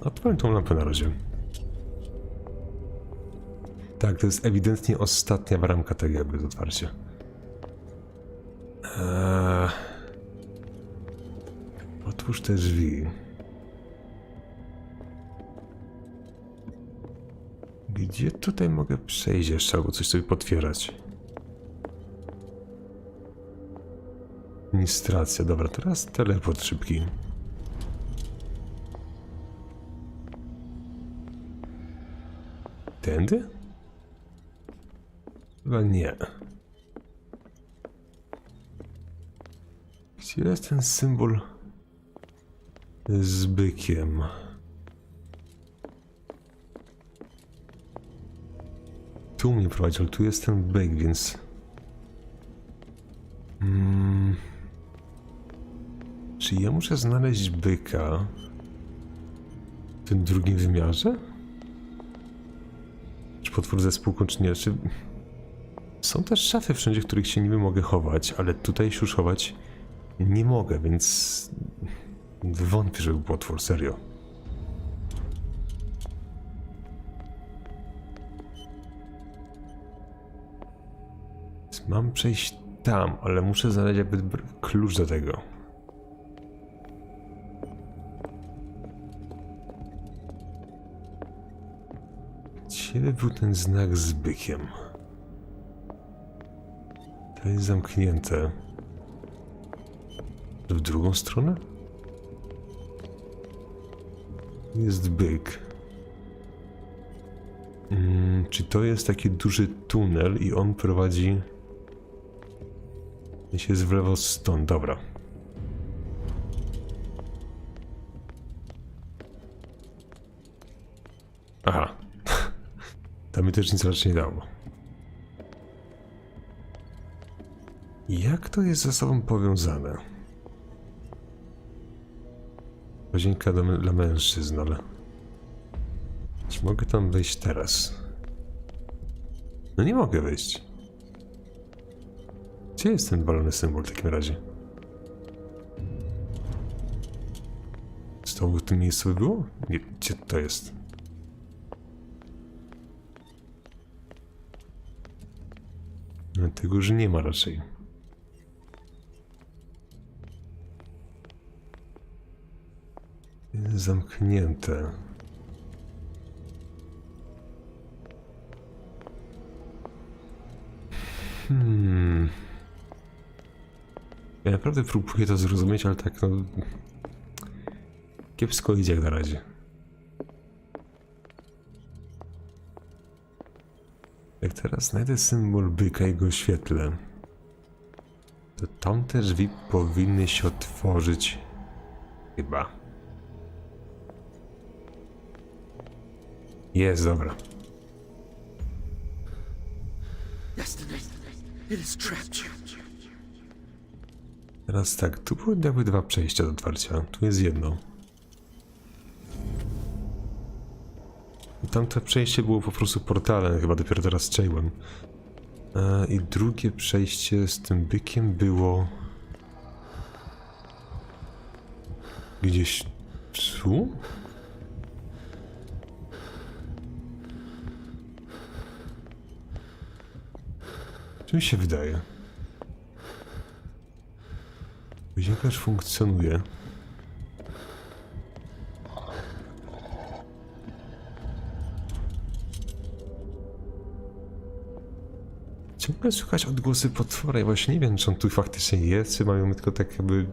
Odpalę tą lampę na razie. Tak, to jest ewidentnie ostatnia bramka tak jakby z otwarcia. Otwórz te drzwi. Gdzie tutaj mogę przejść jeszcze albo coś sobie potwierać? Administracja, dobra, teraz teleport szybki. Tędy? Chyba nie. Gdzie jest ten symbol z bykiem? Tu mnie prowadzi, ale tu jest ten byk, więc... Czy ja muszę znaleźć byka w tym drugim wymiarze? Czy potwór ze spółką, czy nie? Czy... Są też szafy wszędzie, w których się niby mogę chować, ale tutaj się już chować nie mogę, więc... Wątpię, że był potwór, serio. Mam przejść tam, ale muszę znaleźć jakby klucz do tego. Gdzie był ten znak z bykiem? To jest zamknięte. W drugą stronę? Jest byk. Czy to jest taki duży tunel i on prowadzi... Jeśli jest w lewo stąd, dobra. Aha. Tam mi też nic raczej nie dało. Jak to jest ze sobą powiązane? Łazienka dla mężczyzn, ale... Czy mogę tam wejść teraz? No nie mogę wejść. Gdzie jest ten walony symbol w takim razie? To w tym miejscu było? Nie, gdzie to jest? No, tego już nie ma raczej. Zamknięte. Ja naprawdę próbuję to zrozumieć, ale tak no... kiepsko idzie jak na razie. Jak teraz znajdę symbol byka i go oświetlę, to tamte drzwi powinny się otworzyć. Chyba. Jest, dobra. Teraz tak, tu były jakby dwa przejścia do otwarcia. Tu jest jedno. I tamte przejście było po prostu portalem, chyba dopiero teraz strzeliłem. I drugie przejście z tym bykiem było... gdzieś tu? Co mi się wydaje? Łazienkarz funkcjonuje. Ciągle słychać odgłosy potwora i właśnie nie wiem, czy on tu faktycznie jest, czy mają tylko tak jakby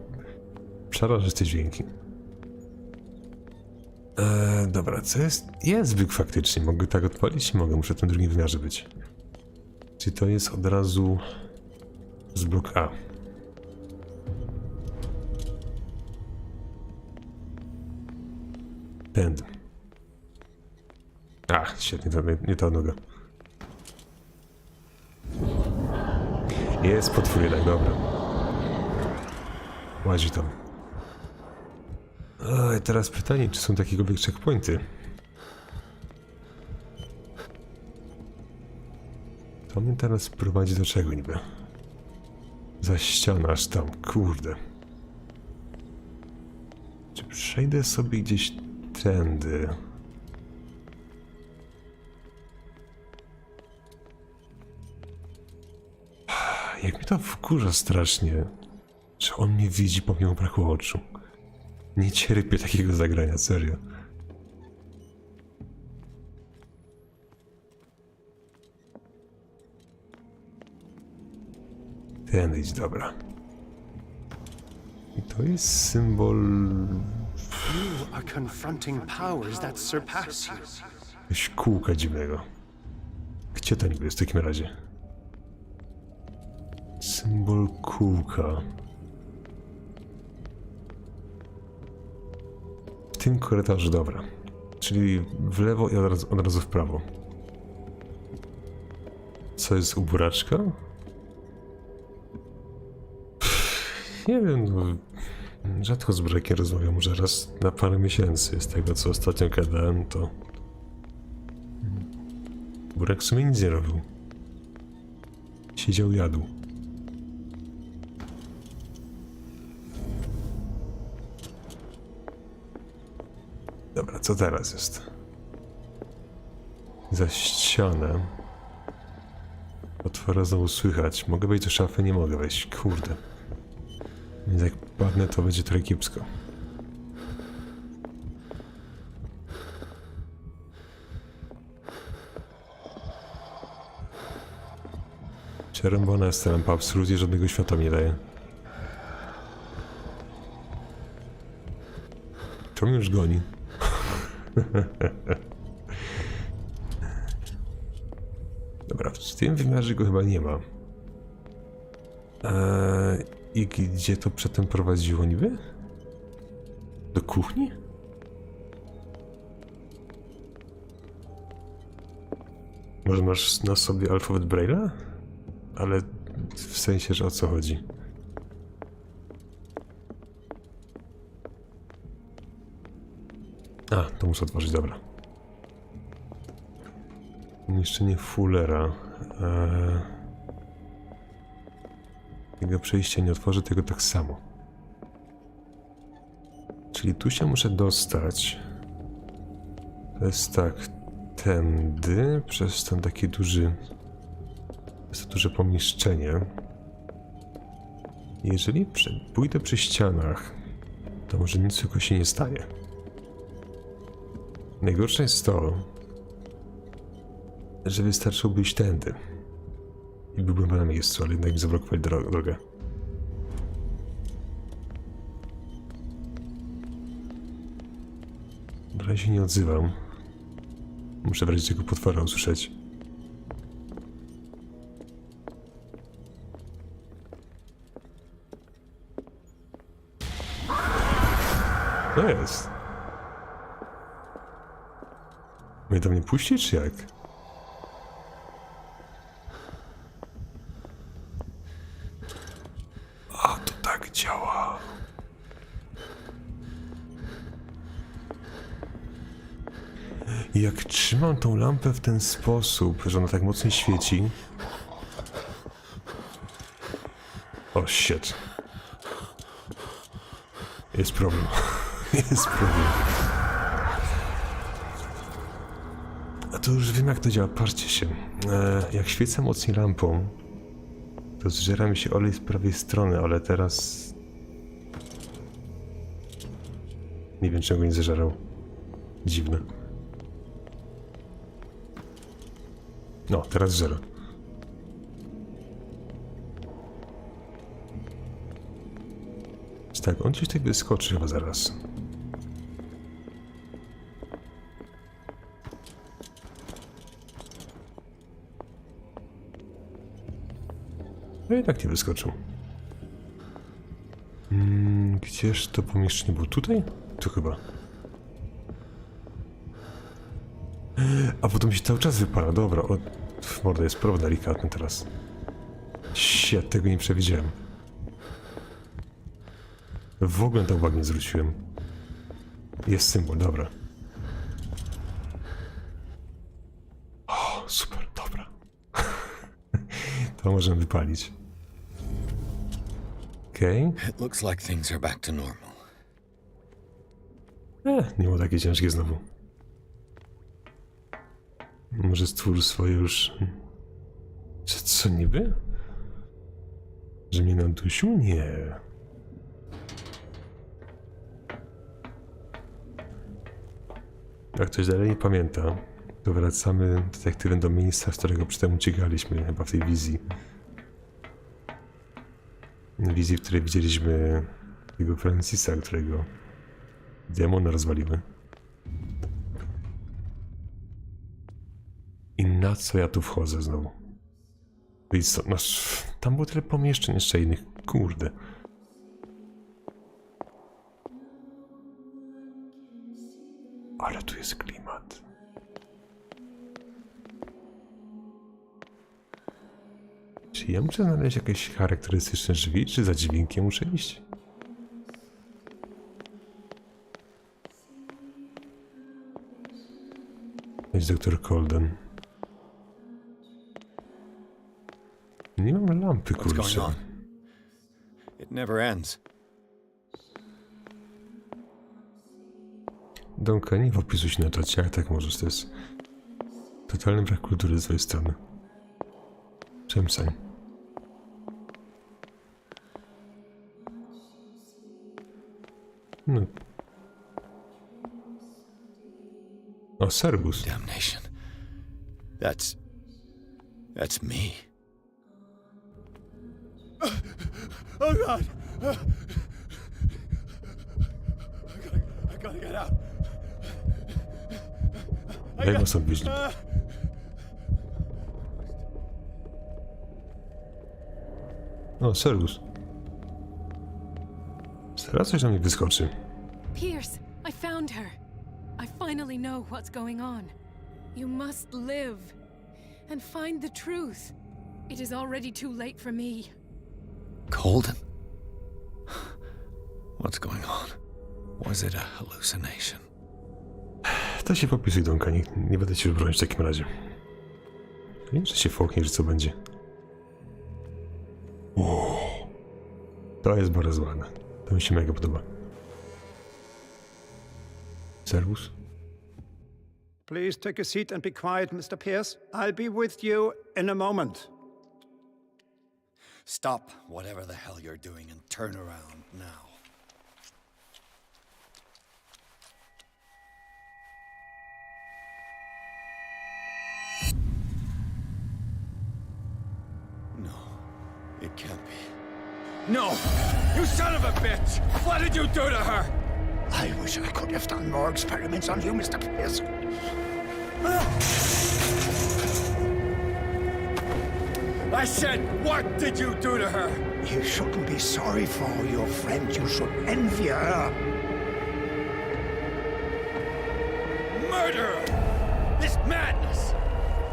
przerażać te dźwięki. Dobra, co jest? Jest byk faktycznie, mogę tak odpalić? Nie mogę, muszę w tym drugim wymiarze być. Czy to jest od razu z blok A? Tędy. A, świetnie, to nie ta noga. Jest potwór jednak, dobra. Łazi tam. I teraz pytanie, czy są takiekolwiek checkpointy? To mnie teraz prowadzi do czego niby? Za ścianę aż tam, kurde. Czy przejdę sobie gdzieś tędy? Jak mnie to wkurza strasznie, że on mnie widzi pomimo braku oczu. Nie cierpię takiego zagrania, serio. Ten idź, dobra. I to jest symbol... You are confronting powers that surpass you. jakiegoś kółka dziwnego. Gdzie to niby jest w takim razie? Symbol kółka. W tym korytarzu, dobra. Czyli w lewo i od razu w prawo. Co jest u buraczka? Nie wiem, no... Rzadko z burakiem rozmawiam, może raz na parę miesięcy. Z tego, co ostatnio gadałem, to... Burak w sumie nic nie robił. Siedział, jadł. Dobra, co teraz jest? Za ścianę. Otwora znowu słychać. Mogę wejść do szafy? Nie mogę wejść. Kurde. Więc jak padnę, to będzie trochę kiepsko. Czerwona jest ta lampa, absolutnie żadnego światła nie daje. To mnie już goni. Dobra, w tym wymiarze go chyba nie ma. I gdzie to przedtem prowadziło niby? Do kuchni? Może masz na sobie alfabet Braille'a? Ale w sensie, że o co chodzi? A, to muszę otworzyć, dobra. Umieszczenie fullera. Tego przejścia nie otworzę, tego tak samo. Czyli tu się muszę dostać. To jest tak, tędy, przez ten taki duży... Jest to duże pomieszczenie. Jeżeli pójdę przy ścianach, to może nic tylko się nie stanie. Najgorsze jest to, że wystarczyłoby iść tędy. I byłbym na miejscu, ale jednak mi zablokowali drogę. Na razie się nie odzywam. Muszę w razie tego potwora usłyszeć. To jest. Mnie tam nie puści, czy jak? A, to tak działa. I jak trzymam tą lampę w ten sposób, że ona tak mocno świeci... O, shit. Jest problem. Jest problem. A to już wiem, jak to działa. Patrzcie się. Jak świecę mocniej lampą, to zżera mi się olej z prawej strony, ale teraz... Nie wiem, czego nie zeżerał. Dziwne. No, teraz żera. Tak, on gdzieś tak wyskoczy chyba zaraz. No i tak nie wyskoczył. Gdzież to pomieszczenie było? Tutaj? Tu chyba. A potem się cały czas wypala. Dobra, morda, jest problem delikatny teraz. Shit, tego nie przewidziałem. W ogóle tak uwagi nie zwróciłem. Jest symbol, dobra. O, super, dobra. To możemy wypalić. Okej. It looks like things are back to normal. Nie było takie ciężkie znowu. Może stwór swoje już... Co niby? Że mnie nadusił? Nie. Jak ktoś dalej nie pamięta, to wracamy detektywem do miejsca, z którego przedtem uciekaliśmy, chyba w tej wizji. Wizji, w której widzieliśmy tego Francisa, którego demona rozwaliły. I na co ja tu wchodzę znowu? I co? No, tam było tyle pomieszczeń jeszcze innych, kurde. Ale tu jest klimat. Czy ja muszę znaleźć jakieś charakterystyczne drzwi, czy za dźwiękiem muszę iść? Jest doktor Colden. Nie mam lampy, kurczę. It never ends. Donka, nie wpisuj się na czacie, jak tak możesz, to jest totalny brak kultury z twojej strony. Przemyśleń. No. O, Sergus. Damnation. That's me. Oh God! I gotta get out. Jak was obieźli? O, Sergus. Teraz coś na mnie wyskoczy. Pierce, I found her. I finally know what's going on. You must live and find the truth. It is already too late for me. Colden? What's going on? Was it a hallucination? To się popisuj, Donka, nie będę ci już bronić w takim razie. Nie, że się foknie, że co będzie. To jest bardzo ładne. To mi się mega podoba. Servus. Please take a seat and be quiet, Mr. Pierce. I'll be with you in a moment. Stop whatever the hell you're doing and turn around now. No, it can't be. No! You son of a bitch! What did you do to her? I wish I could have done more experiments on you, Mr. Pierce. I said, what did you do to her? You shouldn't be sorry for your friend. You should envy her. Murderer! This madness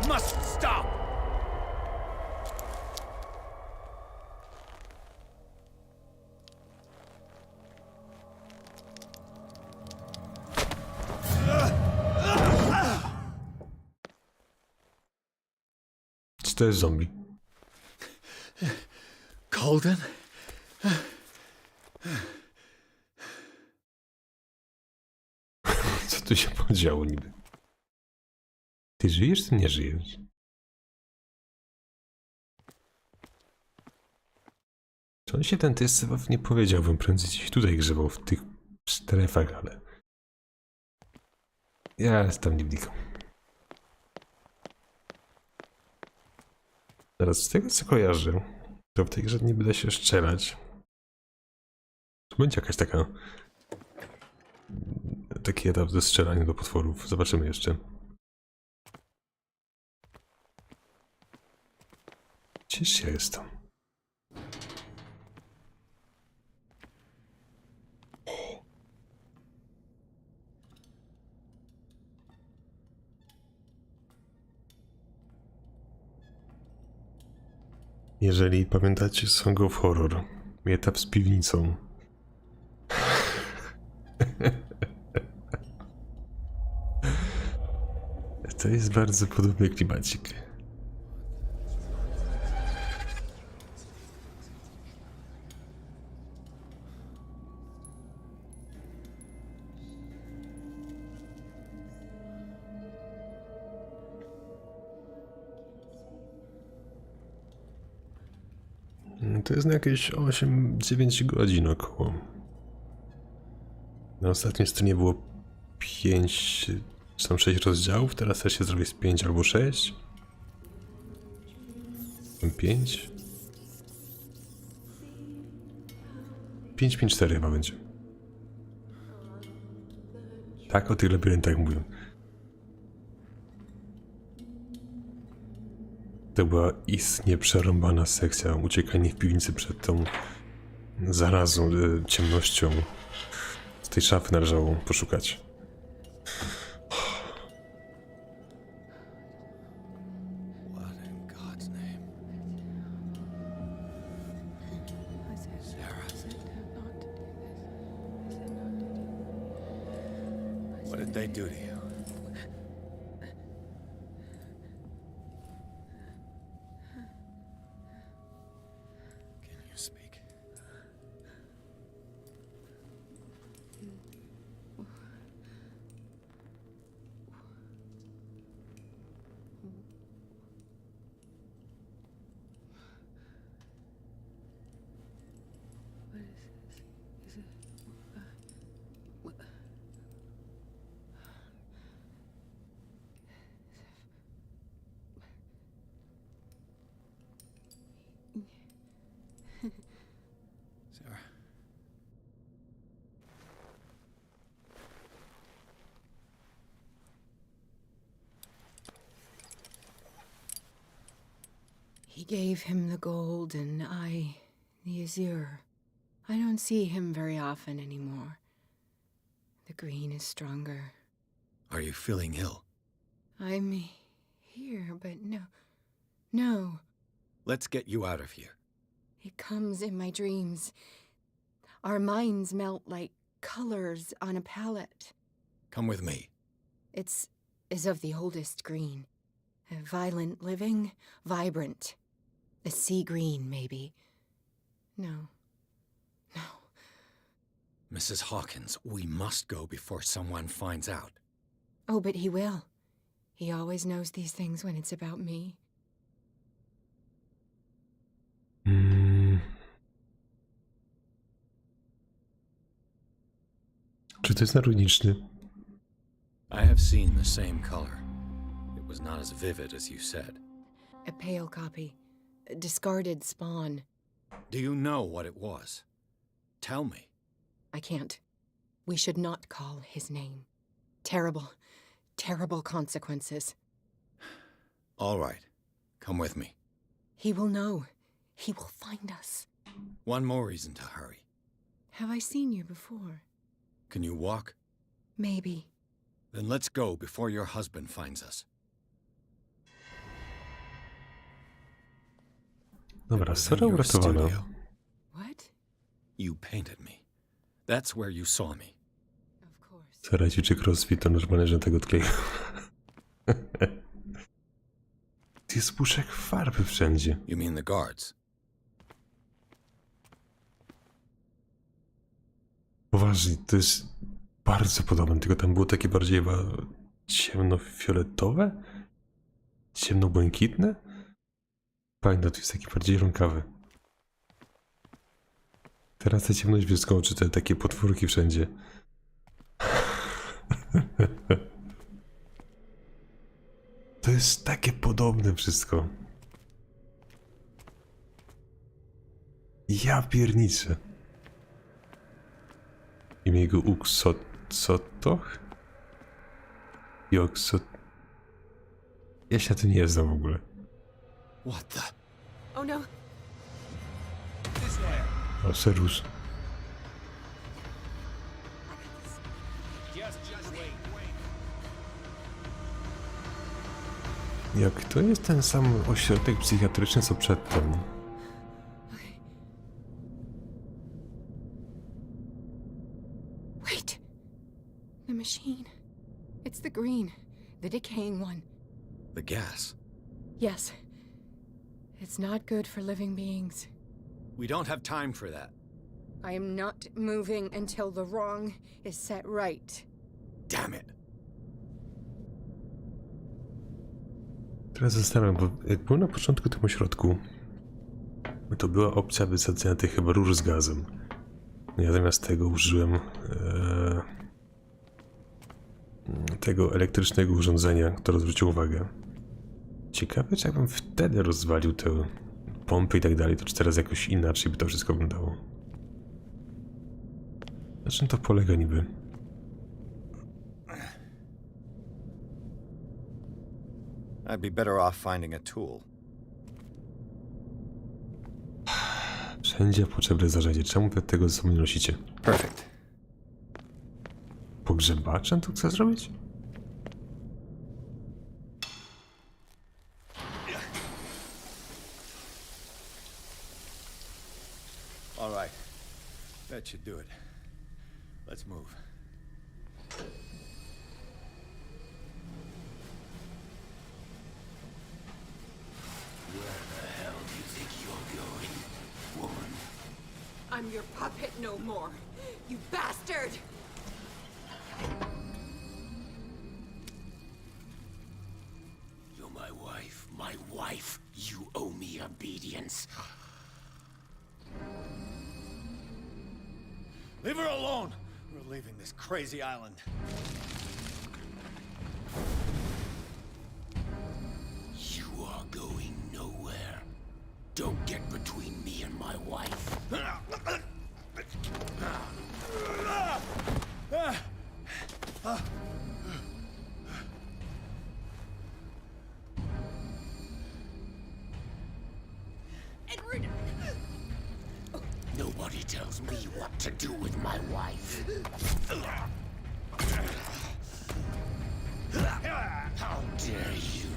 must stop! Czy to jest zombie? Golden? Co tu się podziało niby? Ty żyjesz, czy nie żyjesz? Czy on się ten testował? Nie powiedziałbym, prędzej gdzieś tutaj grzebał w tych strefach, ale... Ja tam nie wnikam. Teraz z tego co kojarzę, to w tej grze nie da się strzelać. Tu będzie jakaś taka... Taki etap ze strzelaniem do potworów. Zobaczymy jeszcze. Gdzież ja jestem? Jeżeli pamiętacie Song of Horror, etap z piwnicą. To jest bardzo podobny klimacik. To jest na jakieś 8-9 godzin około. Na ostatniej stronie było 5 czy tam 6 rozdziałów, teraz też się zrobi z 5 albo 6. 5. 5-5-4 chyba będzie. Tak, o tych labiryntach mówię. To była istnie przerąbana sekcja, uciekanie w piwnicy przed tą zarazą, ciemnością. Z tej szafy należało poszukać. What did they do to you? Can you speak? Sarah. He gave him the gold and I the azure. I don't see him very often anymore. The green is stronger. Are you feeling ill? I'm here, but no. Let's get you out of here. It comes in my dreams. Our minds melt like colors on a palette. Come with me. It's as of the oldest green. A violent living, vibrant. A sea green, maybe. No. Mrs. Hawkins, we must go before someone finds out. Oh, but he will. He always knows these things when it's about me. Czy to jest naruniczny? I have seen the same color. It was not as vivid as you said. A pale copy. A discarded spawn. Do you know what it was? Tell me. I can't. We should not call his name. Terrible, terrible consequences. All right. Come with me. He will know. He will find us. One more reason to hurry. Have I seen you before? Can you walk? Maybe. Then let's go before your husband finds us. Dobra, Sara uratowana. What? You painted me. That's where you saw me. Of course. Sara ćwiczy crossfit, to normalnie, że tego odkleję. Jest puszek farby wszędzie. You mean the guards? Poważnie, to jest bardzo podobne, tylko tam było takie bardziej chyba ciemnofioletowe? Ciemnobłękitne? Fajne, to jest taki bardziej rąkawy. Teraz ta ciemność wyskoczy, te takie potwórki wszędzie. To jest takie podobne wszystko. Ja pierniczę. Imię jego Uksotoch? Joksot... Ja się na tym nie znam w ogóle. What the? Oh no. O, serus. Jak to jest ten sam ośrodek psychiatryczny co przedtem? Wait. The machine. It's the green. The decaying one. The gas. Yes. It's not good for living beings. We don't have time for that. I am not moving until the wrong is set right. Damn it. Teraz zastanawiam, bo jak było na początku tym ośrodku, to była opcja wysadzenia tych chyba rur z gazem. Ja zamiast tego użyłem tego elektrycznego urządzenia, które zwróciło uwagę. Ciekawe, czy jakbym wtedy rozwalił te pompy i tak dalej, to czy teraz jakoś inaczej by to wszystko wyglądało. Na czym to polega niby? I'd be better off finding a tool. Wszędzie potrzebne narzędzie. Czemu wy tego ze sobą nie nosicie? Perfect. Pogrzebaczem to chcę zrobić? All right. That should do it. Let's move. Where the hell do you think you're going, woman? I'm your puppet no more. You bastard! You're my wife. My wife. You owe me obedience. Leave her alone! We're leaving this crazy island. You are going nowhere. Don't get between me and my wife. Nobody tells me what to do with my wife. How dare you?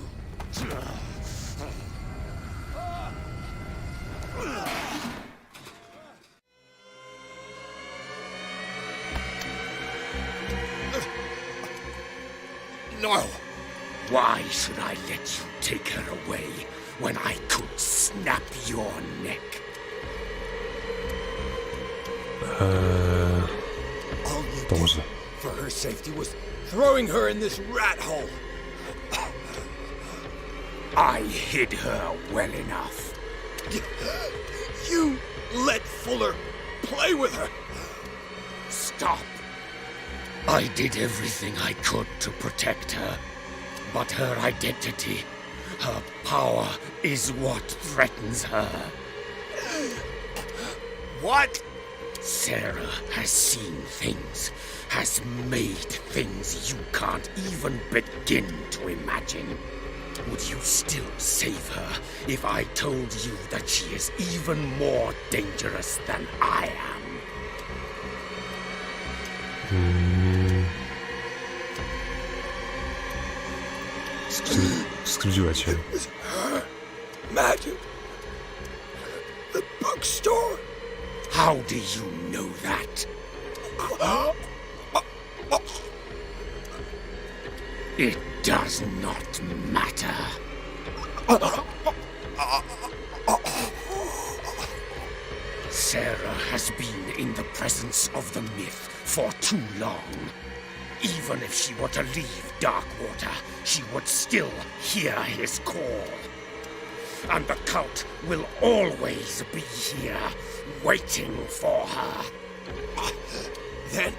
No! Why should I let you take her away when I could snap your neck? To może. For her safety was throwing her in this rat hole. I hid her well enough. You let Fuller play with her. Stop. I did everything I could to protect her. But her identity, her power, is what threatens her. What? Sarah has seen things, has made things you can't even begin to imagine. Would you still save her if I told you that she is even more dangerous than I am? Skrzywdziła cię. Magic. The bookstore. How do you know that? It does not matter. Sarah has been in the presence of the myth for too long. Even if she were to leave Darkwater, she would still hear his call. And the cult will always be here, waiting for her. Then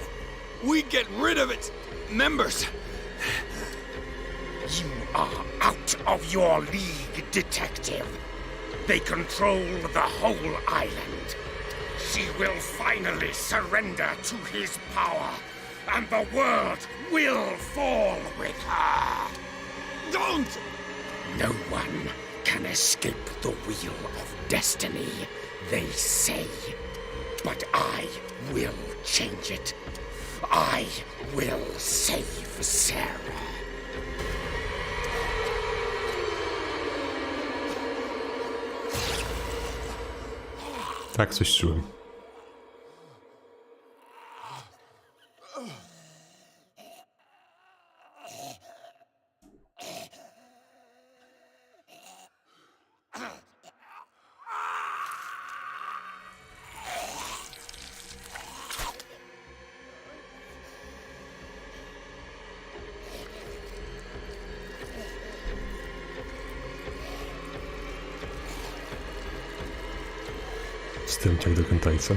we get rid of its members. You are out of your league, detective. They control the whole island. She will finally surrender to his power, and the world will fall with her. Don't! No one can escape the wheel of destiny, they say. But I will change it. I will save Sarah. Tak, coś czułem. Wstępniak do kętajca.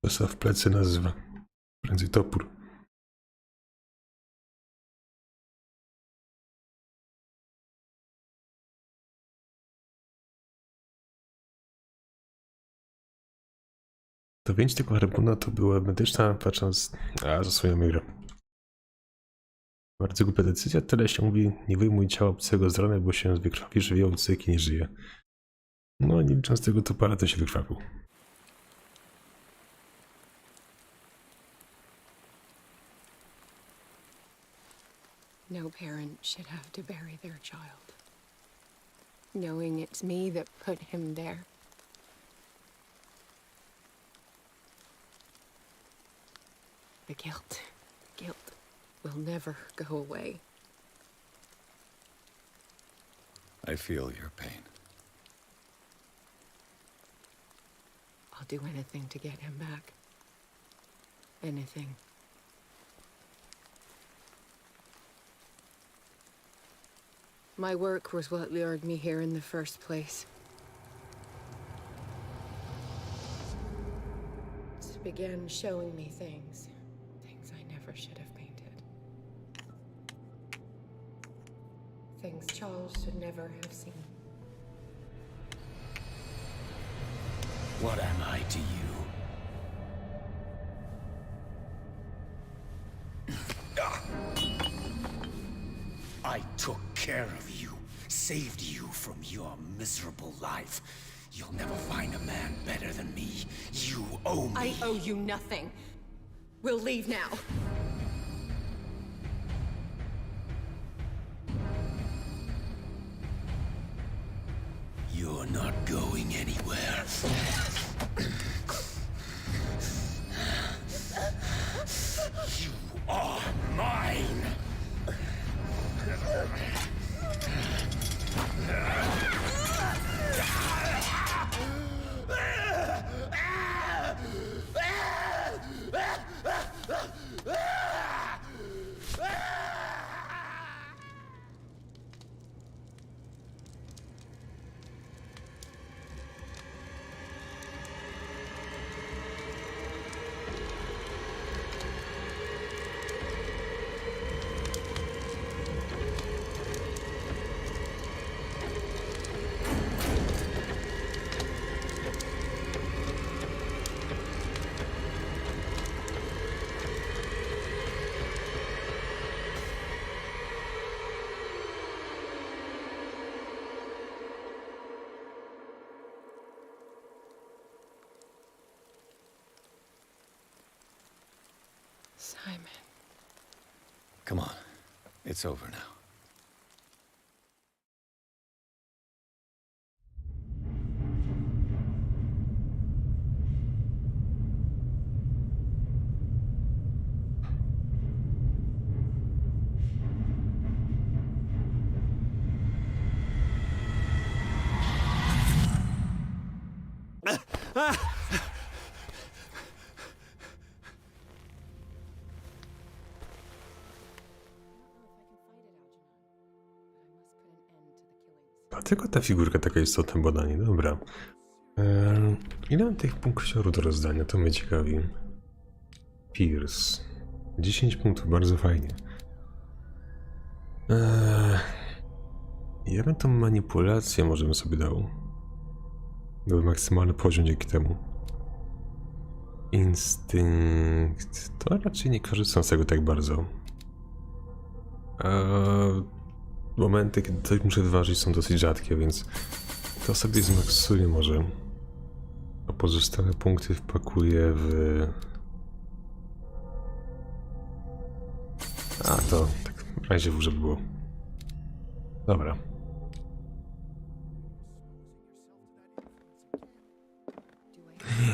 Kosa w plecy nazywa. Prędzej topór. To wyjęcie tego harpuna to była medyczna, patrząc za swoją grę. Bardzo głupia decyzja, tyle się mówi, nie wyjmuj ciała obcego z rany, bo się wykrwawi, że wie obcyk i nie żyje. No, nie licząc tego topara, to się wykrwawił. No parent should have to bury their child, knowing it's me that put him there. The guilt will never go away. I feel your pain. I'll do anything to get him back. Anything. My work was what lured me here in the first place. It began showing me things I never should have painted. Things Charles should never have seen. What am I to you? I took care of you saved you from your miserable life. You'll never find a man better than me. You owe me. I owe you nothing. We'll leave now. You're not going anywhere. You are mine! Simon. Come on. It's over now. Dlatego ta figurka taka istotna badanie, dobra. Ile mam tych punkciorów do rozdania, to mnie ciekawi. Pierce. 10 punktów, bardzo fajnie. Ja bym tą manipulację może bym sobie dał. Był maksymalny poziom dzięki temu. Instynkt. To raczej nie korzystam z tego tak bardzo. Momenty, kiedy coś muszę wyważyć, są dosyć rzadkie, więc to sobie zmaksuję może. A pozostałe punkty wpakuję w... A to tak w razie w, żeby było. Dobra.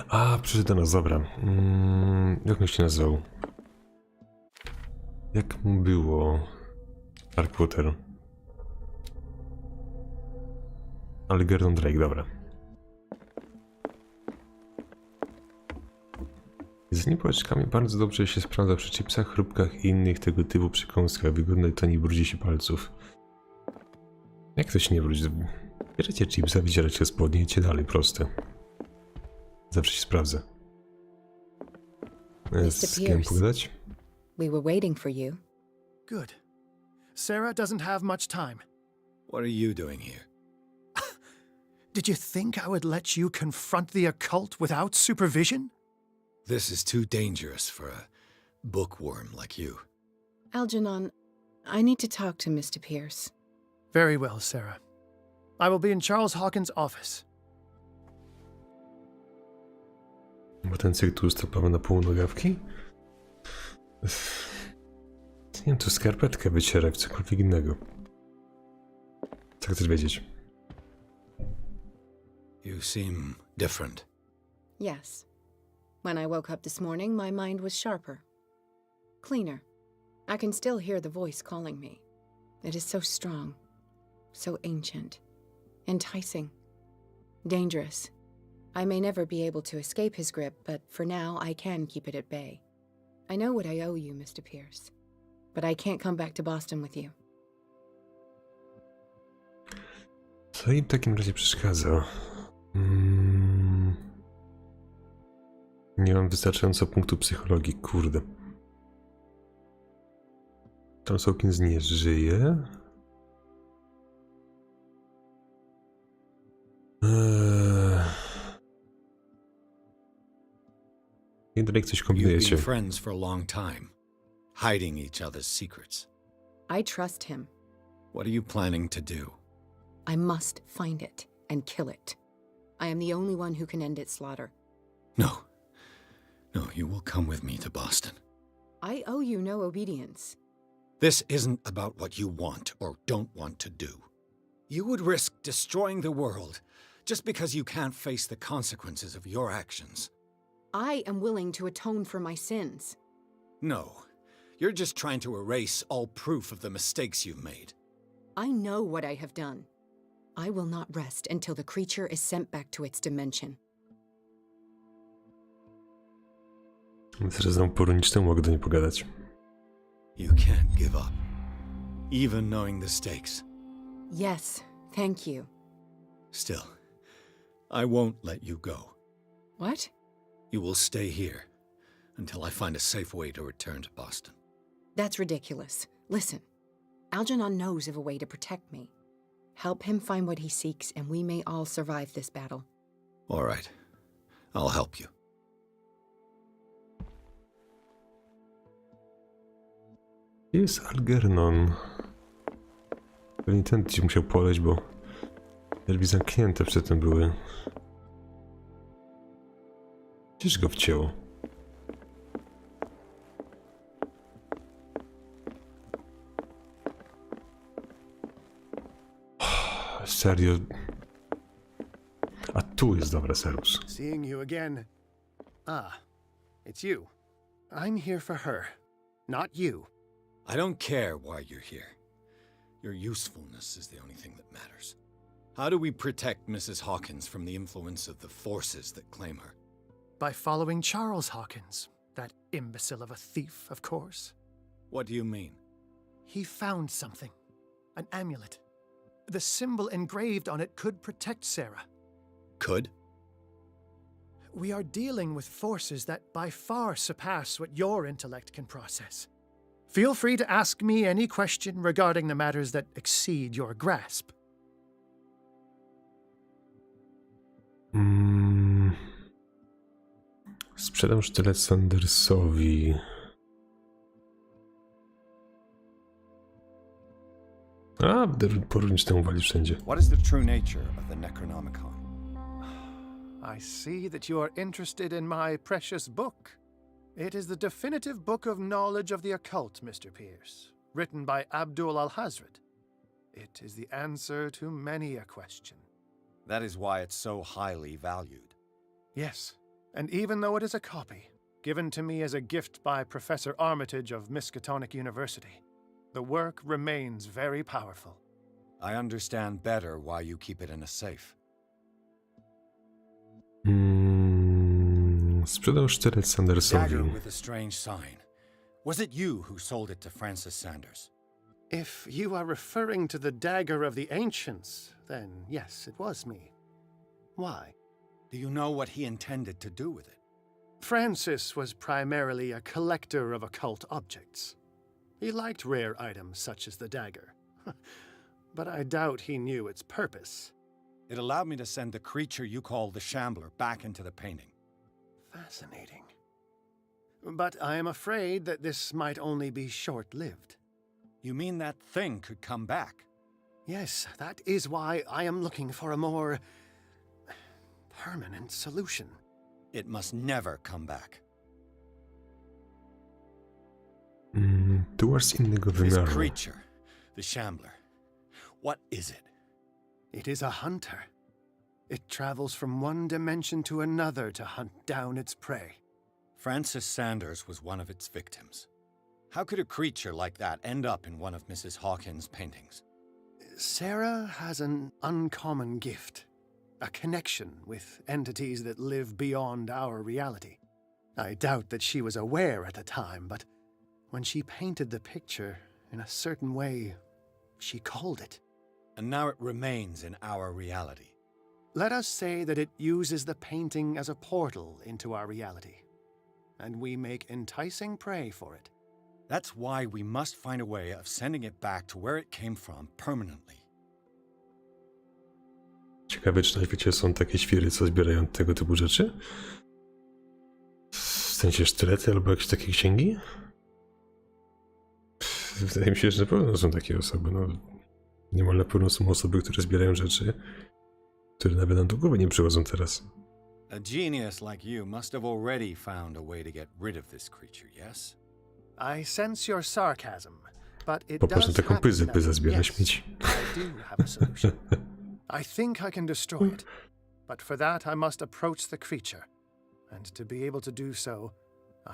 A, przyszedł do nas, dobra. Jak on się nazywał? Jak mu było? Darkwater. Ale Gordon Drake, dobra. Jedzenie pałeczkami bardzo dobrze się sprawdza przy chipsach, chrupkach i innych tego typu przekąskach. Wygodne to nie brudzi się palców. Jak to się nie brudzi? Bierzecie chipsa, wycieracie spodnie i idziecie dalej, proste. Zawsze się sprawdza. Z kim pogadać? We were waiting for you. Good. Sarah doesn't have much time. What are you doing here? Did you think I would let you confront the occult without supervision? This is too dangerous for a bookworm like you. Algernon, I need to talk to Mr. Pierce. Very well, Sarah. I will be in Charles Hawkins' office. Bo ten cykl tu stopamy na półnogawki? Nie wiem, tu skarpetkę wycierać, cokolwiek innego. Co chcesz wiedzieć? You seem different. Yes. When I woke up this morning, my mind was sharper. Cleaner. I can still hear the voice calling me. It is so strong. So ancient. Enticing. Dangerous. I may never be able to escape his grip, but for now I can keep it at bay. I know what I owe you, Mr. Pierce. But I can't come back to Boston with you. Co im w takim razie przeszkadza? Nie mam wystarczająco punktu psychologii, kurde. Charles Hawkins nie żyje. Nie dalej coś kombinujecie. You've been friends for a long time, hiding each other's secrets. I trust him. What are you planning to do? I must find it and kill it. I am the only one who can end its slaughter. No. No, you will come with me to Boston. I owe you no obedience. This isn't about what you want or don't want to do. You would risk destroying the world just because you can't face the consequences of your actions. I am willing to atone for my sins. No, you're just trying to erase all proof of the mistakes you've made. I know what I have done. I will not rest until the creature is sent back to its dimension. Zaraz dam poroniczną, mogę do niej pogadać. You can't give up, even knowing the stakes. Yes, thank you. Still, I won't let you go. What? You will stay here until I find a safe way to return to Boston. That's ridiculous. Listen, Algernon knows of a way to protect me. Help him find what he seeks, and we may all survive this battle. All right, I'll help you. Jest Algernon. Pewnie ten ci musiał poleć, bo drzwi zamknięte przedtem były. Gdzież go wcięło? Serio? A tu jest dobra, Serus. Seeing you again. Ah, it's you. I'm here for her, not you. I don't care why you're here. Your usefulness is the only thing that matters. How do we protect Mrs. Hawkins from the influence of the forces that claim her? By following Charles Hawkins, that imbecile of a thief, of course. What do you mean? He found something. An amulet. The symbol engraved on it could protect Sarah. Could? We are dealing with forces that by far surpass what your intellect can process. Feel free to ask me any question regarding the matters that exceed your grasp. Sprzedam sztylet Sandersowi. A, poruniczną wali wszędzie. What is the true nature of the Necronomicon? I see that you are interested in my precious book. It is the definitive book of knowledge of the occult, Mr. Pierce, written by Abdul al-Hazred. It is the answer to many a question. That is why it's so highly valued. Yes, and even though it is a copy, given to me as a gift by Professor Armitage of Miskatonic University, the work remains very powerful. I understand better why you keep it in a safe. Sprzedał sztylet Sandersowi. Dagger with a strange sign. Was it you who sold it to Francis Sanders? If you are referring to the dagger of the ancients, then yes, it was me. Why? Do you know what he intended to do with it? Francis was primarily a collector of occult objects. He liked rare items such as the dagger. But I doubt he knew its purpose. It allowed me to send the creature you call the shambler back into the painting. Fascinating. But I am afraid that this might only be short-lived. You mean that thing could come back? Yes, that is why I am looking for a more permanent solution. It must never come back. Tu masz z innego This wymiaru. creature, the shambler, what is it? It is a hunter. It travels from one dimension to another to hunt down its prey. Francis Sanders was one of its victims. How could a creature like that end up in one of Mrs. Hawkins' paintings? Sarah has an uncommon gift. A connection with entities that live beyond our reality. I doubt that she was aware at the time, but when she painted the picture in a certain way, she called it. And now it remains in our reality. Let us say that it uses the painting as a portal into our reality, and we make enticing prey for it. That's why we must find a way of sending it back to where it came from permanently. Ciekawe, czy na świecie są takie świry, co zbierają tego typu rzeczy? W sensie sztylety albo jakieś takie księgi? Wydaje mi się, że na pewno są takie osoby, no. Niemal na pewno są osoby, które zbierają rzeczy, które nawet nam do głowy nie przychodzą teraz. A genius like you must have already found a way to get rid of this creature, yes? I sense your sarcasm, but it Popatrz na does taką happen pyzę, that, pyza zbiera yes, śmieci. I do have a solution. I think I can destroy it, but for that I must approach the creature. And to be able to do so,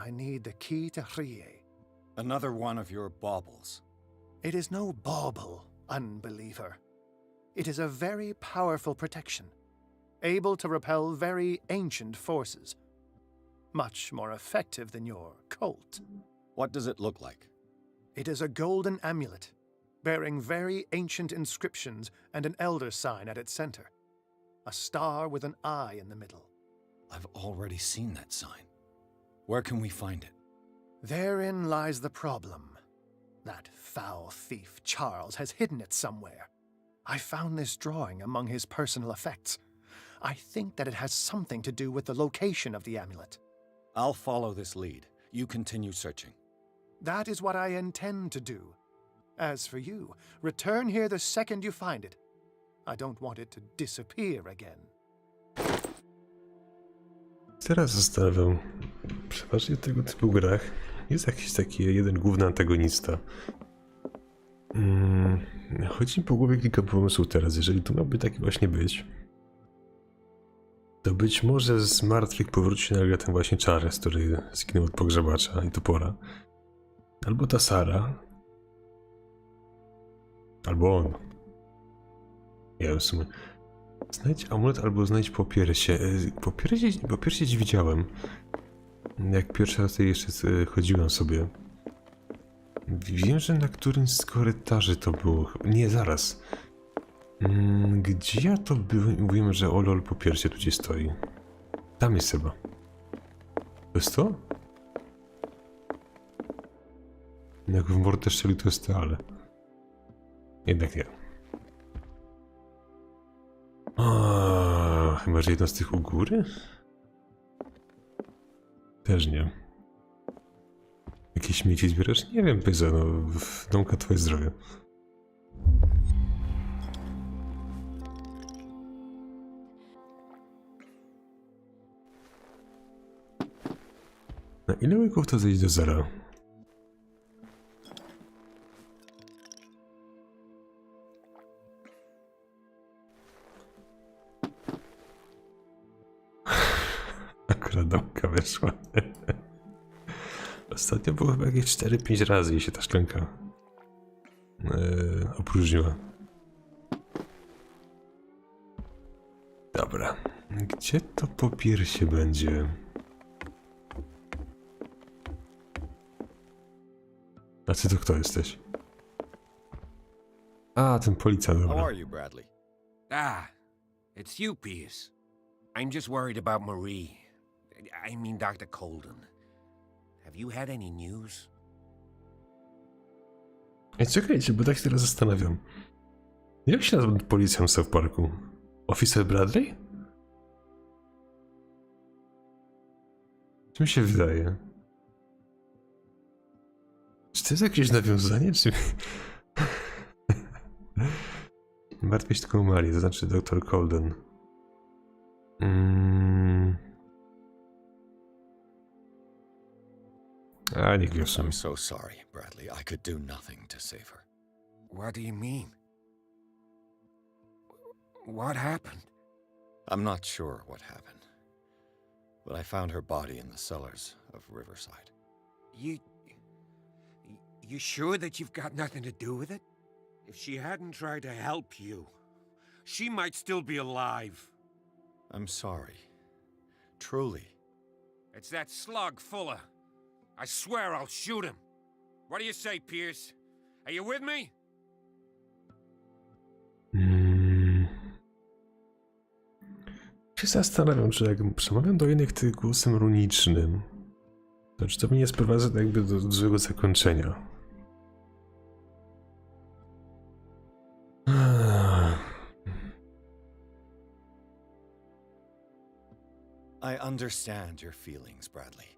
I need the key to Rie. Another one of your baubles. It is no bauble, unbeliever. It is a very powerful protection, able to repel very ancient forces. Much more effective than your Colt. What does it look like? It is a golden amulet, bearing very ancient inscriptions and an elder sign at its center. A star with an eye in the middle. I've already seen that sign. Where can we find it? Therein lies the problem. That foul thief Charles has hidden it somewhere. I found this drawing among his personal effects. I think that it has something to do with the location of the amulet. I'll follow this lead. You continue searching. That is what I intend to do. As for you, return here the second you find it. I don't want it to disappear again. Teraz zastanawiam, przeważnie w tego typu grach jest jakiś taki jeden główny antagonista. Chodzi mi po głowie kilka pomysłów teraz. Jeżeli to miałby taki właśnie być, to być może z martwych powróci się nagle ten właśnie Charles, który zginął od pogrzebacza i topora. Albo ta Sara. Albo on. Ja wiem w sumie. Znajdź amulet albo znajdź popiersie. Popiersie gdzieś widziałem. Jak pierwszy raz tutaj jeszcze chodziłem sobie. Wiem, że na którymś z korytarzy to było. Nie, zaraz. Gdzie ja to byłem i mówiłem, że olol popiersie tu gdzieś stoi. Tam jest chyba. To jest to? Jak w mordę strzeli to jest to, ale... Jednak nie. Chyba, że jedna z tych u góry? Też nie. Jakieś śmieci zbierasz? Nie wiem, Pyza, no... W domka twoje zdrowie. Na ile łyków to zejść do zera? Akurat domka weszła. Ostatnio było chyba jakieś 4-5 razy i się ta szklanka opróżniła. Dobra. Gdzie to popiersie będzie? A ty to kto jesteś? A, ten policjant, dobra. How are you, Bradley? It's you, Pierce. I'm just worried about Marie. I mean Dr. Colden. Have you had any news? Ej, czekajcie, bo tak się teraz zastanawiam. Jak się nazywa policjant w South Parku? Oficer Bradley? Czy mi się wydaje? Czy to jest jakieś nawiązanie, czy... Martwię się tylko Marii, to znaczy Dr. Colden. A, niech wiosną. I'm so sorry, Bradley. I could do nothing to save her. What do you mean? What happened? I'm not sure what happened, but I found her body in the cellars of Riverside. You sure that you've got nothing to do with it? If she hadn't tried to help you, she might still be alive. I'm sorry. Truly. It's that slug Fuller. I swear I'll shoot him. What do you say, Pierce? Are you with me? Się zastanawiam, czy jak przemawiam do innych tych głosem runicznym, to czy to mnie nie sprowadza jakby do złego zakończenia. I understand your feelings, Bradley,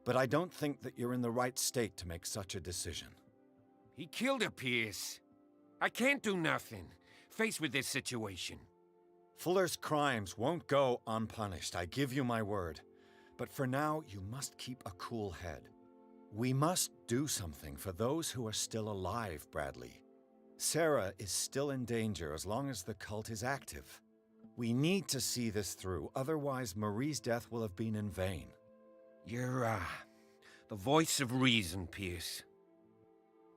but I don't think that you're in the right state to make such a decision. He killed her, Pierce. I can't do nothing, faced with this situation. Fuller's crimes won't go unpunished, I give you my word. But for now, you must keep a cool head. We must do something for those who are still alive, Bradley. Sarah is still in danger as long as the cult is active. We need to see this through, otherwise Marie's death will have been in vain. You're, the voice of reason, Pierce.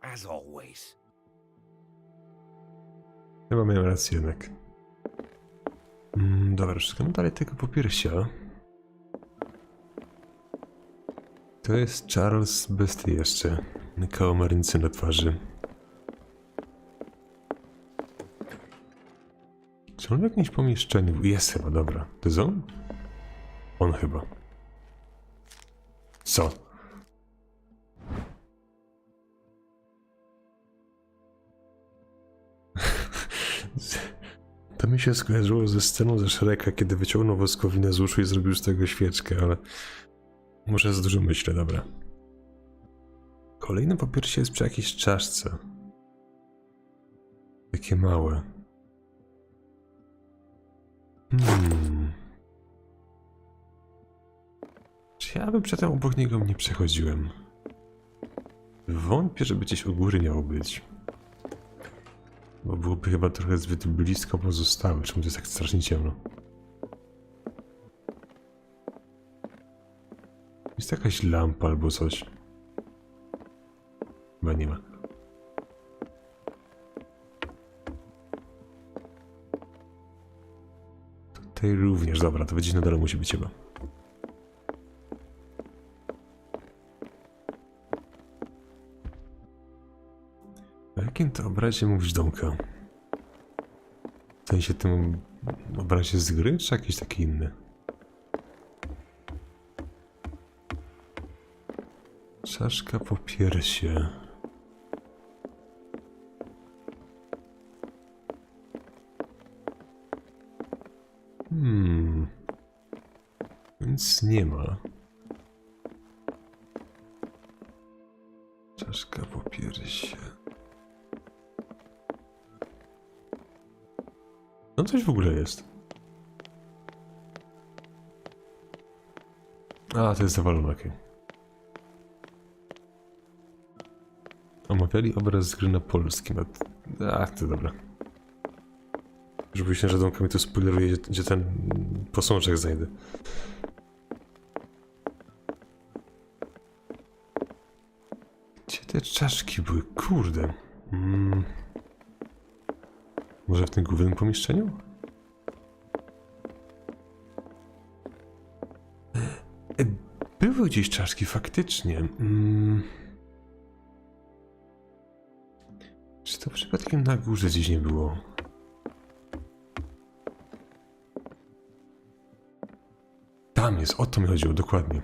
As always. Chyba miałem rację jednak. Dobra, szukamy dalej tego popiersia. To jest Charles Besty jeszcze. Kałamarnicy na twarzy. Czy on w jakimś pomieszczeniu? Jest chyba, dobra. To jest on? On chyba. Co? To mi się skojarzyło ze sceną ze Shreka, kiedy wyciągnął woskowinę z uszu i zrobił z tego świeczkę, ale może za dużo myślę, dobra. Kolejne popiersie jest przy jakiejś czaszce. Takie małe. Czy ja bym przedtem obok niego nie przechodziłem? Wątpię, żeby gdzieś u góry miało być. Bo byłoby chyba trochę zbyt blisko pozostałe, czemu to jest tak strasznie ciemno. Jest jakaś lampa albo coś. Chyba nie ma. Tutaj również, dobra, to gdzieś na dole musi być chyba. O jakim to obrazie mówisz, Domka? W sensie tym obrazie z gry, czy jakiś taki inny? Czaszka po piersie. Nic nie ma. Czaszka po piersie. No coś w ogóle jest. A, to jest zawalone, okej. Omawiali obraz z gry na polskim. Ach, to dobra. Już myślę, że Domka mi tu spoileruje, gdzie ten posążek znajdę. Gdzie te czaszki były? Kurde. Może w tym głównym pomieszczeniu? Były gdzieś czaszki, faktycznie. Czy to przypadkiem na górze gdzieś nie było? Tam jest, o to mi chodziło, dokładnie.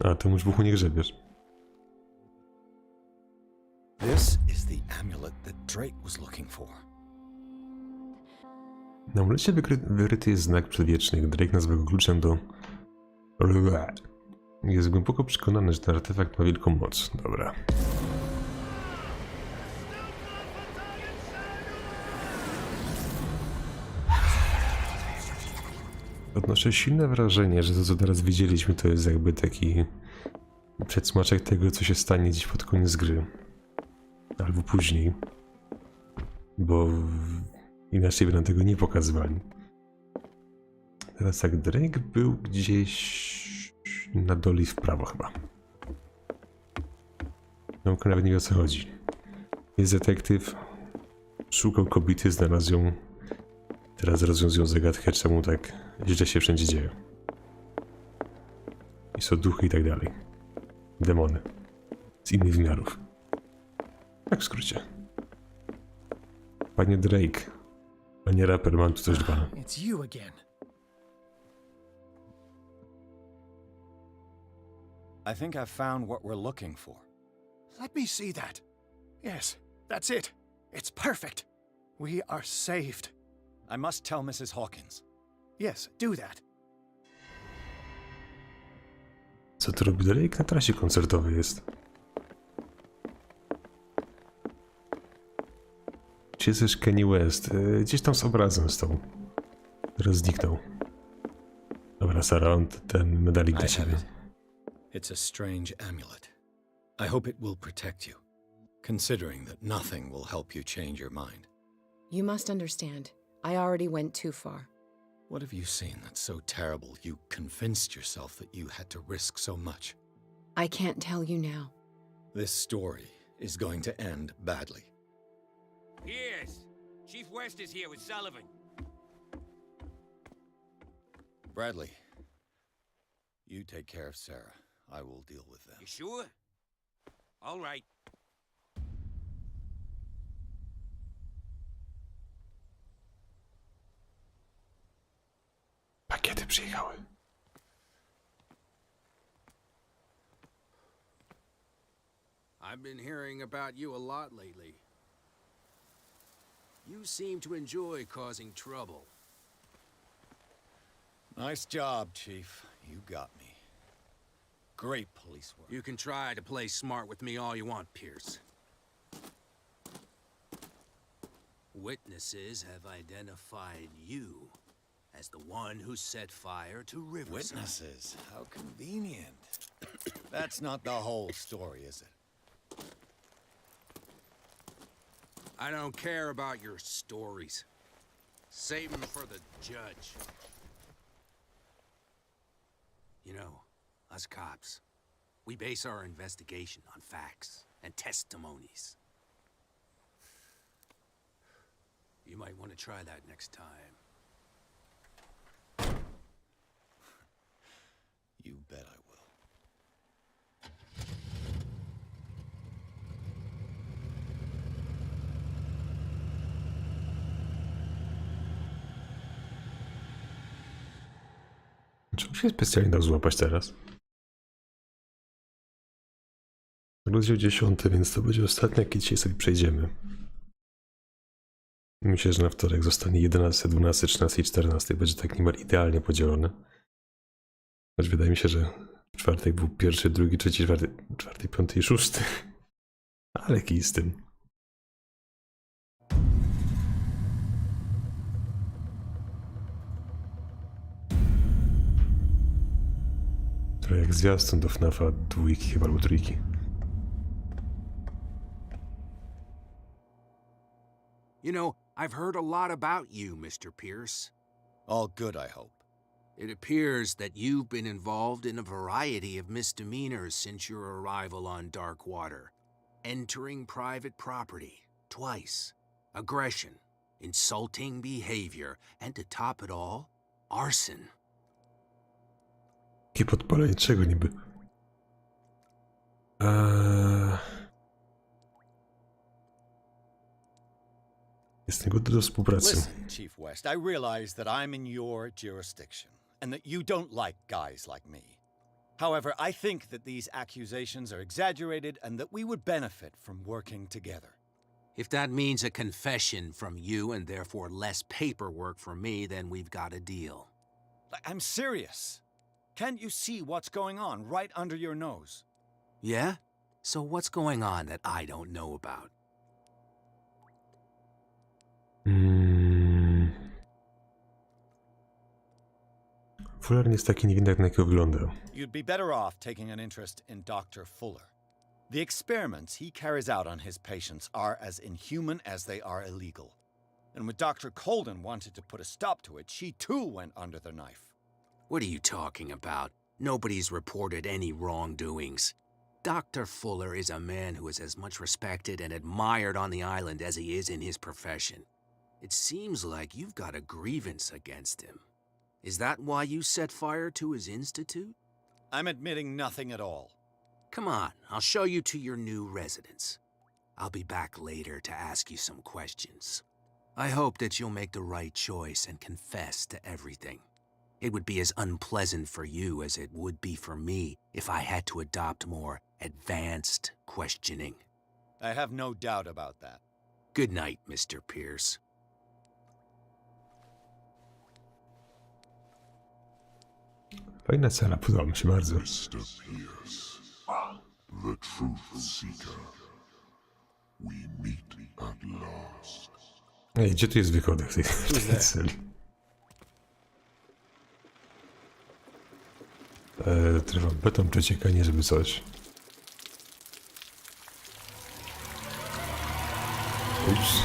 A, to już buchu nie grzebiesz. This is the amulet that Drake was looking for. Na amulecie wyryty jest znak przedwieczny. Drake nazwał go kluczem do... Jest głęboko przekonany, że ten artefakt ma wielką moc. Dobra. Odnoszę silne wrażenie, że to, co teraz widzieliśmy, to jest jakby taki przedsmaczek tego, co się stanie dziś pod koniec gry. Albo później. Bo inaczej by nam tego nie pokazywali. Teraz tak, Drake był gdzieś na dole i w prawo chyba. Domka nawet nie wie, o co chodzi. Jest detektyw, szukał kobiety, znalazł ją. Teraz rozwiązują zagadkę, czemu tak źle się wszędzie dzieje. I są duchy i tak dalej. Demony. Z innych wymiarów. Tak w skrócie. Panie Drake. Panie raper, mam tu coś dla pana. It's you again. I think I've found what we're looking for. Let me see that. Yes, that's it. It's perfect. We are saved. I must tell Mrs. Hawkins. Yes, do that. Co tu robi dalej? Jak na trasie koncertowej jest. Gdzie jest też Kanye West? Gdzieś tam z obrazem stał. Teraz zniknął. Dobra, Sara, on ten medalik dla ciebie. It's a strange amulet. I hope it will protect you, considering that nothing will help you change your mind. You must understand. I already went too far. What have you seen that's so terrible you convinced yourself that you had to risk so much? I can't tell you now. This story is going to end badly. Pierce! Chief West is here with Sullivan. Bradley, you take care of Sarah. I will deal with them. You sure? All right. Pakiety przyjechały. I've been hearing about you a lot lately. You seem to enjoy causing trouble. Nice job, Chief. You got me. Great police work. You can try to play smart with me all you want, Pierce. Witnesses have identified you as the one who set fire to Riverside. Witnesses? How convenient. That's not the whole story, is it? I don't care about your stories. Save them for the judge. You know, us cops, we base our investigation on facts and testimonies. You might want to try that next time. You bet I will. Czemu się specjalnie dał złapać teraz? Rozdział 10, więc to będzie ostatni, jaki dzisiaj sobie przejdziemy. Myślę, że na wtorek zostanie 11, 12, 13 i 14. Będzie tak niemal idealnie podzielone. Choć wydaje mi się, że w czwartek był pierwszy, drugi, trzeci, czwarty, piąty i szósty. Ale kij z tym. Trochę jak zwiastun do FNAF-a 2 chyba albo 3. You know, I've heard a lot about you, Mr. Pierce. All good, I hope. It appears that you've been involved in a variety of misdemeanors since your arrival on Darkwater. Entering private property, twice. Aggression, insulting behavior, and to top it all, arson. Jakie podpalenie czego niby? Jestem gotowy do współpracy. Listen, Chief West, I realize that I'm in your jurisdiction, and that you don't like guys like me. However, I think that these accusations are exaggerated and that we would benefit from working together. If that means a confession from you and therefore less paperwork for me, then we've got a deal. I'm serious. Can't you see what's going on right under your nose? Yeah? So what's going on that I don't know about? Fuller nie jest taki niewinny, jak na jakiego wygląda. You'd be better off taking an interest in Dr. Fuller. The experiments he carries out on his patients are as inhuman as they are illegal. And when Dr. Colden wanted to put a stop to it, she too went under the knife. What are you talking about? Nobody's reported any wrongdoings. Dr. Fuller is a man who is as much respected and admired on the island as he is in his profession. It seems like you've got a grievance against him. Is that why you set fire to his institute? I'm admitting nothing at all. Come on, I'll show you to your new residence. I'll be back later to ask you some questions. I hope that you'll make the right choice and confess to everything. It would be as unpleasant for you as it would be for me if I had to adopt more advanced questioning. I have no doubt about that. Good night, Mr. Pierce. Fajna cela, podoba mi się bardzo. The truth seeker. We meet at last. Ej, gdzie tu jest wychodek tej celi? Trwa beton przeciekanie, żeby coś. Ups.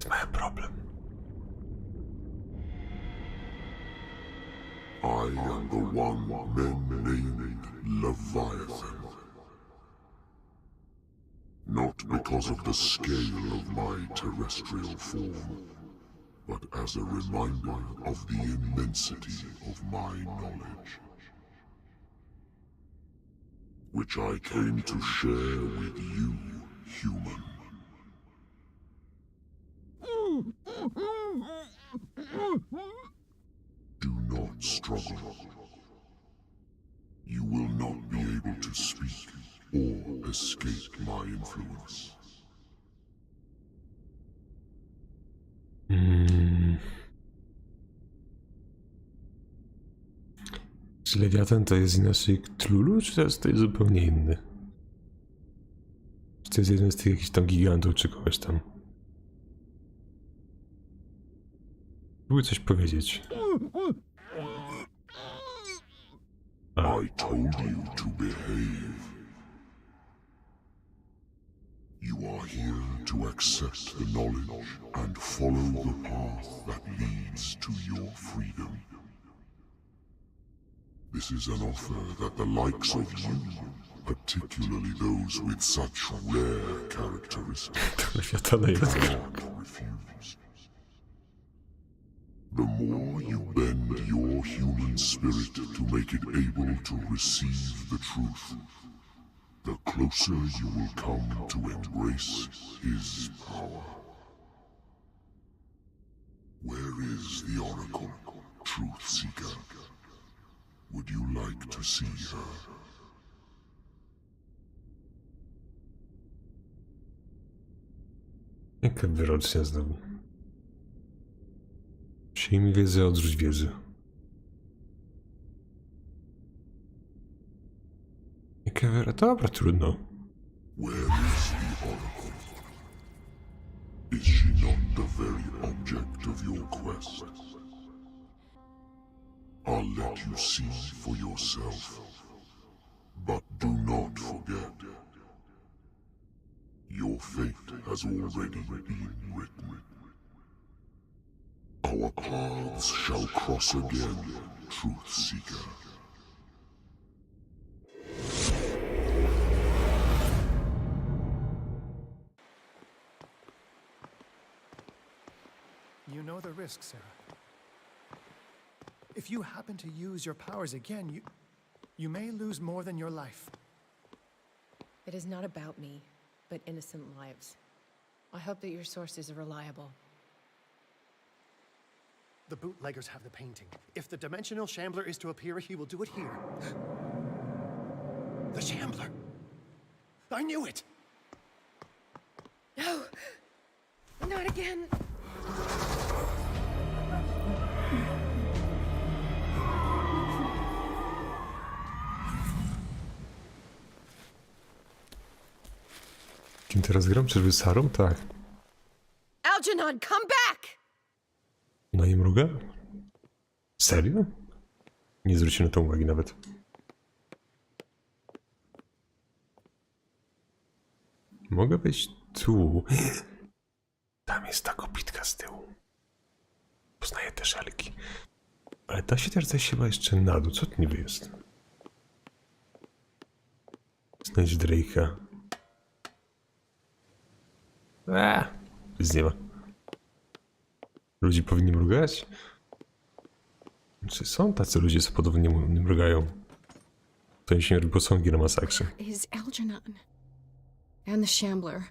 Mają problem. I am the one men named Leviathan. Not because of the scale of my terrestrial form, but as a reminder of the immensity of my knowledge, which I came to share with you, human. Do not struggle. You will not be able to speak or escape my influence. Czy Lewiatan to jest inaczej Cthulhu, czy to jest zupełnie inny? Czy to jest jeden z tych jakichś tam gigantów, czy kogoś tam? Próbuj coś powiedzieć. I told you to behave. You are here to accept the knowledge and follow the path that leads to your freedom. This is an offer that the likes of you, particularly those with such rare characteristics, cannot refuse. The more you bend your human spirit to make it able to receive the truth, the closer you will come to embrace his power. Where is the Oracle, Truth Seeker? Would you like to see her? Jaka wyrocznia znowu. Przyjmij wiedzę, odrzuć wiedzę. Jaka wyrocznia? Dobra, trudno. Where is the Oracle? Is she not the very object of your quest? I'll let you see for yourself. But do not forget, your fate has already been written. Our paths shall cross again, Truth Seeker. You know the risk, Sarah. If you happen to use your powers again, you may lose more than your life. It is not about me, but innocent lives. I hope that your sources are reliable. The bootleggers have the painting. If the dimensional shambler is to appear, he will do it here. The shambler! I knew it! No! Not again! Kim teraz gram? Czyżby Sarą? Tak. Algernon, come back! No i mruga? Serio? Nie zwróciłem na to uwagi nawet. Mogę być tu. Tam jest ta kopitka z tyłu. Poznaję te szelki. Ale da się też zejść chyba jeszcze na dół. Co to niby jest? Znajdź Drake'a. Nic nie ma. Ludzie powinni mrugać? Czy są tacy ludzie, co podobnie nie mrugają? To im się robi posągi na masakrze. Is Algernon and the shambler.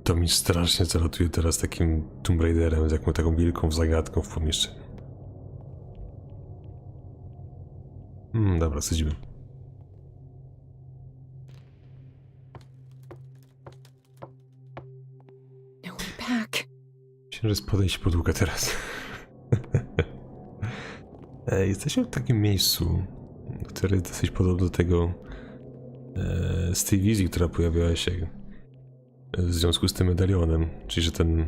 To mi strasznie zalatuje teraz takim Tomb Raiderem, z jakąś taką wielką zagadką w pomieszczeniu. Dobra, sadzimy. Myślę, że podejść pod łukę teraz. Jesteśmy w takim miejscu, które jest dosyć podobne do tego z tej wizji, która pojawiała się w związku z tym medalionem, czyli że ten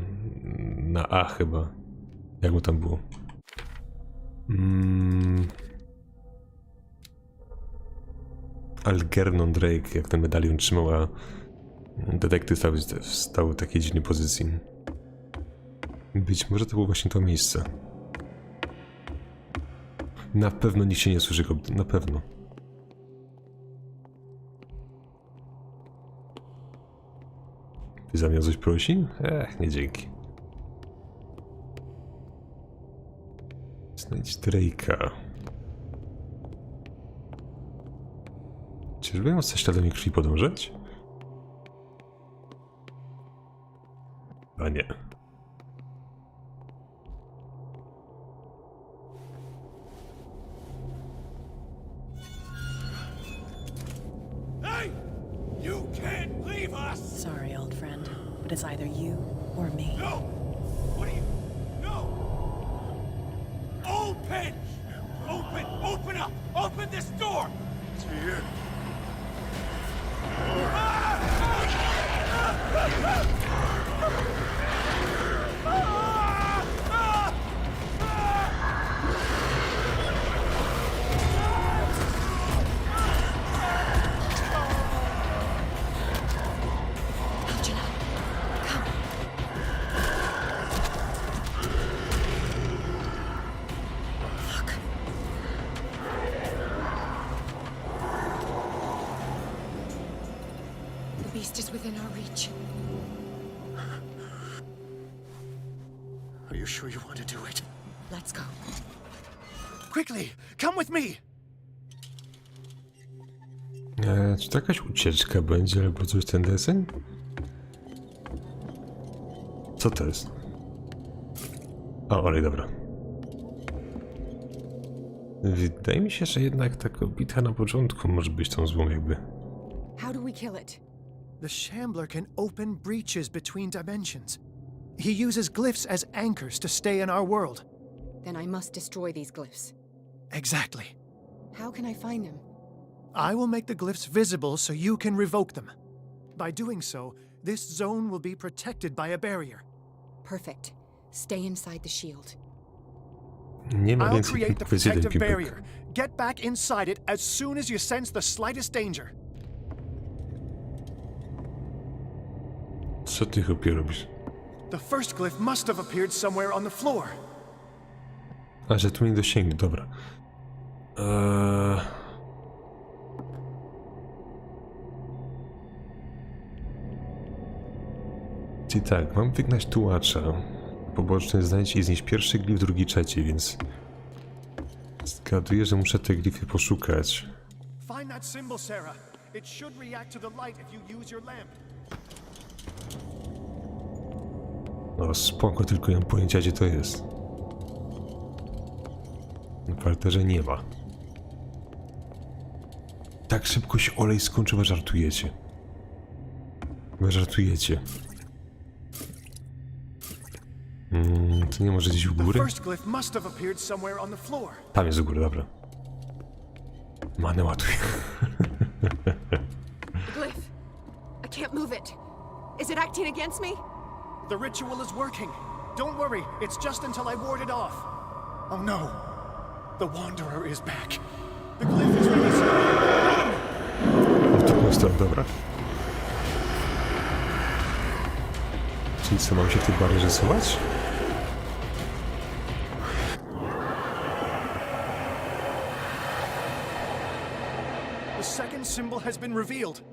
na A chyba. Jak mu tam było? Algernon Drake, jak ten medalion trzymał, a detektyw stał w takiej dziwnej pozycji. Być może to było właśnie to miejsce. Na pewno nikt się nie słyszy go, na pewno. Ty za mnie o coś prosi? Nie dzięki. Znajdź Drake'a. Czyżby ją ze śladami krwi podążać? A nie. Hey! You can't leave us! Sorry, old friend, but it's either you or me. No! What are you? No! Open! Open up! Open this door! It's here. The beast is within our reach. Are you sure you want to do it? Let's go. Quickly, come with me! Czy to jakaś ucieczka będzie, albo coś ten deseń? Co to jest? O, olej, dobra. Wydaje mi się, że jednak ta kobieta na początku może być tą złą jakby. How do we kill it? The shambler can open breaches between dimensions. He uses glyphs as anchors to stay in our world. Then I must destroy these glyphs. Exactly. How can I find them? I will make the glyphs visible so you can revoke them. By doing so, this zone will be protected by a barrier. Perfect. Stay inside the shield. Nie ma I'll więcej create the powiedz jeden protective pipek. barrier. Get back inside it as soon as you sense the slightest danger. Co ty chłopie robisz? The first glyph must have appeared somewhere on the floor. A, że tu nie dosięgnie, dobra. Czyli tak, mam wygnać tułacza. Poboczny znajdź i znieść pierwszy glif, drugi, trzeci, więc... Zgaduję, że muszę te glify poszukać. Find that symbol, Sarah. It should react to the light if you use your lamp. No spoko, tylko nie mam pojęcia, gdzie to jest. Na parterze nie ma. Tak szybko się olej skończył, wy żartujecie. Wy żartujecie. To nie może gdzieś u góry? Tam jest u góry, dobra. Manę ładuj. Glyph! I can't move it. Is it acting against me? The ritual is working. Don't worry, it's just until I ward it off. Oh no. The Wanderer is back. The glyph is ready. W drugą stronę, dobra. Czyli co, mam się w tej barierze schować? The second symbol has been revealed.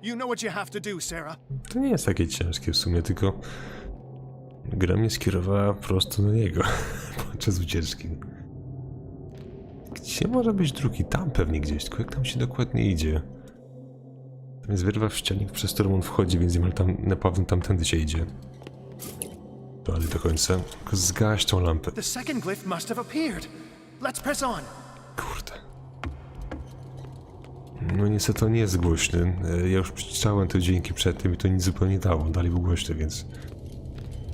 You know what you have to do, Sarah. To nie jest takie ciężkie w sumie, tylko gra mnie skierowała prosto do niego podczas ucieczki. Gdzie może być drugi? Tam pewnie gdzieś, tylko jak tam się dokładnie idzie? Tam jest wyrwa w ścianie, przez którą on wchodzi, więc niemal tam, na pewno tamtędy się idzie. Dalej do końca, tylko zgaś tą lampę. The second glyph must have appeared. Let's press on. Kurde. No niestety to nie jest głośny. Ja już przeczytałem te dźwięki przed tym i to nic zupełnie nie dało. Dalej był głośny, więc...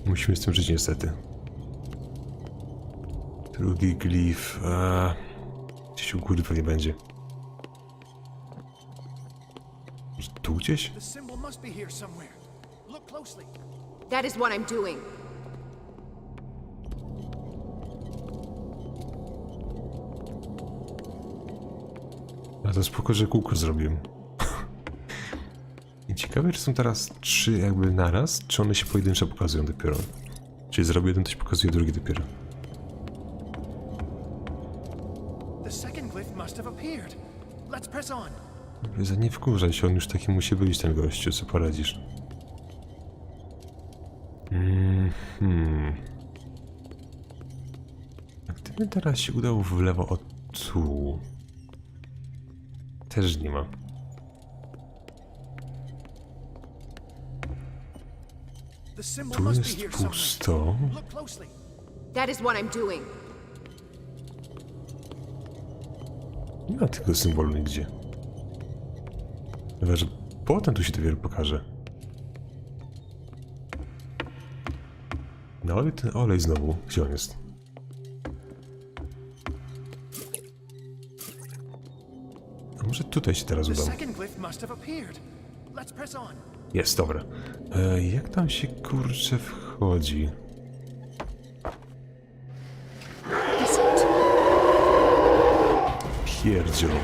Musimy z tym żyć niestety. Drugi glif. Gdzieś u góry pewnie będzie. Może tu gdzieś? The symbol must be here somewhere. Look closely. That is what I'm doing. A to spoko, że kółko zrobiłem. I ciekawe, czy są teraz 3 jakby naraz, czy one się pojedynczo pokazują dopiero. Czyli zrobię jeden, to się pokazuje drugi dopiero. The second glyph must have appeared. Let's press on. Za nie wkurzaj się, on już taki musi być, ten gościu, co poradzisz. A gdybym teraz się udał w lewo od tu... Też nie ma. Tu jest pusto. That is what I'm doing. Nie ma tego symbolu nigdzie. Chyba, że potem tu się dopiero pokaże. No ale ten olej znowu. Gdzie on jest? A może tutaj się teraz udam? Jest, dobra. Jak tam się kurczę wchodzi? Pierdziel. You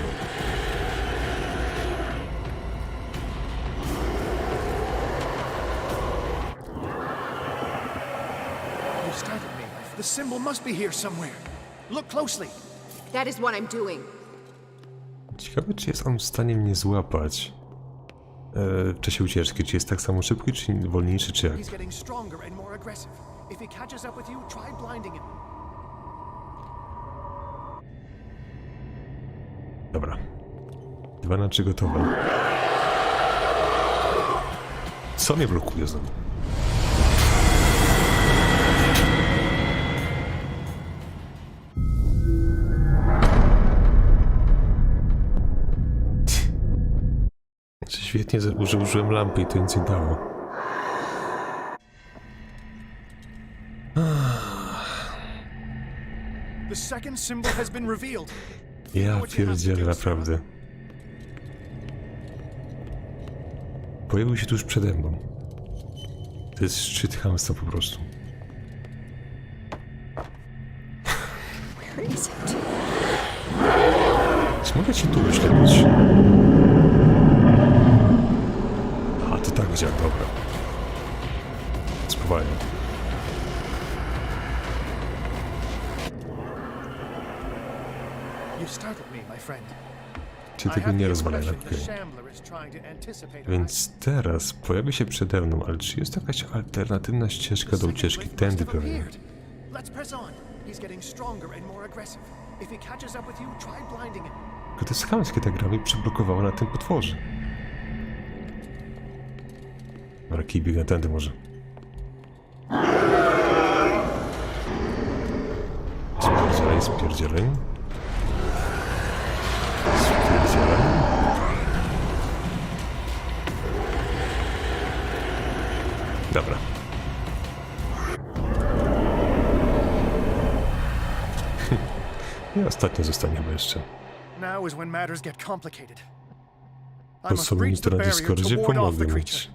startled me. The symbol must be here somewhere. Look closely. That is what I'm doing. Ciekawe, czy jest on w stanie mnie złapać w czasie ucieczki. Czy jest tak samo szybki, czy wolniejszy, czy jak? He's getting stronger and more aggressive. If he catches up with you, try blinding him. Dobra. 2 na 3 gotowe. Co mnie blokuje znowu? Świetnie, że użyłem lampy i to nic nie dało. The second symbol has been revealed. Ja pierdzielę, naprawdę. Pojawił się tuż przede mną. To jest szczyt chamstwa po prostu. Czy mogę cię tu wyśledzić? A, to tak działa, dobra. Spowalnie. You startled me, my friend. Czy tego nie rozwalę lepiej? Więc teraz pojawi się przede mną, ale czy jest jakaś alternatywna ścieżka do ucieczki tędy pewnie? Tylko to jest chamskie, ta gra mi przyblokowało na tym potworze. Dobra, kij biegnie tędy może. Spierdzielaj, spierdzielaj. Spierdzielaj. Dobra. I ostatnio zostanie chyba jeszcze. Now is when matters get complicated. I Po must co mi breach to the na barrier to Discordzie ward off the pomogę creature. mieć.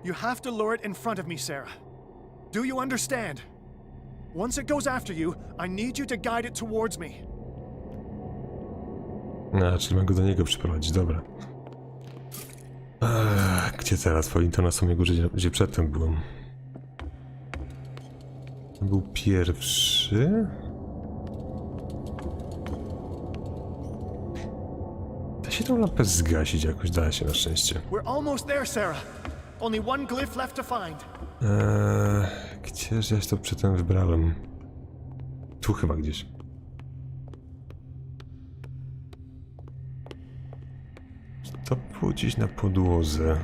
You have to lure it in front of me, Sarah. Do you understand? Once it goes after you, I need you to guide it towards me. A, czyli mam go do niego przyprowadzić, dobra. Gdzie teraz? Powiem to na samej górze, gdzie przedtem byłem. Był pierwszy. Da się tą lampę zgasić jakoś, da się na szczęście. We're almost there, Sarah. Only one glyph left to find. Gdzież ja się to przedtem wybrałem? Tu chyba gdzieś. To było gdzieś na podłodze.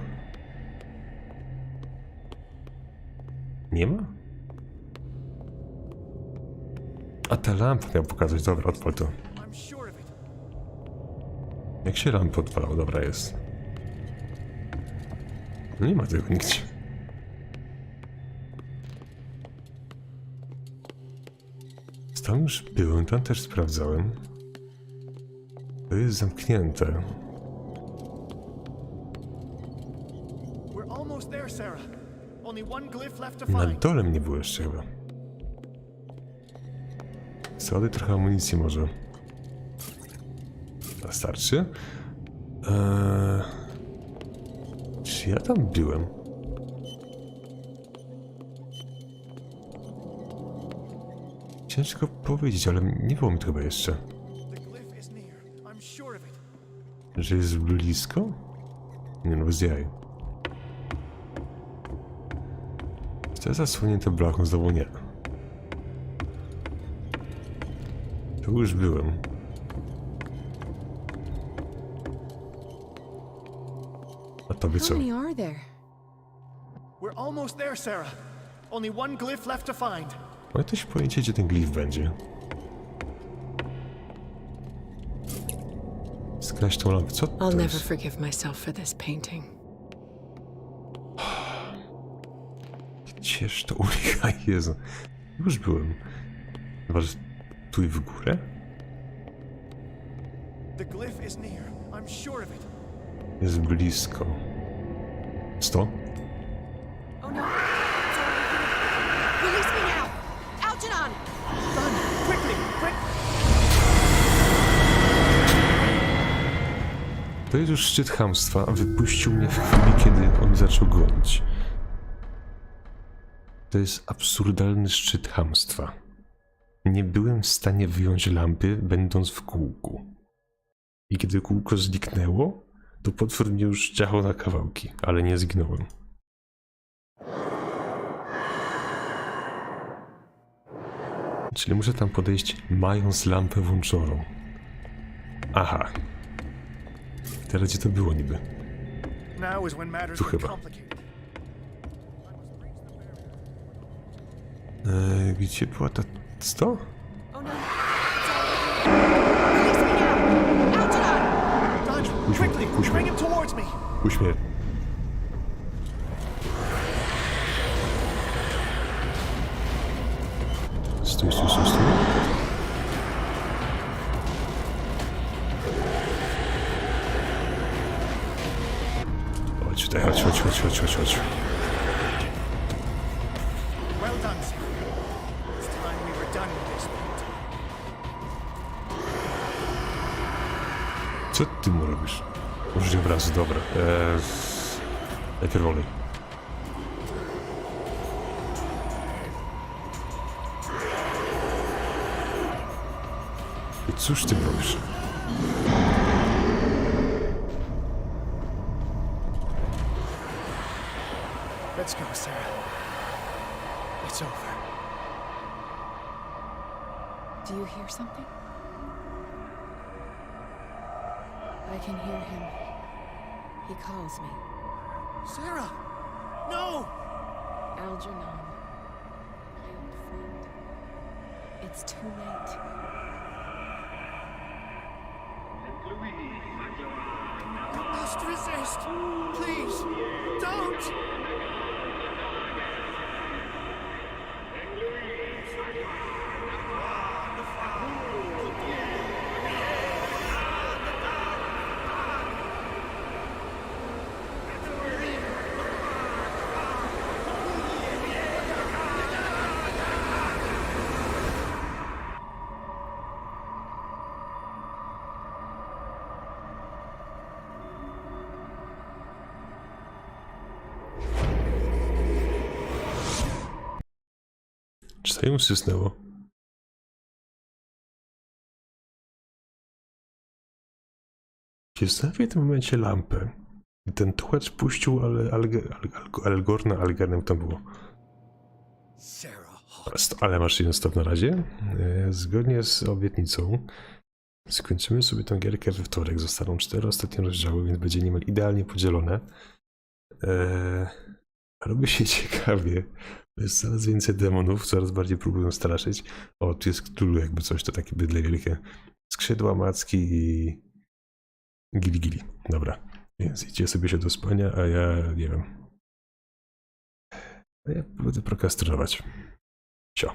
Nie ma? A ta lampa miał pokazać. Dobra, odpal to. Jak się lampę odpalało? Dobra, jest. No nie ma tego nigdzie. Tam już byłem, tam też sprawdzałem. To jest zamknięte. We're almost there, Sarah. Only one glyph left to Na find. dole mnie było jeszcze chyba. Sody, trochę amunicji może. Starczy? Czy ja tam byłem? Ciężko powiedzieć, ale nie było mi to chyba jeszcze. The glyph is near. I'm sure of it. Że jest blisko? Nie no, bez jaj. Czy to jest zasłonięte blachą? Znowu nie. Tu już byłem. A tobie co? How many are there? We're almost there, Sarah. Only one glyph left to find. Ma ktoś pojęcie, gdzie ten glif będzie? Skraść tą lampę. Co to I'll never jest? forgive myself for this painting. Gdzież to ulicha? Jezu. Już byłem. Chyba, że tu i w górę? The glyph is near. I'm sure of it. Jest blisko. 100? Oh no! Release me now! Algernon! Run! Quickly! Quick! To jest już szczyt chamstwa, a wypuścił mnie w chwili, kiedy on zaczął gonić. To jest absurdalny szczyt chamstwa. Nie byłem w stanie wyjąć lampy, będąc w kółku. I kiedy kółko zniknęło, to potwór mnie już ciachał na kawałki, ale nie zginąłem. Czyli muszę tam podejść, mając lampę włączoną. Aha. Teraz gdzie to było niby? Now is when matters Tu get chyba. complicated. Gdzie była ta 100? Oh no! Release me now! Algernon! Dodge! Quickly! Bring him towards me! Puść mnie. Stój. Chodź tutaj, chodź. Well done, Sarah. It's time we were done with this painting. Co ty mu robisz? Użyj obrazu, dobra. Najpierw olej. Cóż ty robisz? Let's go, Sarah. It's over. Do you hear something? I can hear him. He calls me. Sarah! No! Algernon, my old friend. It's too late. You must resist! Please! Don't! Czy to ją sysnęło? Zostawię w tym momencie lampę. I ten tułacz puścił, ale Algorna tam było. Ale masz jeden stop na razie. Zgodnie z obietnicą skończymy sobie tę gierkę we wtorek. Zostaną 4 ostatnie rozdziały, więc będzie niemal idealnie podzielone. Robi się ciekawie. Jest coraz więcej demonów, coraz bardziej próbują straszyć. O, tu jest Cthulhu, jakby coś, to takie bydle wielkie. Skrzydła, macki i gili. Dobra, więc idźcie sobie się do spania, a ja nie wiem. A ja będę prokrastynować. Cio.